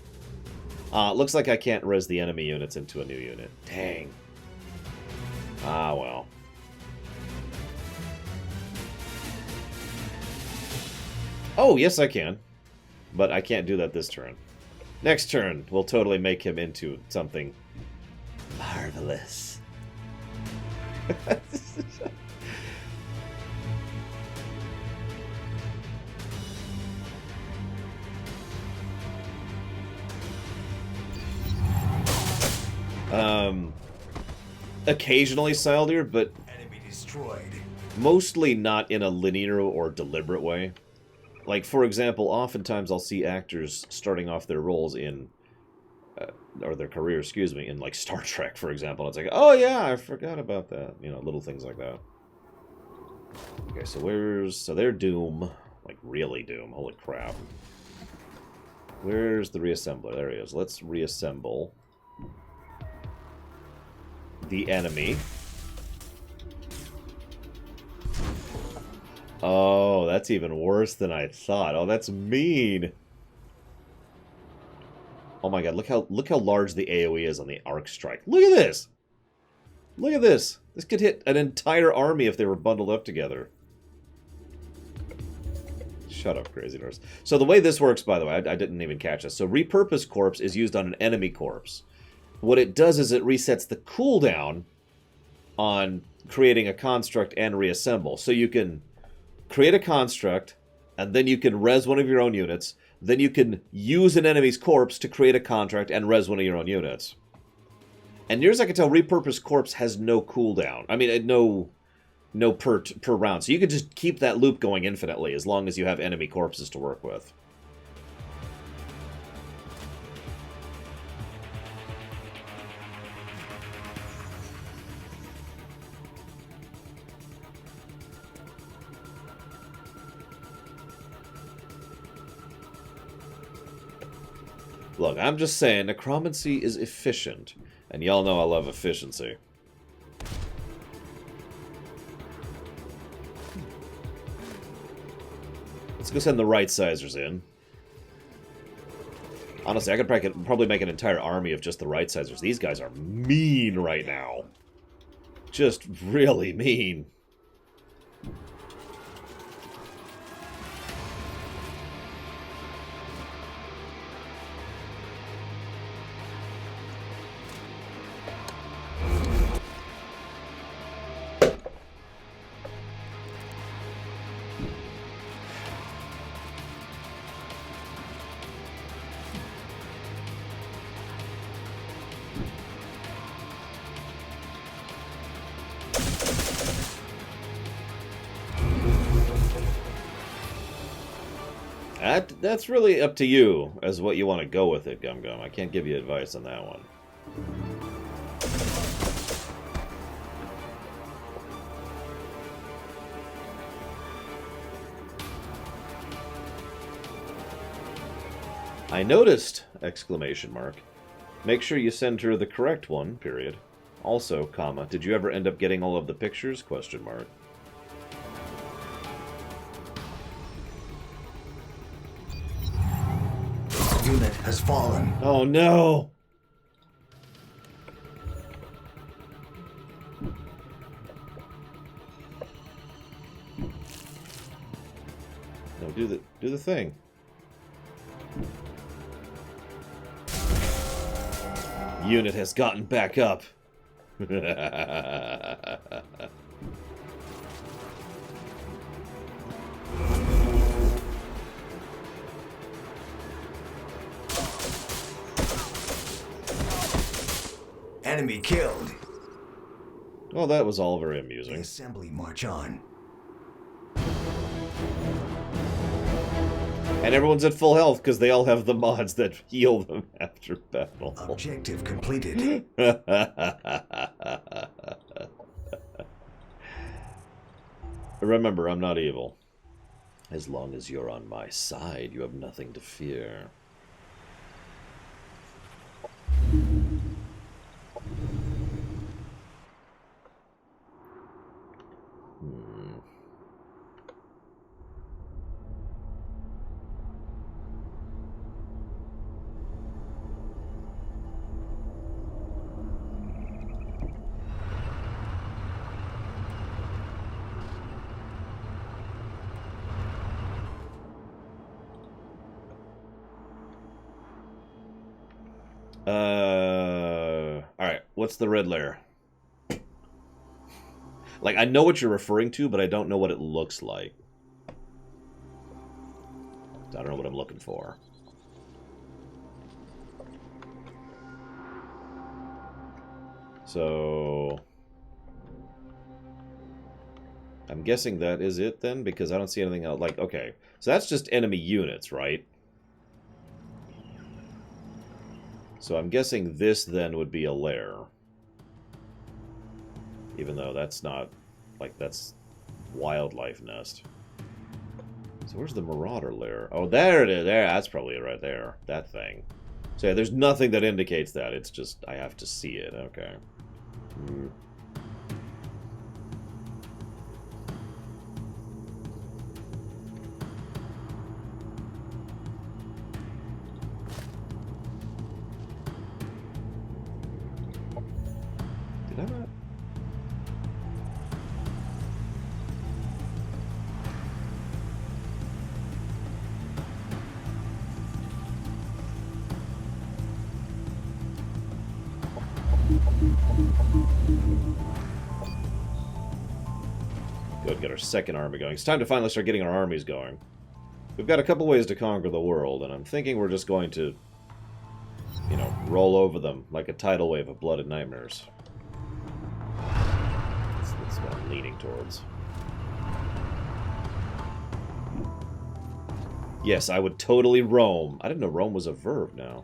Looks like I can't res the enemy units into a new unit. Dang. Ah, well. Oh, yes I can. But I can't do that this turn. Next turn, we'll totally make him into something marvelous. Occasionally Saldir, but
Enemy destroyed.
mostly not in a linear or deliberate way. Like, for example, oftentimes I'll see actors starting off their roles in, or their career, excuse me, in, like, Star Trek, for example. It's like, oh yeah, I forgot about that. You know, little things like that. Okay, so they're Doom. Like, really Doom. Holy crap. Where's the reassembler? There he is. Let's reassemble the enemy. Oh, that's even worse than I thought. Oh, that's mean. Oh my god, look how large the AoE is on the Arc Strike. Look at this. Look at this. This could hit an entire army if they were bundled up together. Shut up, crazy nurse. So the way this works, by the way, I didn't even catch this. So repurposed corpse is used on an enemy corpse. What it does is it resets the cooldown on creating a construct and reassemble. So you can create a construct, and then you can res one of your own units. Then you can use an enemy's corpse to create a contract and res one of your own units. And near as I can tell, repurposed corpse has no cooldown. I mean, no per round. So you can just keep that loop going infinitely as long as you have enemy corpses to work with. Look, I'm just saying, necromancy is efficient. And y'all know I love efficiency. Let's go send the right-sizers in. Honestly, I could probably make an entire army of just the right-sizers. These guys are mean right now. Just really mean. That's really up to you as what you want to go with it, Gum Gum. I can't give you advice on that one. I noticed! Exclamation mark. Make sure you send her the correct one, period. Also, comma, did you ever end up getting all of the pictures? Question mark.
Unit has fallen.
Oh no! No, do the thing. Unit has gotten back up.
Enemy killed.
Well, that was all very
The
amusing.
assembly march on.
And everyone's at full health because they all have the mods that heal them after battle.
Objective completed.
Remember, I'm not evil. As long as you're on my side, you have nothing to fear. Alright, what's the red layer? Like, I know what you're referring to, but I don't know what it looks like. I don't know what I'm looking for. So... I'm guessing that is it then, because I don't see anything else. Like, okay, so that's just enemy units, right? So I'm guessing this then would be a lair. Even though that's not, like, that's wildlife nest. So where's the marauder lair? Oh, there it is. There, that's probably it right there. That thing. So yeah, there's nothing that indicates that. It's just, I have to see it. Okay. Hmm. Did I not? Go and get our second army going. It's time to finally start getting our armies going. We've got a couple ways to conquer the world, and I'm thinking we're just going to, you know, roll over them like a tidal wave of blood and nightmares. That's what I'm leaning towards. Yes, I would totally roam. I didn't know roam was a verb now.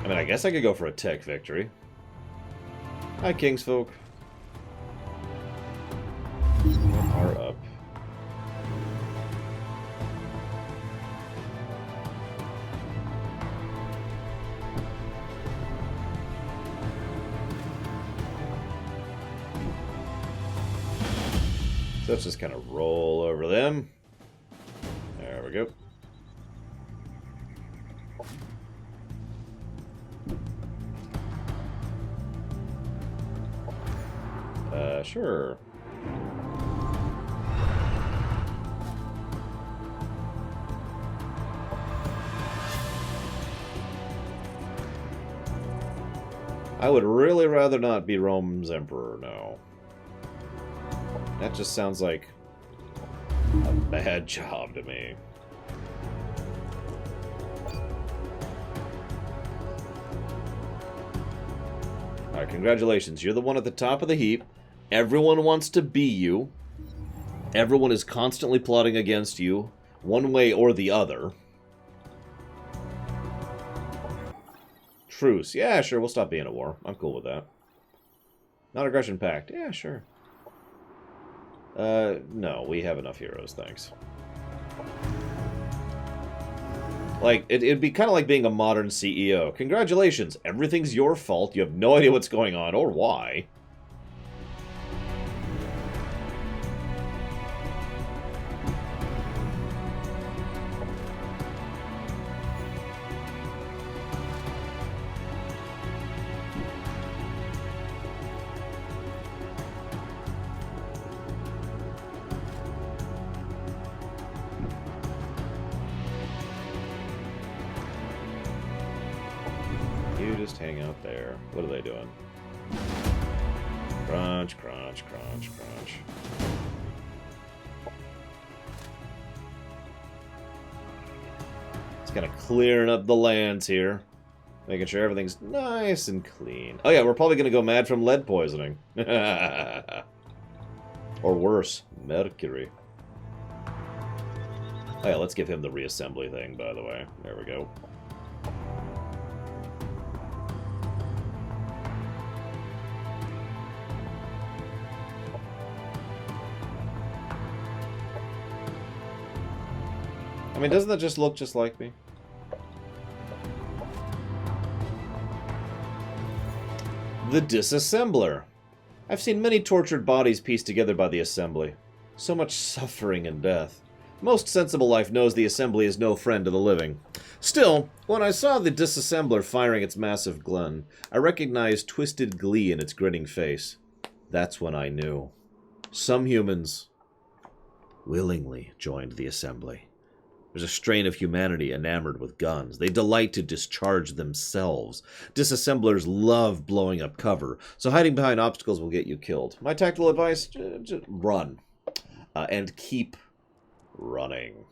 I mean, I guess I could go for a tech victory. Hi, Kingsfolk. Are up. So let's just kind of roll over them. There we go. Sure. I would really rather not be Rome's emperor, no. That just sounds like a bad job to me. Alright, congratulations. You're the one at the top of the heap. Everyone wants to be you. Everyone is constantly plotting against you, one way or the other. Truce. Yeah, sure, we'll stop being at war. I'm cool with that. Non-aggression pact. Yeah, sure. No, we have enough heroes, thanks. Like, it'd be kind of like being a modern CEO. Congratulations, everything's your fault. You have no idea what's going on or why. You just hang out there. What are they doing? Crunch, crunch, crunch, crunch. It's kind of clearing up the lands here. Making sure everything's nice and clean. Oh yeah, we're probably going to go mad from lead poisoning. Or worse, mercury. Oh yeah, let's give him the reassembly thing, by the way. There we go. I mean, doesn't that just look just like me? The disassembler. I've seen many tortured bodies pieced together by the assembly. So much suffering and death. Most sensible life knows the assembly is no friend to the living. Still, when I saw the disassembler firing its massive gun, I recognized twisted glee in its grinning face. That's when I knew. Some humans willingly joined the assembly. There's a strain of humanity enamored with guns. They delight to discharge themselves. Disassemblers love blowing up cover, so hiding behind obstacles will get you killed. My tactical advice, just run. And keep running.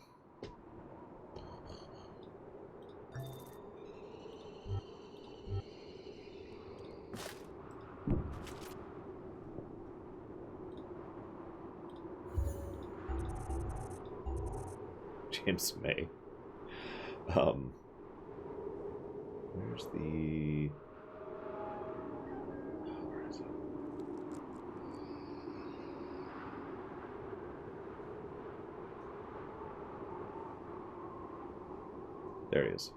James May. Where's the... Where is it? There he is.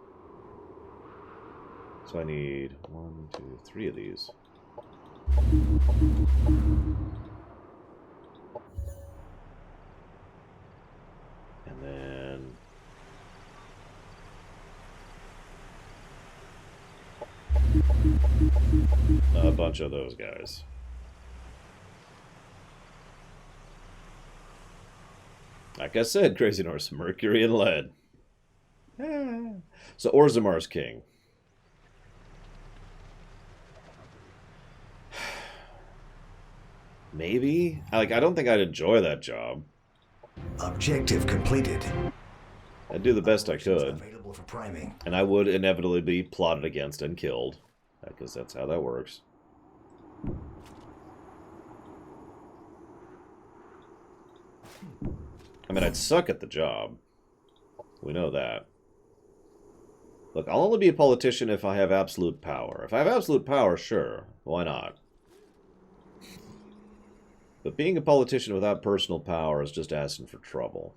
So I need 1, 2, 3 of these. And then... bunch of those guys. Like I said, Crazy Norse, mercury and lead. So Orzamar's king. Maybe? I don't think I'd enjoy that job.
Objective completed.
I'd do the best I could.
Available for priming.
And I would inevitably be plotted against and killed. Because that's how that works. I mean, I'd suck at the job. We know that. Look, I'll only be a politician if I have absolute power. If I have absolute power, sure. Why not? But being a politician without personal power is just asking for trouble.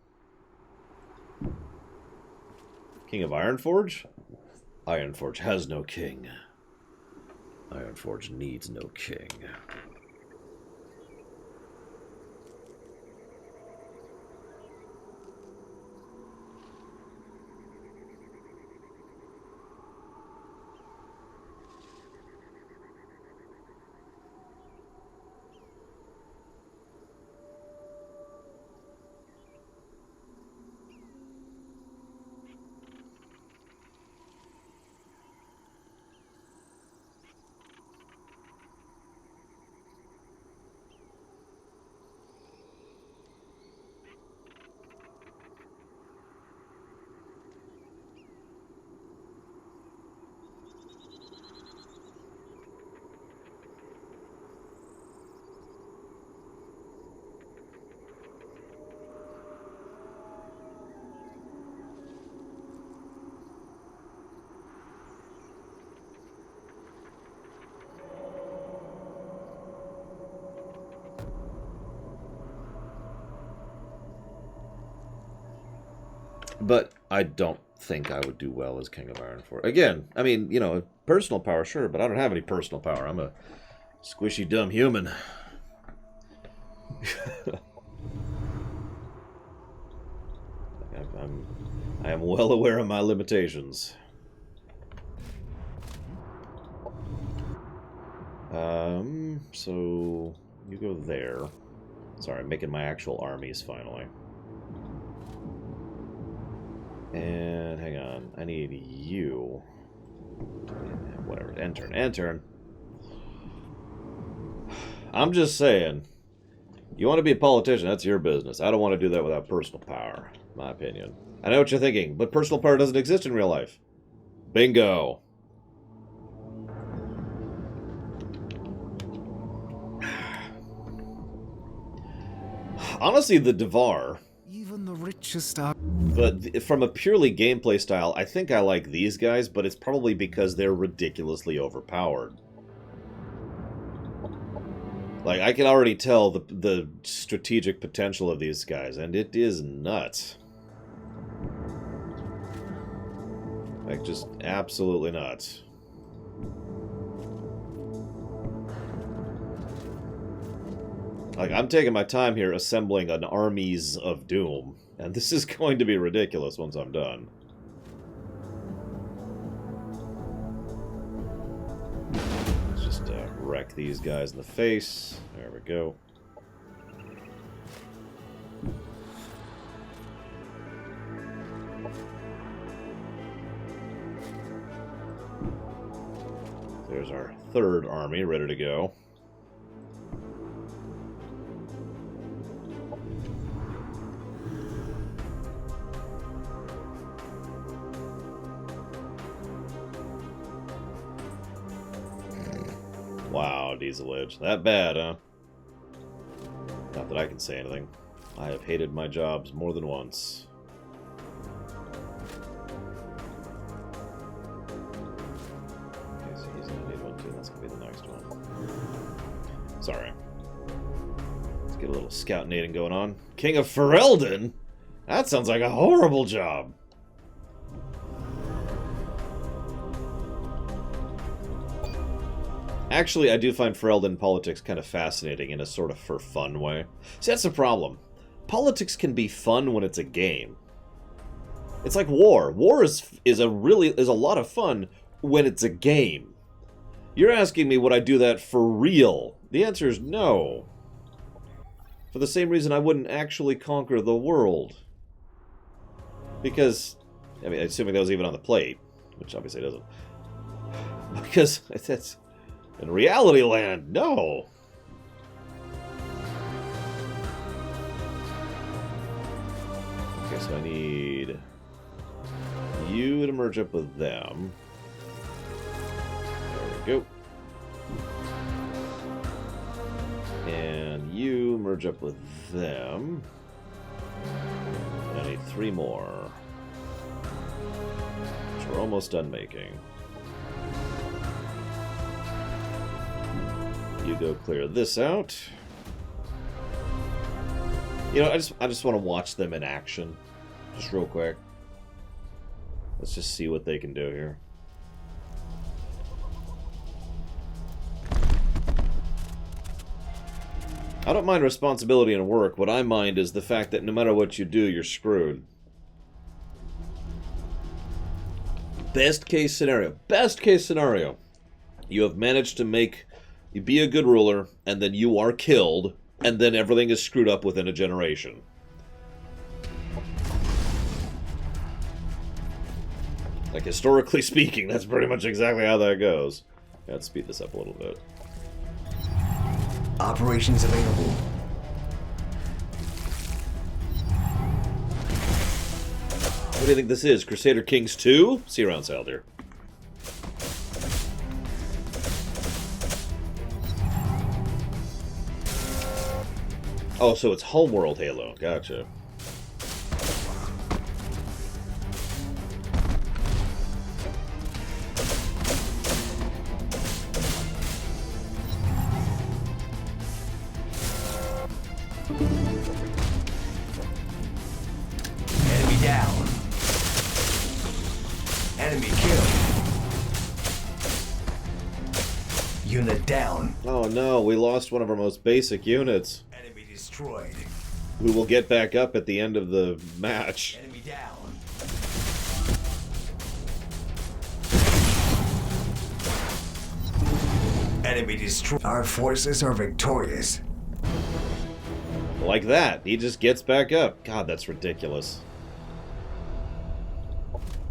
King of Ironforge? Ironforge has no king. Ironforge needs no king. But I don't think I would do well as King of Ironforge. Again, I mean, you know, personal power, sure, but I don't have any personal power. I'm a squishy, dumb human. I am well aware of my limitations. So you go there. Sorry, I'm making my actual armies finally. And hang on, I need you. Whatever, end turn. I'm just saying, you want to be a politician, that's your business. I don't want to do that without personal power, in my opinion. I know what you're thinking, but personal power doesn't exist in real life. Bingo. Honestly, the Devar...
Even the richest are...
But from a purely gameplay style, I think I like these guys, but it's probably because they're ridiculously overpowered. Like, I can already tell the strategic potential of these guys, and it is nuts. Like, just absolutely nuts. Like, I'm taking my time here assembling an armies of doom. And this is going to be ridiculous once I'm done. Let's just wreck these guys in the face. There we go. There's our third army ready to go. Wow, Diesel Edge. That bad, huh? Not that I can say anything. I have hated my jobs more than once. Okay, so he's gonna need one too. That's gonna be the next one. Sorry. Let's get a little scout nading going on. King of Ferelden? That sounds like a horrible job. Actually, I do find Ferelden politics kind of fascinating in a sort of for fun way. See, that's the problem. Politics can be fun when it's a game. It's like war. War is a lot of fun when it's a game. You're asking me would I do that for real? The answer is no. For the same reason I wouldn't actually conquer the world. Because, I mean, assuming that was even on the plate, which obviously it doesn't. Because it's in reality land, no. Okay, so I need you to merge up with them. There we go. And you merge up with them. And I need 3 more. Which we're almost done making. You go clear this out. You know, I just want to watch them in action. Just real quick. Let's just see what they can do here. I don't mind responsibility and work. What I mind is the fact that no matter what you do, you're screwed. Best case scenario. Best case scenario. You have managed to you be a good ruler, and then you are killed, and then everything is screwed up within a generation. Like, historically speaking, that's pretty much exactly how that goes. Yeah, let's speed this up a little bit.
Operations available.
What do you think this is? Crusader Kings 2? See you around, Saldir. Oh, so it's Homeworld Halo. Gotcha.
Enemy down. Enemy killed. Unit down.
Oh no, we lost one of our most basic units.
Enemy destroyed.
We will get back up at the end of the match.
Enemy down. Enemy destroyed. Our forces are victorious.
Like that. He just gets back up. God, that's ridiculous.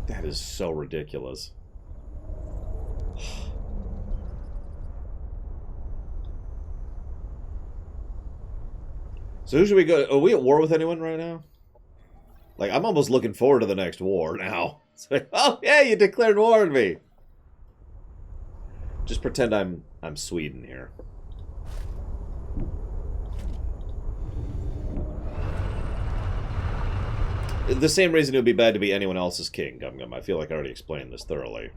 That is so ridiculous. So who should we go? Are we at war with anyone right now? Like, I'm almost looking forward to the next war now. It's like, oh yeah, you declared war on me. Just pretend I'm Sweden here. The same reason it would be bad to be anyone else's king, Gum Gum. I feel like I already explained this thoroughly.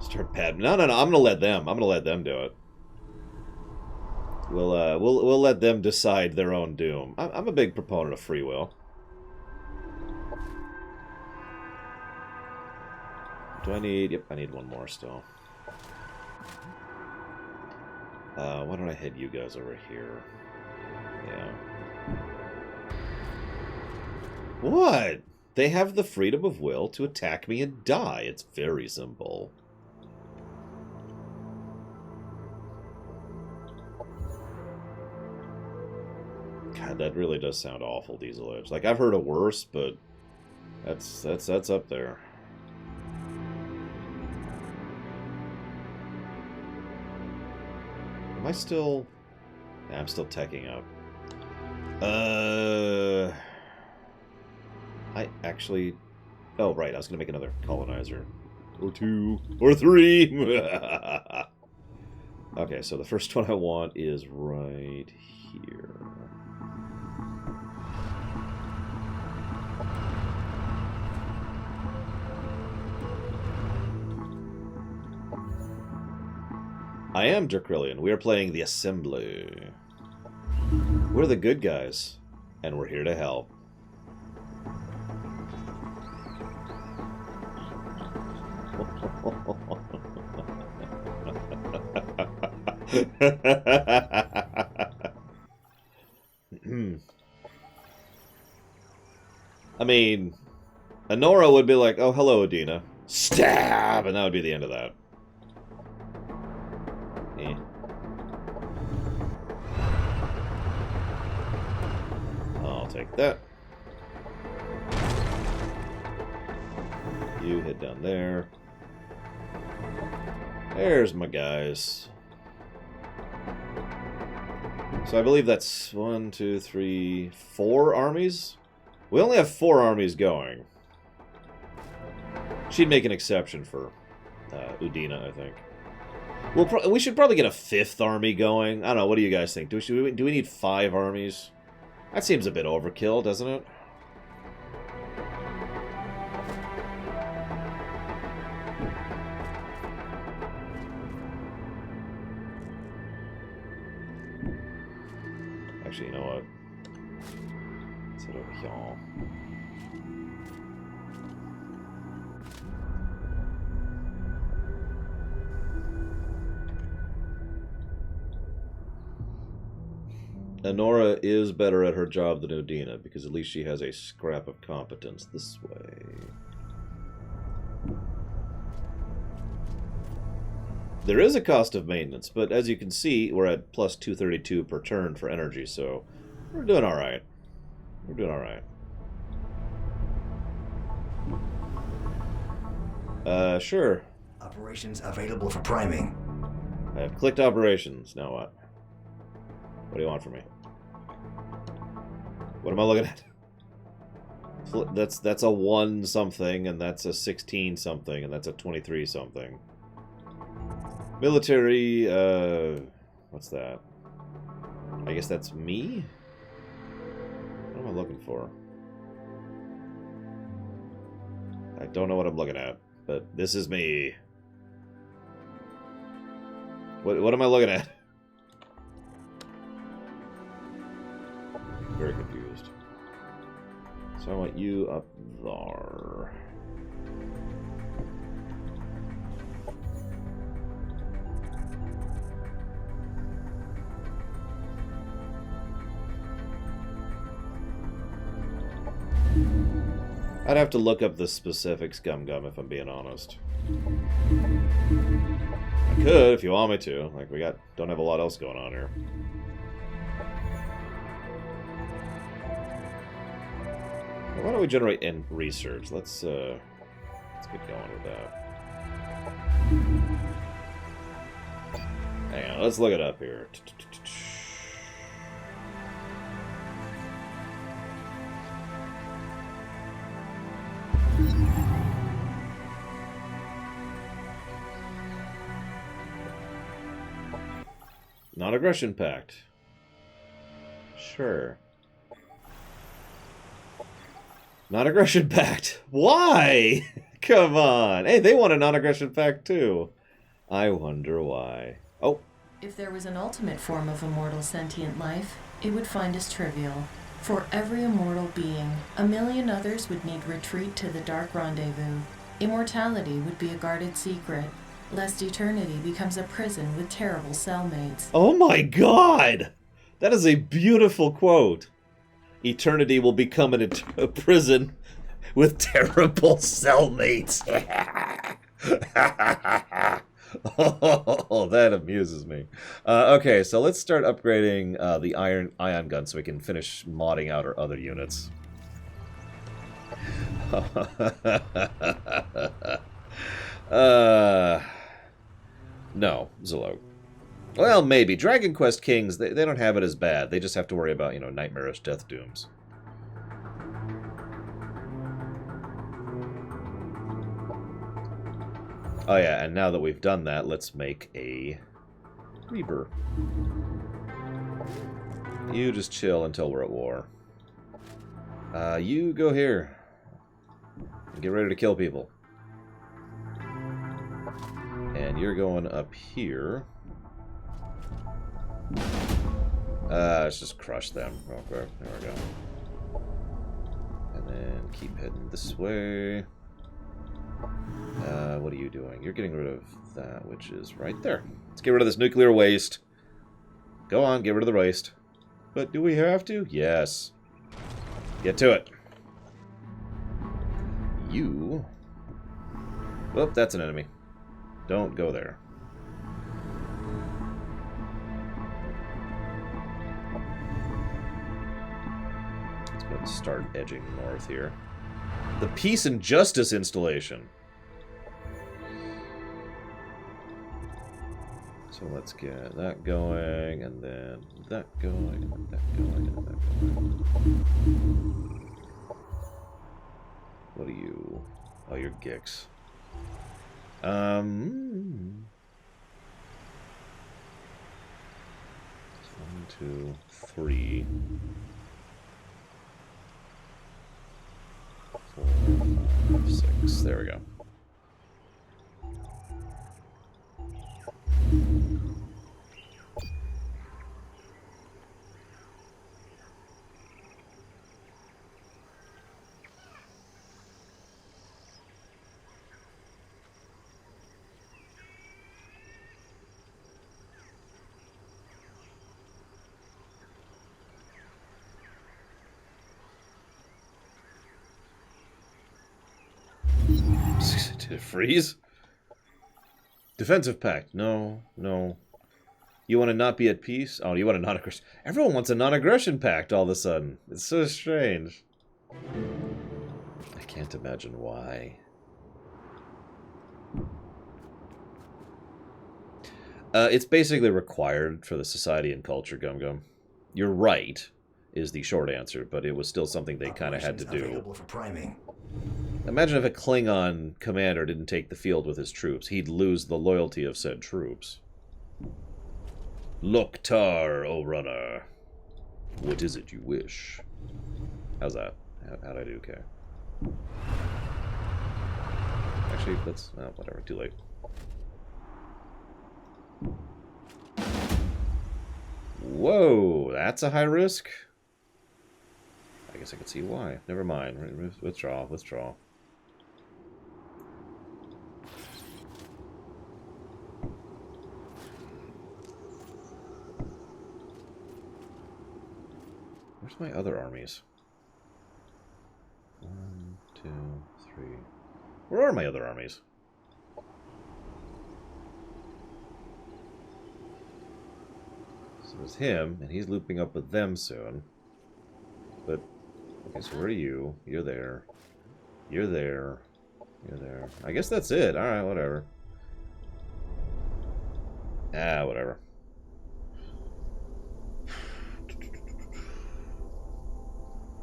Start pad. No, I'm gonna let them. I'm gonna let them do it. We'll let them decide their own doom. I'm a big proponent of free will. Do I need... Yep, I need one more still. Why don't I head you guys over here? Yeah. What? They have the freedom of will to attack me and die. It's very simple. God, that really does sound awful, Diesel Edge. Like, I've heard of worse, but that's up there. Am I still... Yeah, I'm still teching up. I actually... Oh, right, I was going to make another colonizer. Or 2. Or 3! Okay, so the first one I want is right here. I am Drakrillian. We are playing the Assembly. We're the good guys, and we're here to help. I mean, Honora would be like, oh, hello, Adina. Stab! And that would be the end of that. Eh. I'll take that. You hit down there. There's my guys. So I believe that's 1, 2, 3, 4 armies? We only have 4 armies going. She'd make an exception for Udina, I think. We should probably get a 5th army going. I don't know, what do you guys think? Do we need 5 armies? That seems a bit overkill, doesn't it? Actually, you know what? Let's head over here. Honora is better at her job than Udina, because at least she has a scrap of competence this way. There is a cost of maintenance, but as you can see, we're at plus 232 per turn for energy, so we're doing alright. We're doing alright. Sure.
Operations available for priming.
I have clicked operations. Now what? What do you want from me? What am I looking at? That's a 1 something, and that's a 16 something, and that's a 23 something. Military, what's that? I guess that's me? What am I looking for? I don't know what I'm looking at, but this is me. What am I looking at? Very confused. So I want you up there. I'd have to look up the specifics, Gum Gum, if I'm being honest. I could, if you want me to. Like, don't have a lot else going on here. Why don't we generate in research? Let's get going with that. Hang on, let's look it up here. Non-aggression pact. Sure. Non-aggression pact. Why? Come on. Hey, they want a non-aggression pact too. I wonder why. Oh.
If there was an ultimate form of immortal sentient life, it would find us trivial. For every immortal being, a million others would need retreat to the dark rendezvous. Immortality would be a guarded secret, lest eternity becomes a prison with terrible cellmates.
Oh my god! That is a beautiful quote. Eternity will become a prison with terrible cellmates. Oh, that amuses me. Okay, so let's start upgrading the ion gun so we can finish modding out our other units. No, Zilog. Well, maybe. Dragon Quest Kings, they don't have it as bad. They just have to worry about, nightmarish death dooms. Oh yeah, and now that we've done that, let's make a Reaper. You just chill until we're at war. You go here. Get ready to kill people. And you're going up here. Let's just crush them real quick. There we go. And then keep heading this way. What are you doing? You're getting rid of that, which is right there. Let's get rid of this nuclear waste. Go on, get rid of the waste. But do we have to? Yes. Get to it. You Oh, that's an enemy. Don't go there. Let's go ahead and start edging north here. The Peace and Justice installation. So let's get that going, and then that going, and that going, and that going. What are you? Oh, you're Gix. 1, 2, 3, 4, 5, 6. There we go. Did it freeze? Defensive pact. No, no. You want to not be at peace? Oh, you want a non-aggression. Everyone wants a non-aggression pact all of a sudden. It's so strange. I can't imagine why. It's basically required for the society and culture, Gum Gum. You're right, is the short answer, but it was still something they kind of had to do.
For priming.
Imagine if a Klingon commander didn't take the field with his troops. He'd lose the loyalty of said troops. Loktar, O runner. What is it you wish? How's that? How'd I do? Okay. Actually, let's... Oh, whatever, too late. Whoa, that's a high risk? I guess I can see why. Never mind. Withdraw, withdraw. Where's my other armies? 1, 2, 3. Where are my other armies? So there's him, and he's looping up with them soon. But, okay, so where are you? You're there. You're there. You're there. I guess that's it. Alright, whatever. Ah, whatever.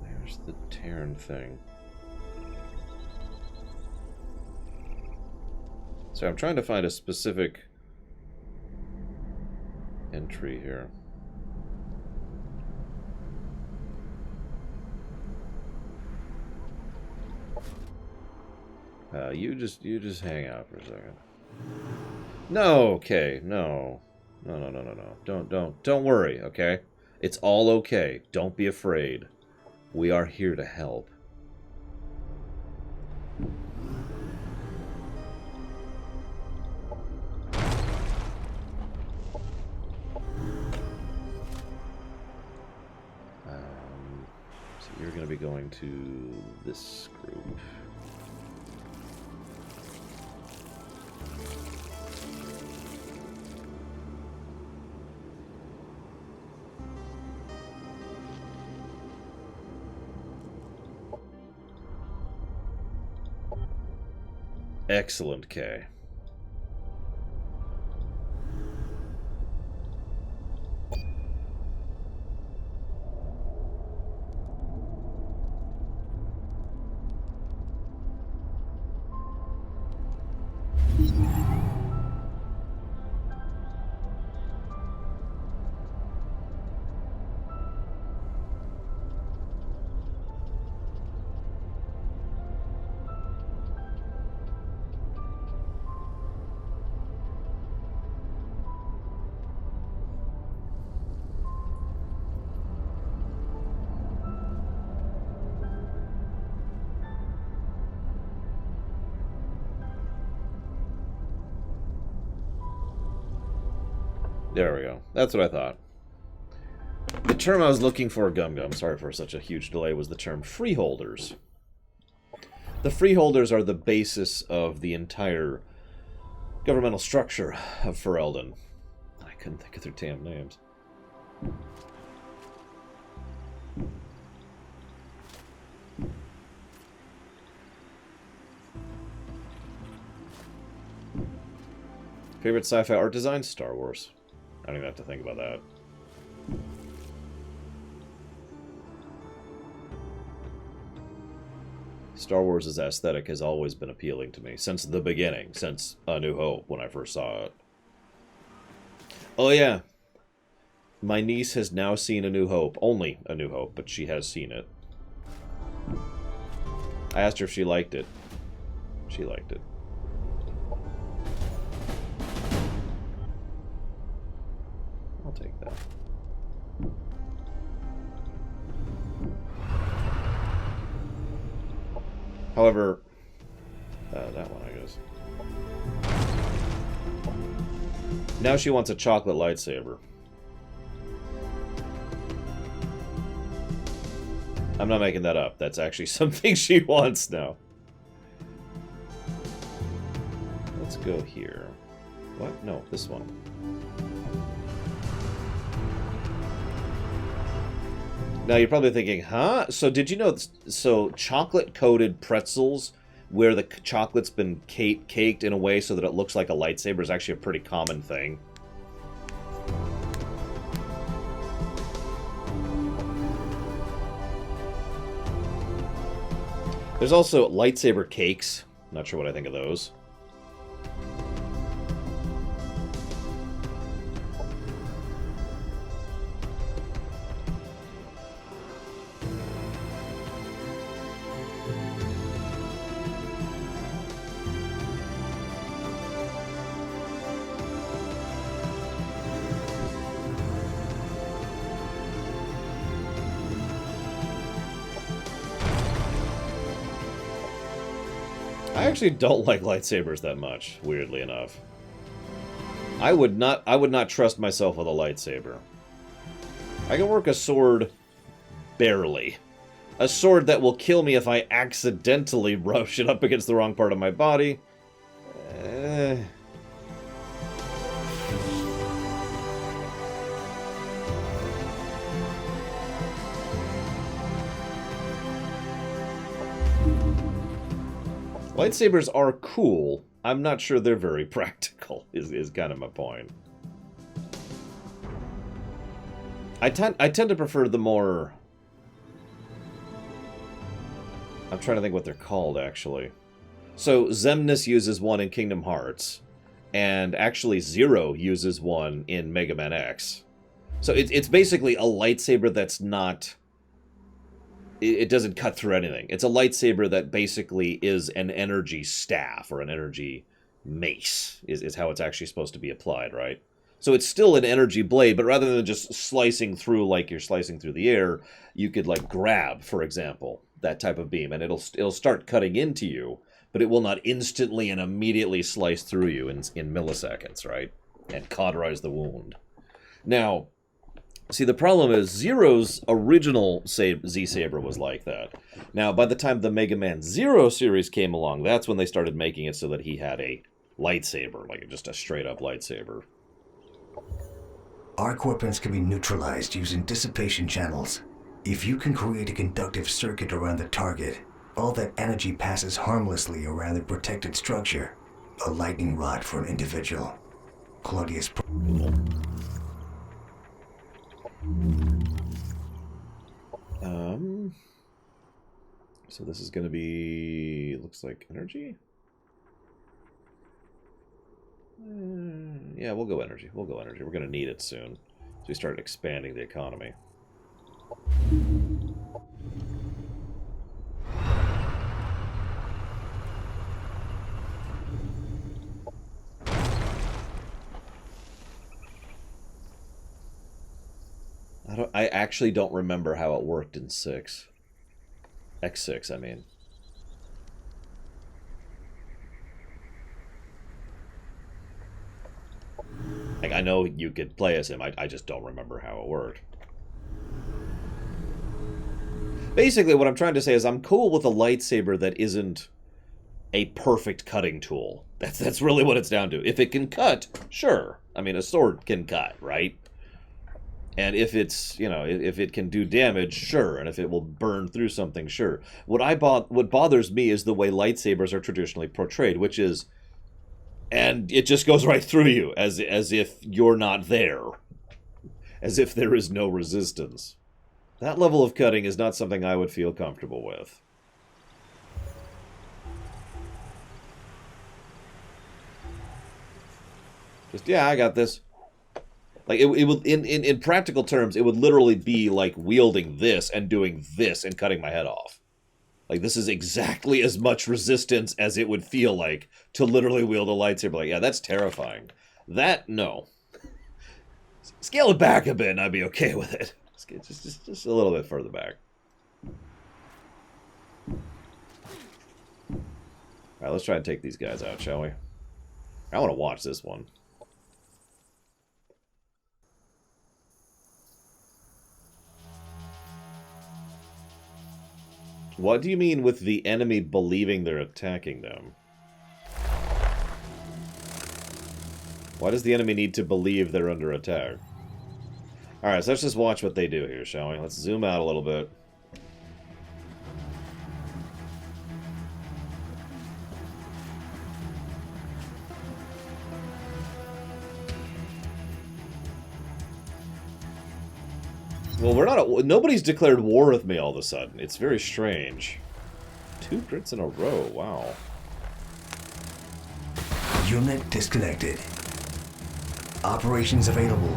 There's the Terran thing. So I'm trying to find a specific entry here. You just hang out for a second. No, okay, no. No. Don't worry, okay? It's all okay. Don't be afraid. We are here to help. So you're going to be going to this group. Excellent, Kay. There we go. That's what I thought. The term I was looking for, Gum Gum, sorry for such a huge delay, was the term freeholders. The freeholders are the basis of the entire governmental structure of Ferelden. I couldn't think of their damn names. Favorite sci-fi art design? Star Wars. I don't even have to think about that. Star Wars' aesthetic has always been appealing to me since the beginning, since A New Hope, when I first saw it. Oh yeah, my niece has now seen A New Hope. Only A New Hope, but she has seen it. I asked her if she liked it. She liked it. I'll take that. However, that one, I guess. Now she wants a chocolate lightsaber. I'm not making that up. That's actually something she wants now. Let's go here. What? No, this one. Now you're probably thinking, huh? So did you know, so chocolate-coated pretzels, where the chocolate's been caked in a way so that it looks like a lightsaber, is actually a pretty common thing. There's also lightsaber cakes. Not sure what I think of those. I actually don't like lightsabers that much, weirdly enough. I would not trust myself with a lightsaber. I can work a sword barely. A sword that will kill me if I accidentally rush it up against the wrong part of my body. Lightsabers are cool. I'm not sure they're very practical, is kind of my point. I tend to prefer the more... I'm trying to think what they're called, actually. So, Xemnas uses one in Kingdom Hearts, and actually Zero uses one in Mega Man X. So it's basically a lightsaber that's not... It doesn't cut through anything. It's a lightsaber that basically is an energy staff, or an energy mace, is how it's actually supposed to be applied, right? So it's still an energy blade, but rather than just slicing through like you're slicing through the air, you could, like, grab, for example, that type of beam, and it'll start cutting into you, but it will not instantly and immediately slice through you in milliseconds, right? And cauterize the wound. Now... See, the problem is, Zero's original Z-Saber was like that. Now, by the time the Mega Man Zero series came along, that's when they started making it so that he had a lightsaber, like just a straight-up lightsaber.
Arc weapons can be neutralized using dissipation channels. If you can create a conductive circuit around the target, all that energy passes harmlessly around the protected structure. A lightning rod for an individual. Claudius...
So this is going to be, looks like energy? Yeah, we'll go energy. We'll go energy. We're going to need it soon. So we start expanding the economy. I actually don't remember how it worked in 6. X6, I mean. Like, I know you could play as him, I just don't remember how it worked. Basically, what I'm trying to say is I'm cool with a lightsaber that isn't a perfect cutting tool. That's really what it's down to. If it can cut, sure. I mean, a sword can cut, right? And if it's, you know, if it can do damage, sure. And if it will burn through something, sure. What bothers me is the way lightsabers are traditionally portrayed, which is, and it just goes right through you, as if you're not there. As if there is no resistance. That level of cutting is not something I would feel comfortable with. Just, yeah, I got this. Like, it would, in practical terms, it would literally be like wielding this and doing this and cutting my head off. Like, this is exactly as much resistance as it would feel like to literally wield a lightsaber. Like, yeah, that's terrifying. That, no. Scale it back a bit and I'd be okay with it. Just a little bit further back. Alright, let's try and take these guys out, shall we? I want to watch this one. What do you mean with the enemy believing they're attacking them? Why does the enemy need to believe they're under attack? Alright, so let's just watch what they do here, shall we? Let's zoom out a little bit. Well, we're not... nobody's declared war with me all of a sudden. It's very strange. 2 crits in a row, wow.
Unit disconnected. Operations available.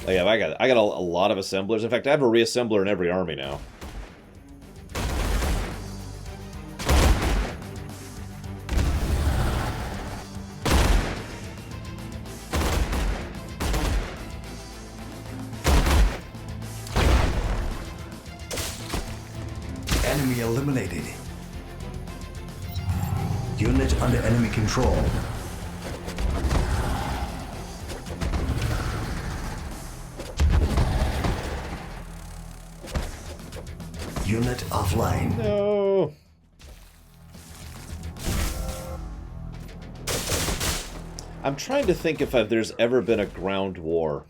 Oh yeah, I got a lot of assemblers. In fact, I have a reassembler in every army now.
Enemy eliminated. Unit under enemy control. Unit offline.
No. I'm trying to think if there's ever been a ground war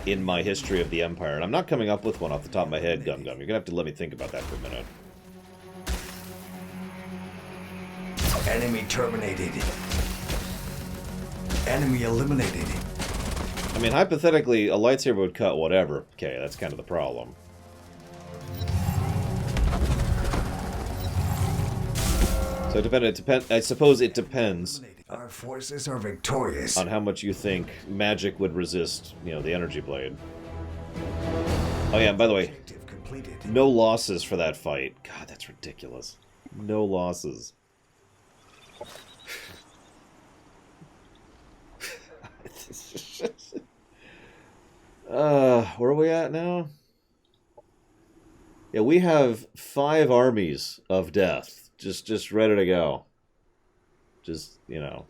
in my history of the Empire, and I'm not coming up with one off the top of my head, Gum Gum. You're gonna have to let me think about that for a minute.
Enemy terminated. Enemy eliminated.
I mean, hypothetically, a lightsaber would cut whatever. Okay, that's kind of the problem. So I suppose it depends
Our forces are victorious.
on how much you think magic would resist, you know, the energy blade. Oh yeah, and by the way,
Objective completed.
no losses for that fight. God, that's ridiculous. No losses. Where are we at now? Yeah, we have 5 armies of death. Just ready to go. Just, you know.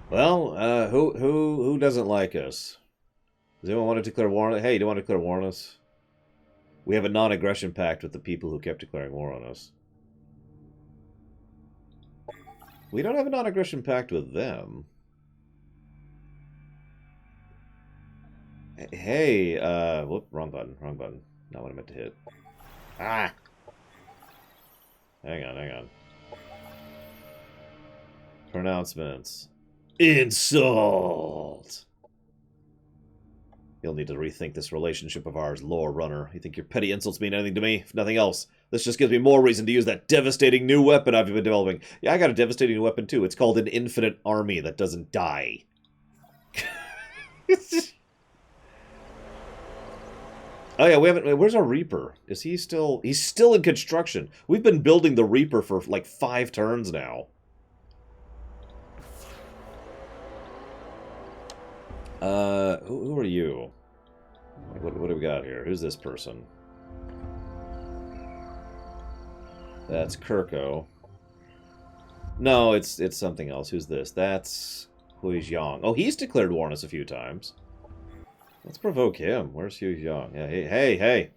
Well, who doesn't like us? Does anyone want to declare war on us? Hey, do you want to declare war on us? We have a non-aggression pact with the people who kept declaring war on us. We don't have a non-aggression pact with them. Hey, whoop, wrong button, wrong button. Not what I meant to hit. Ah! Hang on. Pronouncements. Insult! You'll need to rethink this relationship of ours, lore runner. You think your petty insults mean anything to me? If nothing else, this just gives me more reason to use that devastating new weapon I've been developing. Yeah, I got a devastating new weapon too. It's called an infinite army that doesn't die. Oh yeah, we haven't... Where's our Reaper? Is he still... He's still in construction. We've been building the Reaper for like 5 turns now. Who are you? What do we got here? Who's this person? That's Kirko. No, it's something else. Who's this? That's Hui Xiong. Oh, he's declared war on us a few times. Let's provoke him. Where's Hui Xiong? Yeah, hey.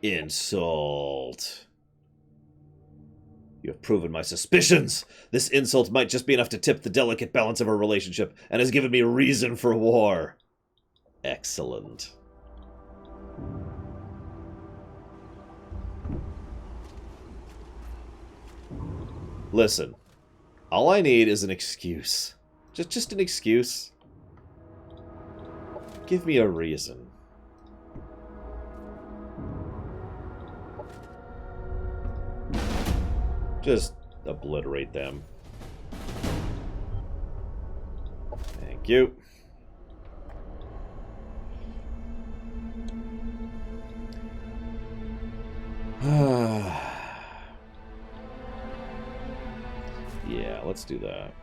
Insult. You have proven my suspicions. This insult might just be enough to tip the delicate balance of our relationship, and has given me reason for war. Excellent. Listen, all I need is an excuse. Just an excuse. Give me a reason. Just obliterate them. Thank you. Yeah, let's do that.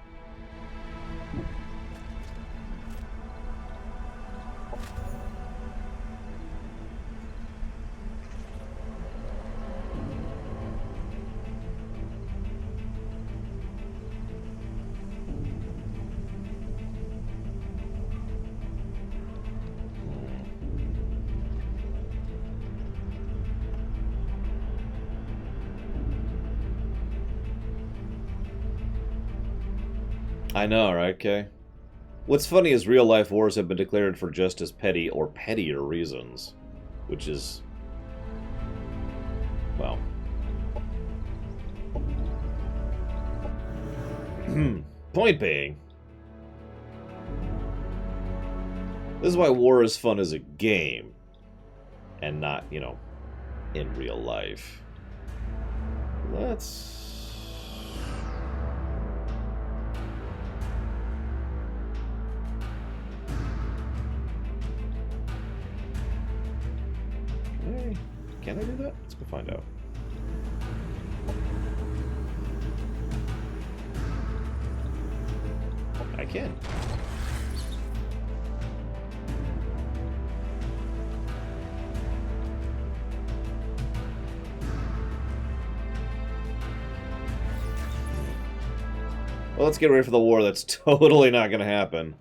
I know, right, Kay? What's funny is real-life wars have been declared for just as petty or pettier reasons. Which is... well... point being... this is why war is fun as a game. And not, you know, in real life. Let's... Can I do that? Let's go find out. I can. Well, let's get ready for the war that's totally not going to happen.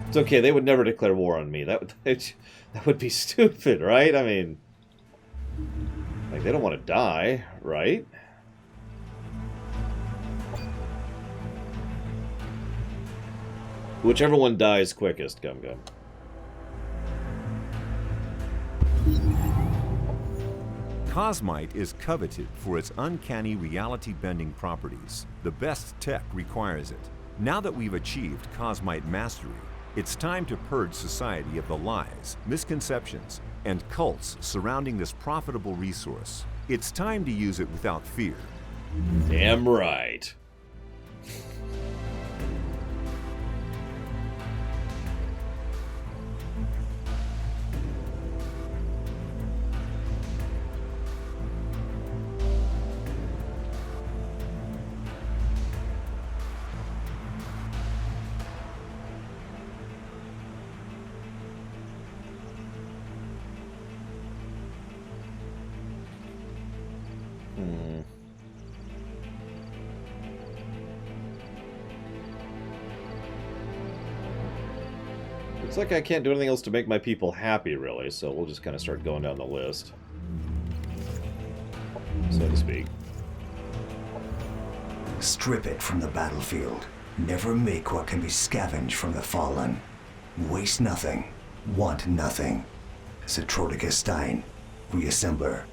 It's okay, they would never declare war on me. That would be stupid, right? I mean, like, they don't want to die, right? Whichever one dies quickest, Gum Gum.
Cosmite is coveted for its uncanny reality-bending properties. The best tech requires it. Now that we've achieved Cosmite mastery, it's time to purge society of the lies, misconceptions, and cults surrounding this profitable resource. It's time to use it without fear.
Damn right. Looks like I can't do anything else to make my people happy, really, so we'll just kind of start going down the list. So to speak.
Strip it from the battlefield. Never make what can be scavenged from the fallen. Waste nothing. Want nothing. Zetroticus Stein, Reassembler.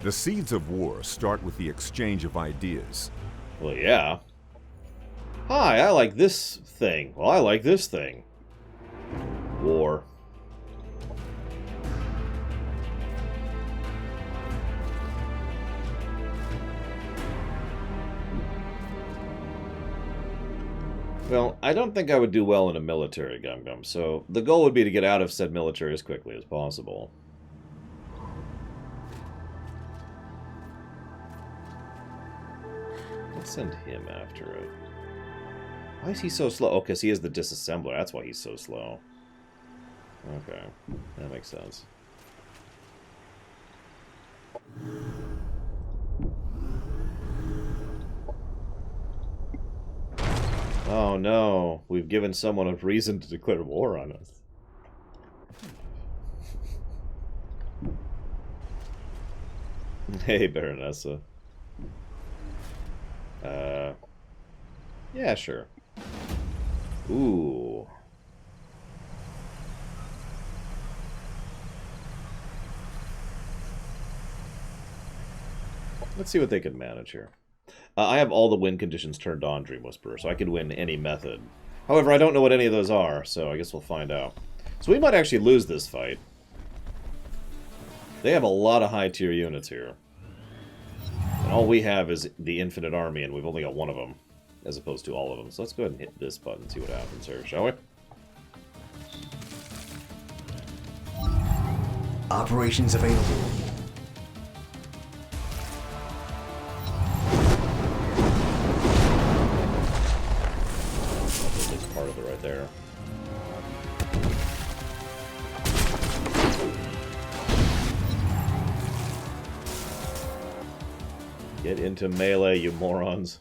The seeds of war start with the exchange of ideas.
Well, yeah. Hi, I like this thing. Well, I like this thing. War. Well, I don't think I would do well in a military, Gum Gum, so the goal would be to get out of said military as quickly as possible. Let's send him after it. Why is he so slow? Oh, because he is the disassembler. That's why he's so slow. Okay, that makes sense. Oh no, we've given someone a reason to declare war on us. Hey, Baronessa. Yeah, sure. Ooh. Let's see what they can manage here. I have all the win conditions turned on, Dream Whisperer, so I could win any method. However, I don't know what any of those are, so I guess we'll find out. So we might actually lose this fight. They have a lot of high-tier units here. And all we have is the Infinite Army, and we've only got one of them, as opposed to all of them. So let's go ahead and hit this button and see what happens here, shall we?
Operations available.
Part of it right there. Get into melee, you morons.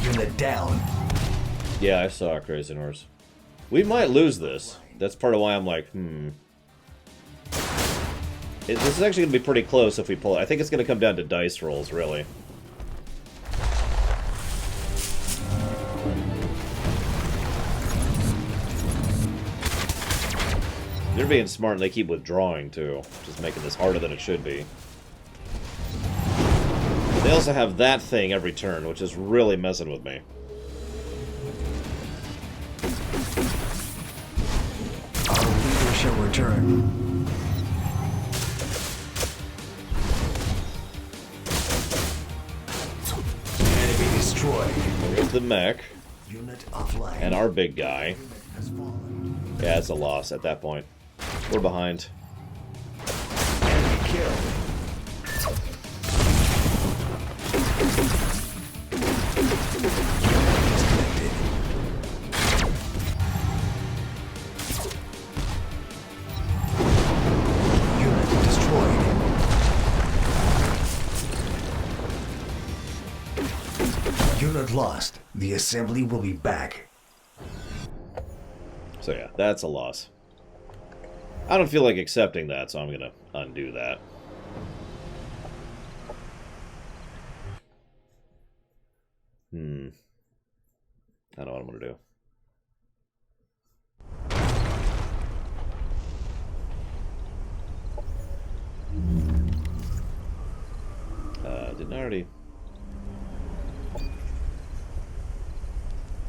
Unit down.
Yeah, I saw Crazy Horse. We might lose this. That's part of why I'm like, This is actually going to be pretty close if we pull it. I think it's going to come down to dice rolls, really. They're being smart and they keep withdrawing, too. Just making this harder than it should be. They also have that thing every turn, which is really messing with me.
Our leader shall return. Enemy destroyed.
There's the mech.
Unit offline.
And our big guy.
Has fallen.
Yeah, it's a loss at that point. We're behind.
Enemy killed. Disconnected. Unit destroyed. Unit lost. The assembly will be back.
So yeah, that's a loss. I don't feel like accepting that, so I'm going to undo that. I don't know what I'm going to do. Didn't I already...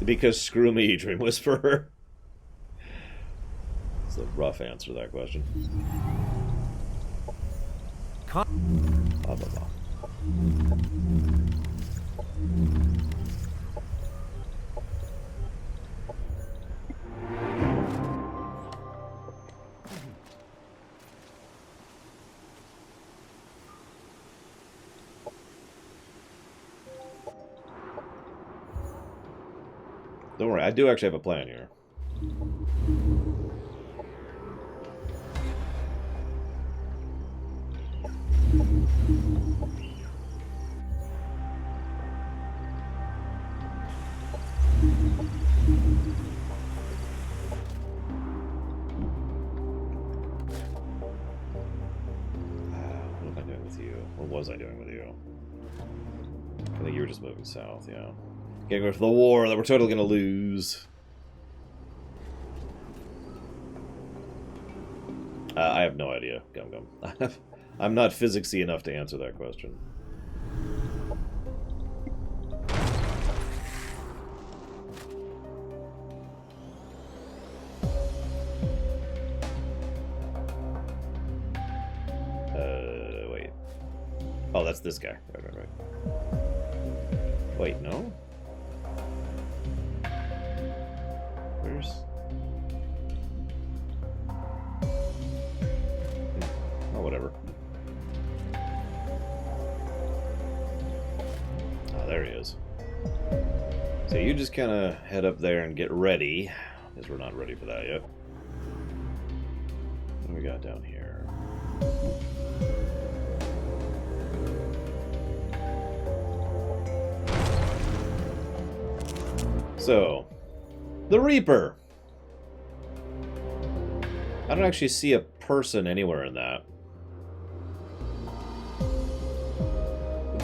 Because screw me, Dream Whisperer. It's a rough answer to that question. Blah, blah, blah. Don't worry, I do actually have a plan here. What am I doing with you? What was I doing with you? I think you were just moving south, yeah. Getting ready for the war that we're totally gonna lose. I have no idea, Gum Gum. I'm not physicsy enough to answer that question. Oh, that's this guy. Right. Wait, no? Where's... Oh, whatever. Oh, there he is. So you just kind of head up there and get ready, because we're not ready for that yet. What do we got down here? So, the Reaper. I don't actually see a person anywhere in that.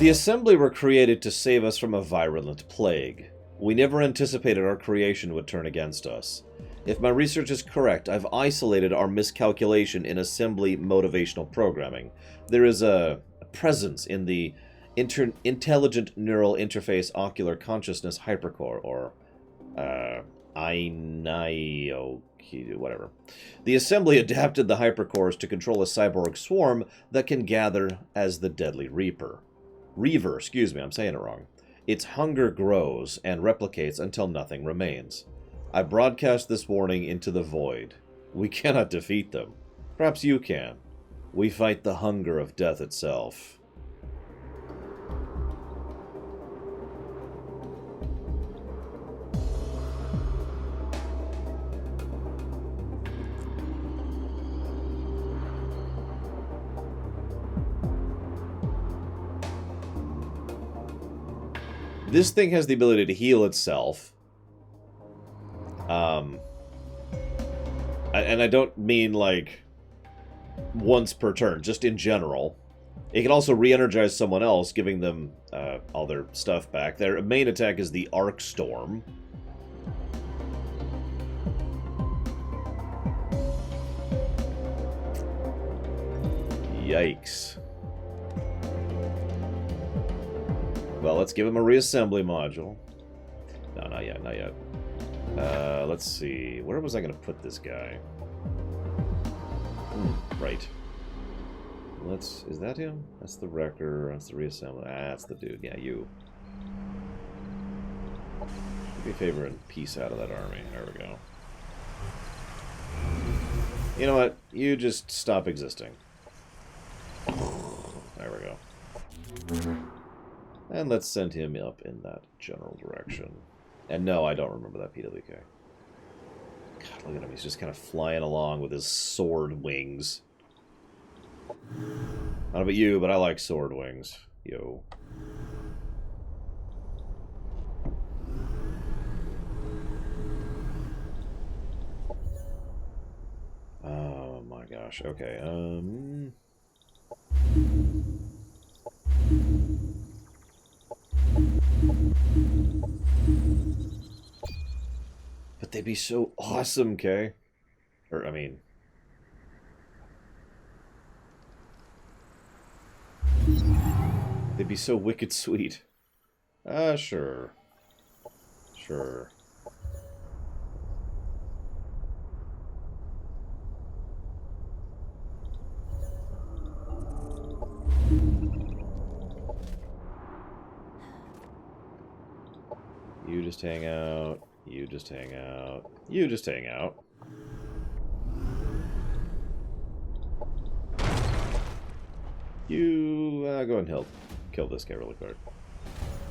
The Assembly were created to save us from a virulent plague. We never anticipated our creation would turn against us. If my research is correct, I've isolated our miscalculation in Assembly motivational programming. There is a presence in the Intelligent Neural Interface Ocular Consciousness Hypercore, or INIO, whatever. The Assembly adapted the hypercores to control a cyborg swarm that can gather as the deadly Reaver, excuse me, I'm saying it wrong. Its hunger grows and replicates until nothing remains. I broadcast this warning into the void. We cannot defeat them. Perhaps you can. We fight the hunger of death itself. This thing has the ability to heal itself. And I don't mean, like, once per turn, just in general. It can also re-energize someone else, giving them all their stuff back. Their main attack is the Arc Storm. Yikes. Well, let's give him a reassembly module. No, not yet, not yet. Let's see. Where was I going to put this guy? Right. Is that him? That's the wrecker. That's the reassembly. Ah, that's the dude. Yeah, you. Do me a favor and peace out of that army. There we go. You know what? You just stop existing. There we go. And let's send him up in that general direction. And no, I don't remember that PWK. God, look at him. He's just kind of flying along with his sword wings. I don't know about you, but I like sword wings. Yo. Oh my gosh. Okay. But they'd be so awesome, Kay. Or, I mean... they'd be so wicked sweet. Sure. Sure. You just hang out. You just hang out. You just hang out. You go ahead and kill this guy really quick.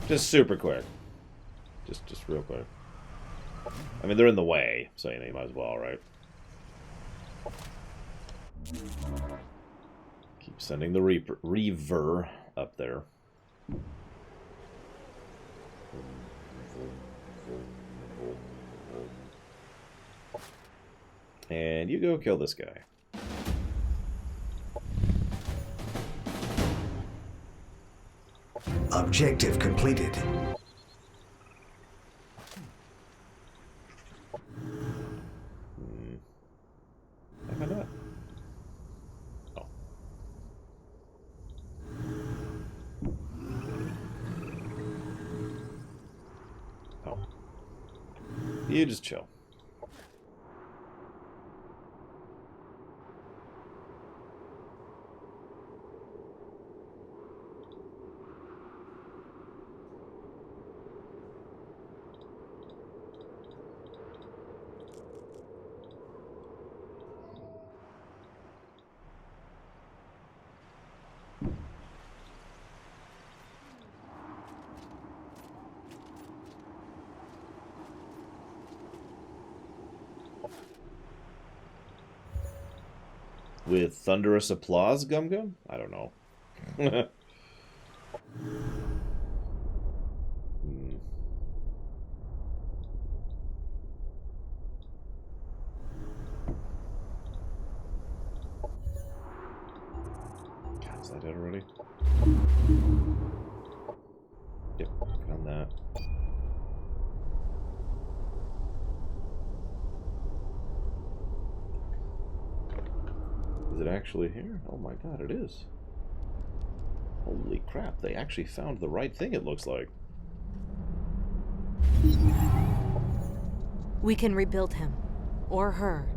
Just super quick. Just real quick. I mean, they're in the way, so you know, you might as well, right? Keep sending the Reaver up there. And you go kill this guy.
Objective completed.
How am I not? Oh. Oh. You just chill. With thunderous applause, Gum Gum? I don't know. God, is that it already? Yep, found that. Is it actually here? Oh my god, it is. Holy crap, they actually found the right thing, it looks like.
We can rebuild him. Or her.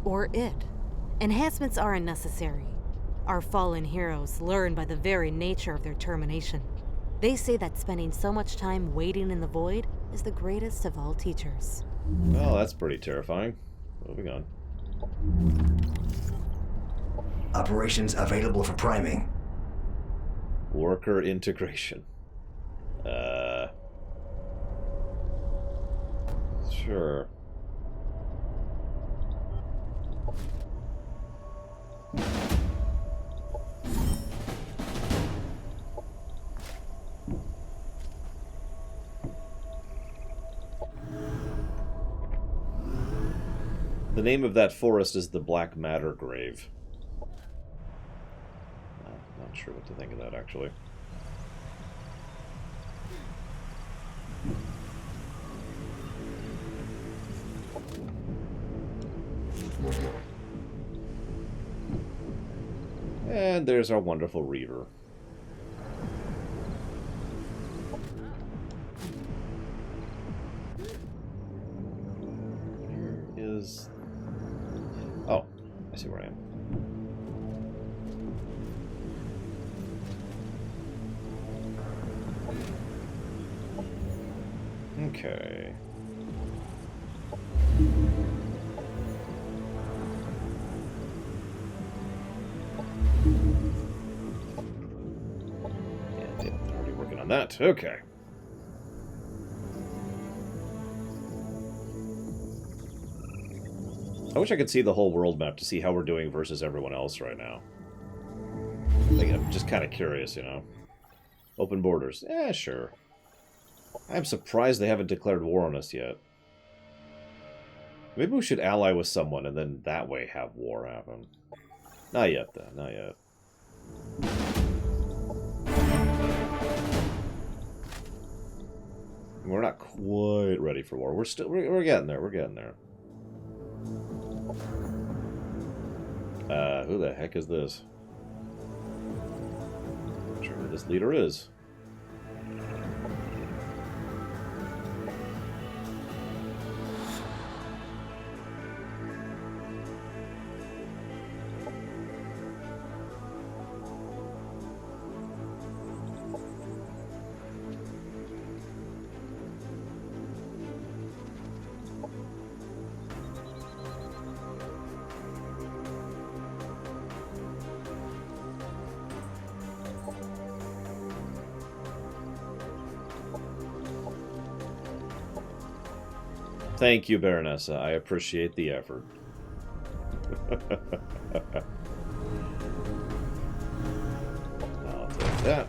Or it. Enhancements aren't necessary. Our fallen heroes learn by the very nature of their termination. They say that spending so much time waiting in the void is the greatest of all teachers.
Well, that's pretty terrifying. Moving on.
Operations available for priming.
Worker integration. Sure. The name of that forest is the Black Matter Grave. Not sure what to think of that, actually. And there's our wonderful Reaver. Here is... Oh, I see where I am. Okay. Yeah, they're already working on that. Okay. I wish I could see the whole world map to see how we're doing versus everyone else right now. Like, I'm just kind of curious, you know. Open borders. Yeah, sure. I'm surprised they haven't declared war on us yet. Maybe we should ally with someone and then that way have war happen. Not yet, though. Not yet. We're not quite ready for war. We're getting there. We're getting there. Who the heck is this? I'm not sure who this leader is. Thank you, Baronessa. I appreciate the effort. I'll take that.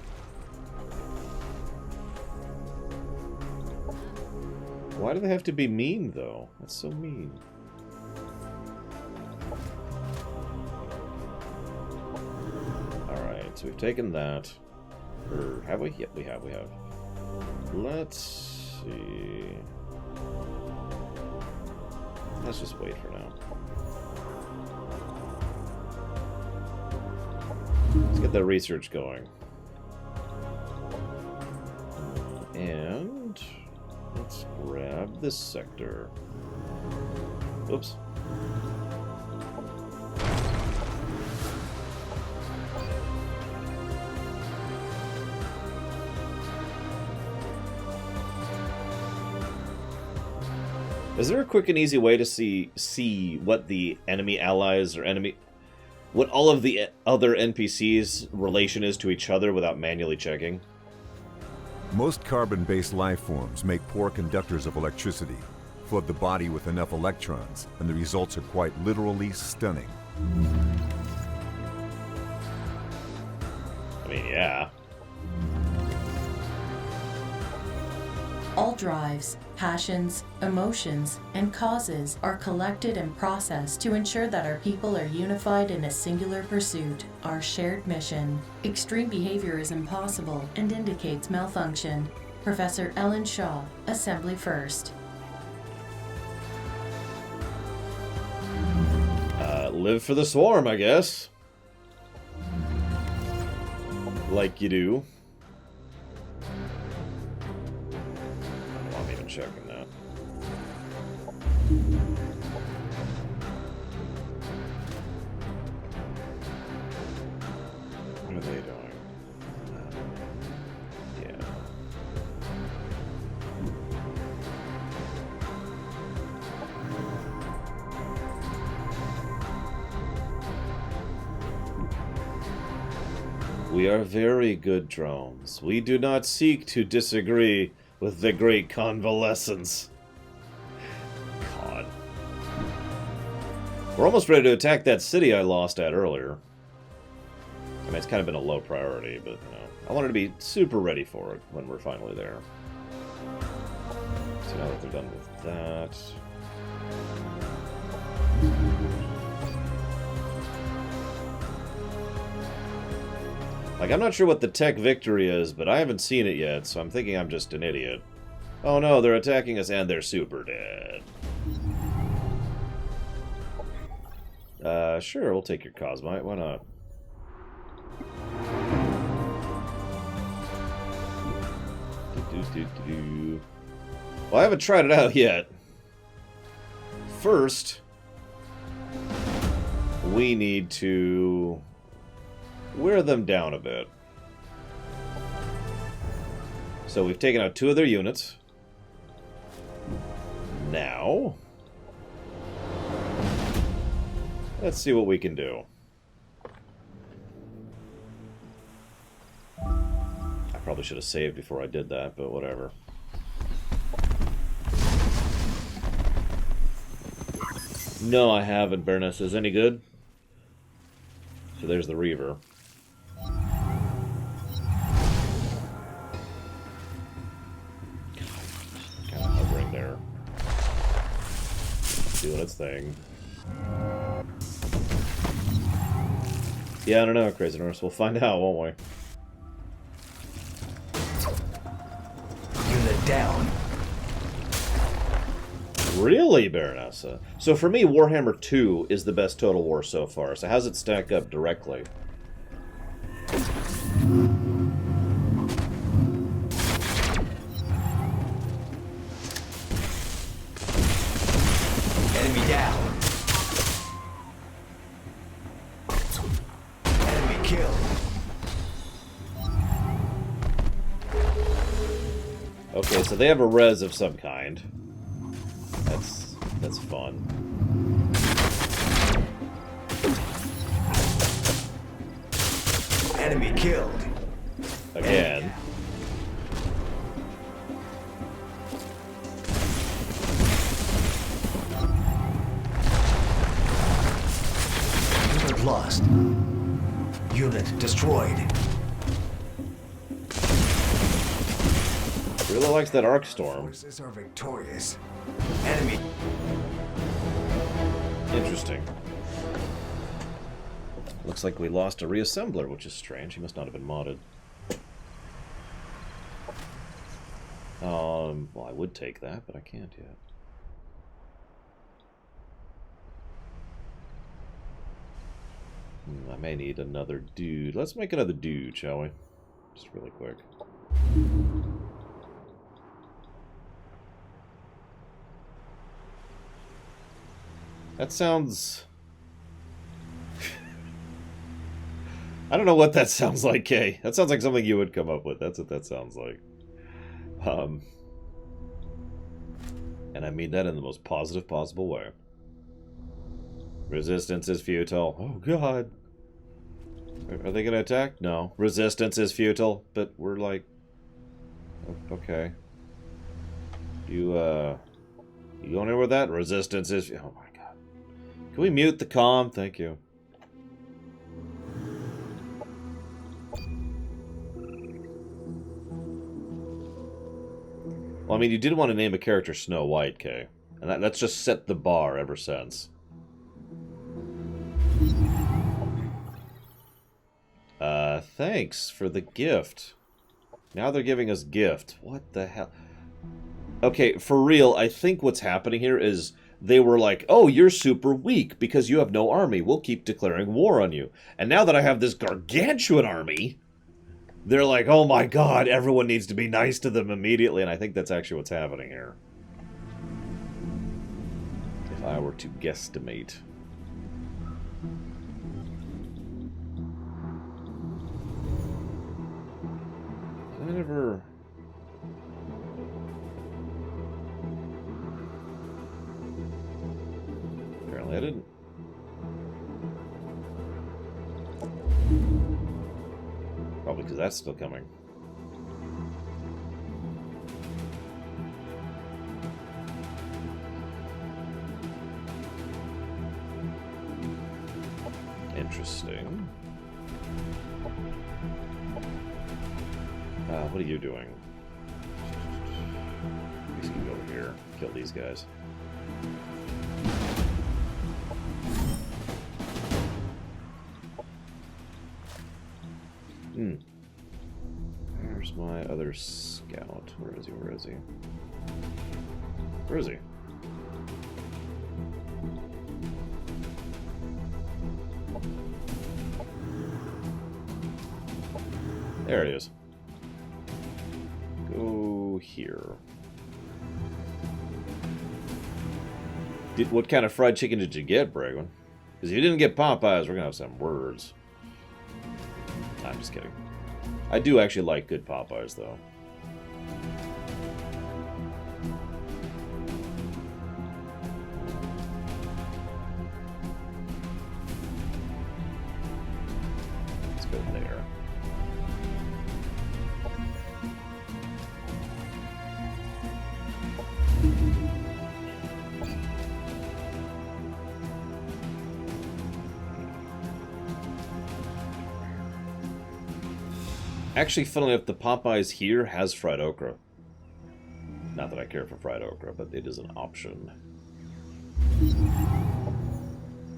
Why do they have to be mean, though? That's so mean. Alright, so we've taken that. Or have we? Yep, we have. Let's see. Let's just wait for now. Let's get that research going. And let's grab this sector. Oops. Is there a quick and easy way to see what the enemy allies or enemy... what all of the other NPCs' relation is to each other without manually checking.
Most carbon-based life forms make poor conductors of electricity, flood the body with enough electrons, and the results are quite literally stunning.
I mean, yeah.
All drives, passions, emotions, and causes are collected and processed to ensure that our people are unified in a singular pursuit, our shared mission. Extreme behavior is impossible and indicates malfunction. Professor Ellen Shaw, Assembly First.
Live for the swarm, I guess. Like you do. I'm even checking that. What are they doing? Yeah. We are very good drones. We do not seek to disagree with the great convalescence. God. We're almost ready to attack that city I lost at earlier. I mean, it's kind of been a low priority, but, you know, I wanted to be super ready for it when we're finally there. So now that they're done with that... Like, I'm not sure what the tech victory is, but I haven't seen it yet, so I'm thinking I'm just an idiot. Oh no, they're attacking us and they're super dead. Sure, we'll take your Cosmite, why not? Well, I haven't tried it out yet. First, we need to wear them down a bit. So we've taken out 2 of their units. Now, let's see what we can do. I probably should have saved before I did that, but whatever. No, I haven't, Baroness. Is any good? So there's the Reaver. Kind of hovering there. Doing its thing. Yeah, I don't know, Crazy Norse. We'll find out, won't
we? Unit down.
Really, Baronessa? So for me, Warhammer 2 is the best Total War so far. So how's it stack up directly?
Enemy down. Enemy killed.
Okay, so they have a res of some kind. That's fun.
Enemy killed.
Again.
Unit lost. Unit destroyed.
Really likes that arc storm.
Forces are victorious. Enemy.
Interesting. Looks like we lost a reassembler, which is strange. He must not have been modded. Well, I would take that, but I can't yet. I may need another dude. Let's make another dude, shall we? Just really quick. That sounds... I don't know what that sounds like, Kay. That sounds like something you would come up with. That's what that sounds like. And I mean that in the most positive possible way. Resistance is futile. Oh, God. Are they gonna attack? No. Resistance is futile, but we're like... Okay. You going anywhere with that? Resistance is... Oh my god. Can we mute the comm? Thank you. Well, I mean, you did want to name a character Snow White, Kay. And that's just set the bar ever since. Thanks for the gift. Now they're giving us gift. What the hell? Okay, for real, I think what's happening here is they were like, oh, you're super weak because you have no army. We'll keep declaring war on you. And now that I have this gargantuan army, they're like, oh my god, everyone needs to be nice to them immediately. And I think that's actually what's happening here. If I were to guesstimate. I never... Apparently I didn't. Probably because that's still coming. Interesting. What are you doing? He's gonna go over here, kill these guys. Where's my other scout? Where is he? Where is he? Where is he? There it is. Go here. What kind of fried chicken did you get, Bragwin? Because you didn't get Popeyes, we're going to have some words. I'm just kidding. I do actually like good Popeyes, though. Let's go there. Actually, funnily enough, the Popeyes here has fried okra. Not that I care for fried okra, but it is an option.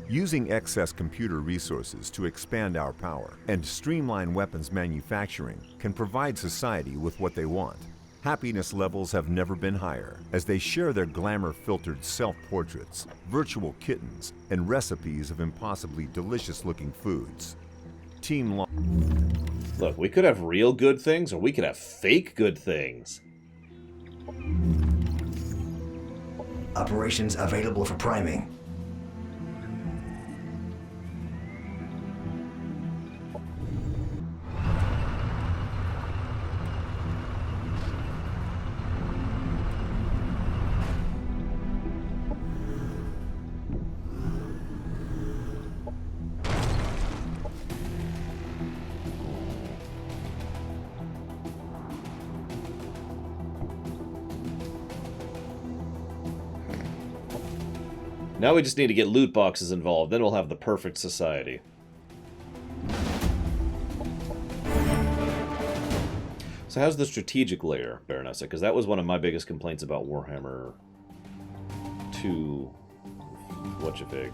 Using excess computer resources to expand our power and streamline weapons manufacturing can provide society with what they want. Happiness levels have never been higher as they share their glamour-filtered self-portraits, virtual kittens, and recipes of impossibly delicious-looking foods. Team
Look, we could have real good things, or we could have fake good things.
Operations available for priming.
Now we just need to get loot boxes involved, then we'll have the perfect society. So how's the strategic layer, Baronessa? Because that was one of my biggest complaints about Warhammer 2... Whatcha-fig.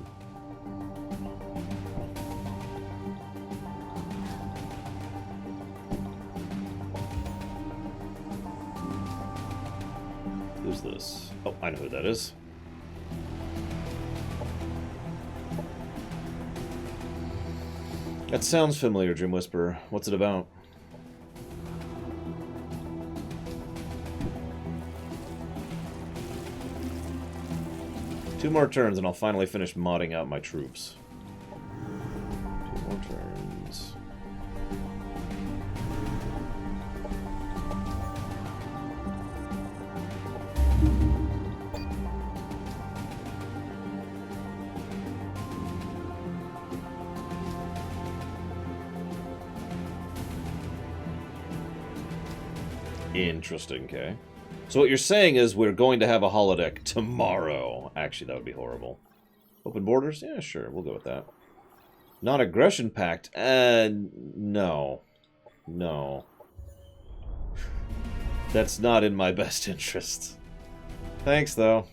Who's this? Oh, I know who that is. That sounds familiar, Dream Whisperer. What's it about? Two more turns and I'll finally finish modding out my troops. Two more turns. Interesting, okay. So what you're saying is we're going to have a holodeck tomorrow. Actually, that would be horrible. Open borders? Yeah, sure, we'll go with that. Non-aggression pact? No. No. That's not in my best interest. Thanks, though.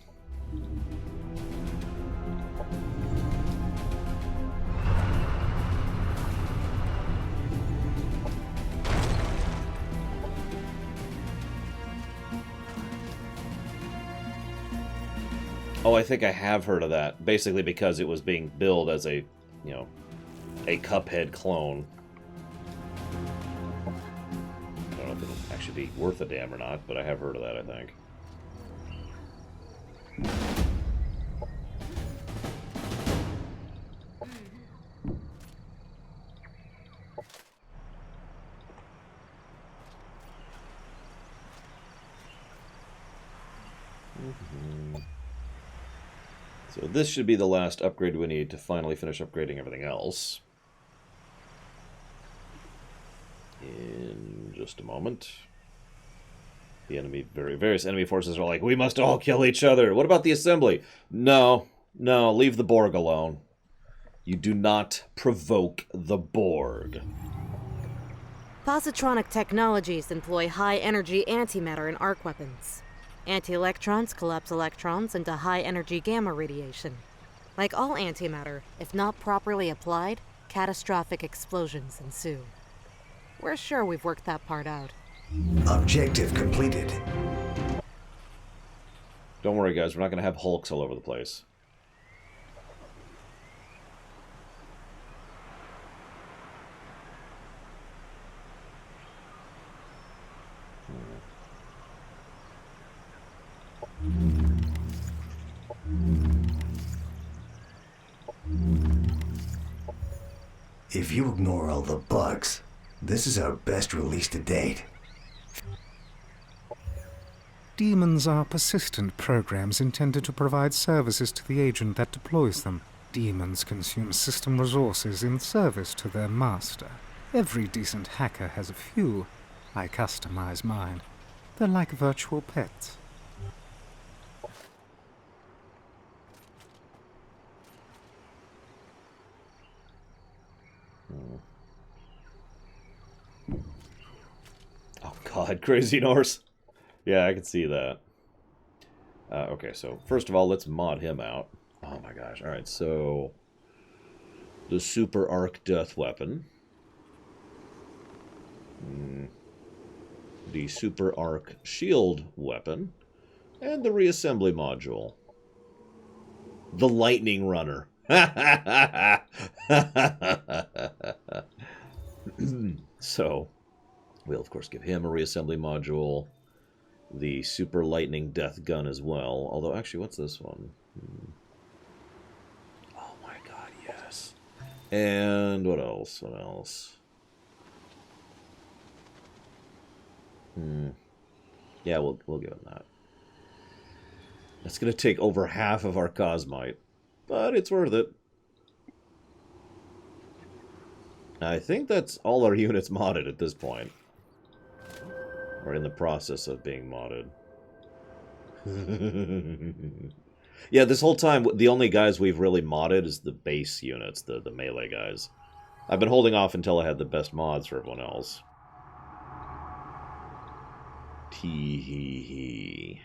Oh, I think I have heard of that. Basically because it was being billed as a, you know, a Cuphead clone. I don't know if it'll actually be worth a damn or not, but I have heard of that, I think. So this should be the last upgrade we need to finally finish upgrading everything else. In just a moment. The enemy, various enemy forces are like, we must all kill each other. What about the assembly? No, no, leave the Borg alone. You do not provoke the Borg.
Positronic technologies employ high-energy antimatter in arc weapons. Anti-electrons collapse electrons into high-energy gamma radiation. Like all antimatter, if not properly applied, catastrophic explosions ensue. We're sure we've worked that part out.
Objective completed.
Don't worry, guys. We're not going to have Hulks all over the place.
If you ignore all the bugs, this is our best release to date.
Demons are persistent programs intended to provide services to the agent that deploys them. Demons consume system resources in service to their master. Every decent hacker has a few. I customize mine. They're like virtual pets.
Oh god, Crazy Norse. Yeah, I can see that. Okay, so first of all, let's mod him out. Oh my gosh. Alright, so the Super Arc Death Weapon. The Super Arc Shield Weapon. And the Reassembly Module. The Lightning Runner. So, we'll of course give him a Reassembly Module. The Super Lightning Death Gun as well. Although, actually, what's this one? Oh my god, yes. And what else? What else? Yeah, we'll give him that. That's going to take over half of our Cosmite. But it's worth it. I think that's all our units modded at this point. Or in the process of being modded. Yeah, this whole time, the only guys we've really modded is the base units, the melee guys. I've been holding off until I had the best mods for everyone else. Tee-hee-hee.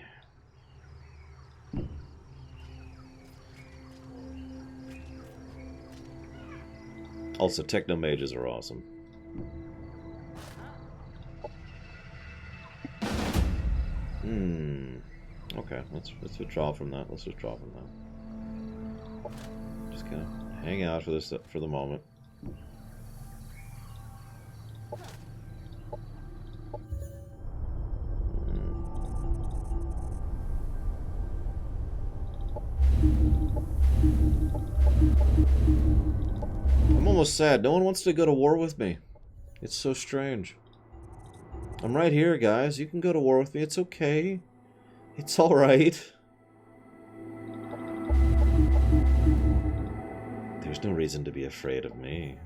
Also, Techno Mages are awesome. Okay, let's withdraw from that. Let's withdraw from that. Just kind of hang out for the moment. I'm almost sad. No one wants to go to war with me. It's so strange. I'm right here, guys. You can go to war with me. It's okay. It's alright. There's no reason to be afraid of me.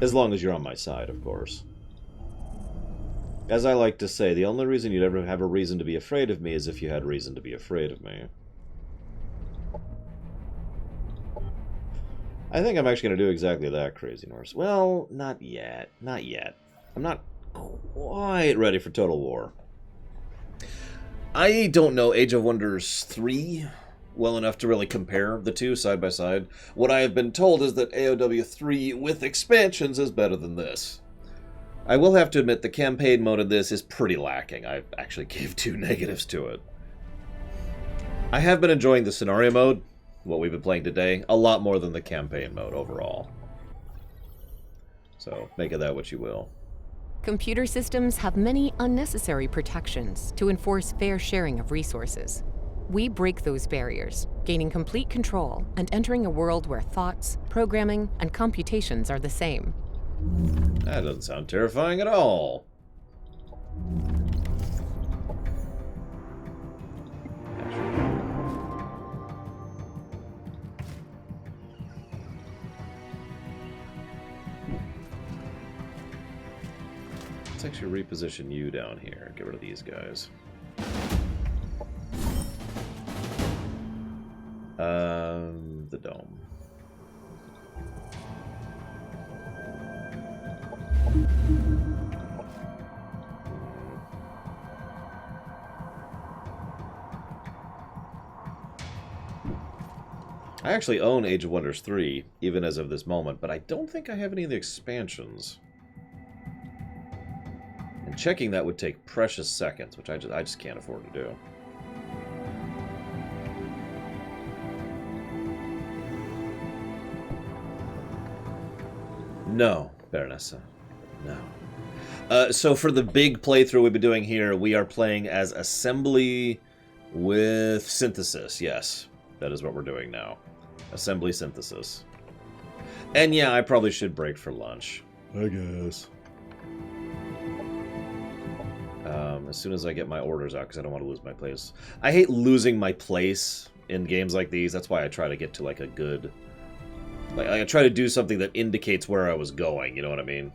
As long as you're on my side, of course. As I like to say, the only reason you'd ever have a reason to be afraid of me is if you had reason to be afraid of me. I think I'm actually going to do exactly that, Crazy Norse. Well, not yet. Not yet. I'm not quite ready for Total War. I don't know Age of Wonders 3 well enough to really compare the two side by side. What I have been told is that AOW 3 with expansions is better than this. I will have to admit the campaign mode of this is pretty lacking. I actually gave 2 negatives to it. I have been enjoying the scenario mode, what we've been playing today, a lot more than the campaign mode overall. So, make of that what you will.
Computer systems have many unnecessary protections to enforce fair sharing of resources. We break those barriers, gaining complete control and entering a world where thoughts, programming, and computations are the same.
That doesn't sound terrifying at all. Let's actually reposition you down here. Get rid of these guys. The dome. I actually own Age of Wonders 3, even as of this moment, but I don't think I have any of the expansions. And checking that would take precious seconds, which I just can't afford to do. No, Baronessa. No. So for the big playthrough we've been doing here, we are playing as Assembly with Synthesis. Yes, that is what we're doing now. Assembly Synthesis. And yeah, I probably should break for lunch. I guess. As soon as I get my orders out, because I don't want to lose my place. I hate losing my place in games like these. That's why I try to get to like a good... Like, I try to do something that indicates where I was going, you know what I mean?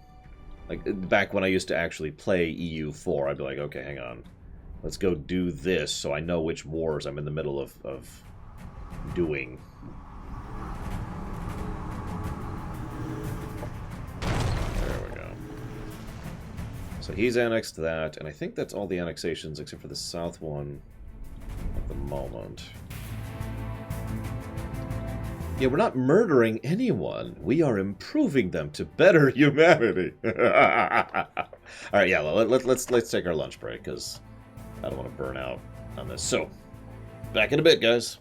Like, back when I used to actually play EU4, I'd be like, okay, hang on. Let's go do this so I know which wars I'm in the middle of doing. There we go. So he's annexed that, and I think that's all the annexations except for the south one at the moment. Yeah, we're not murdering anyone. We are improving them to better humanity. All right, yeah, let's take our lunch break because I don't want to burn out on this. So, back in a bit, guys.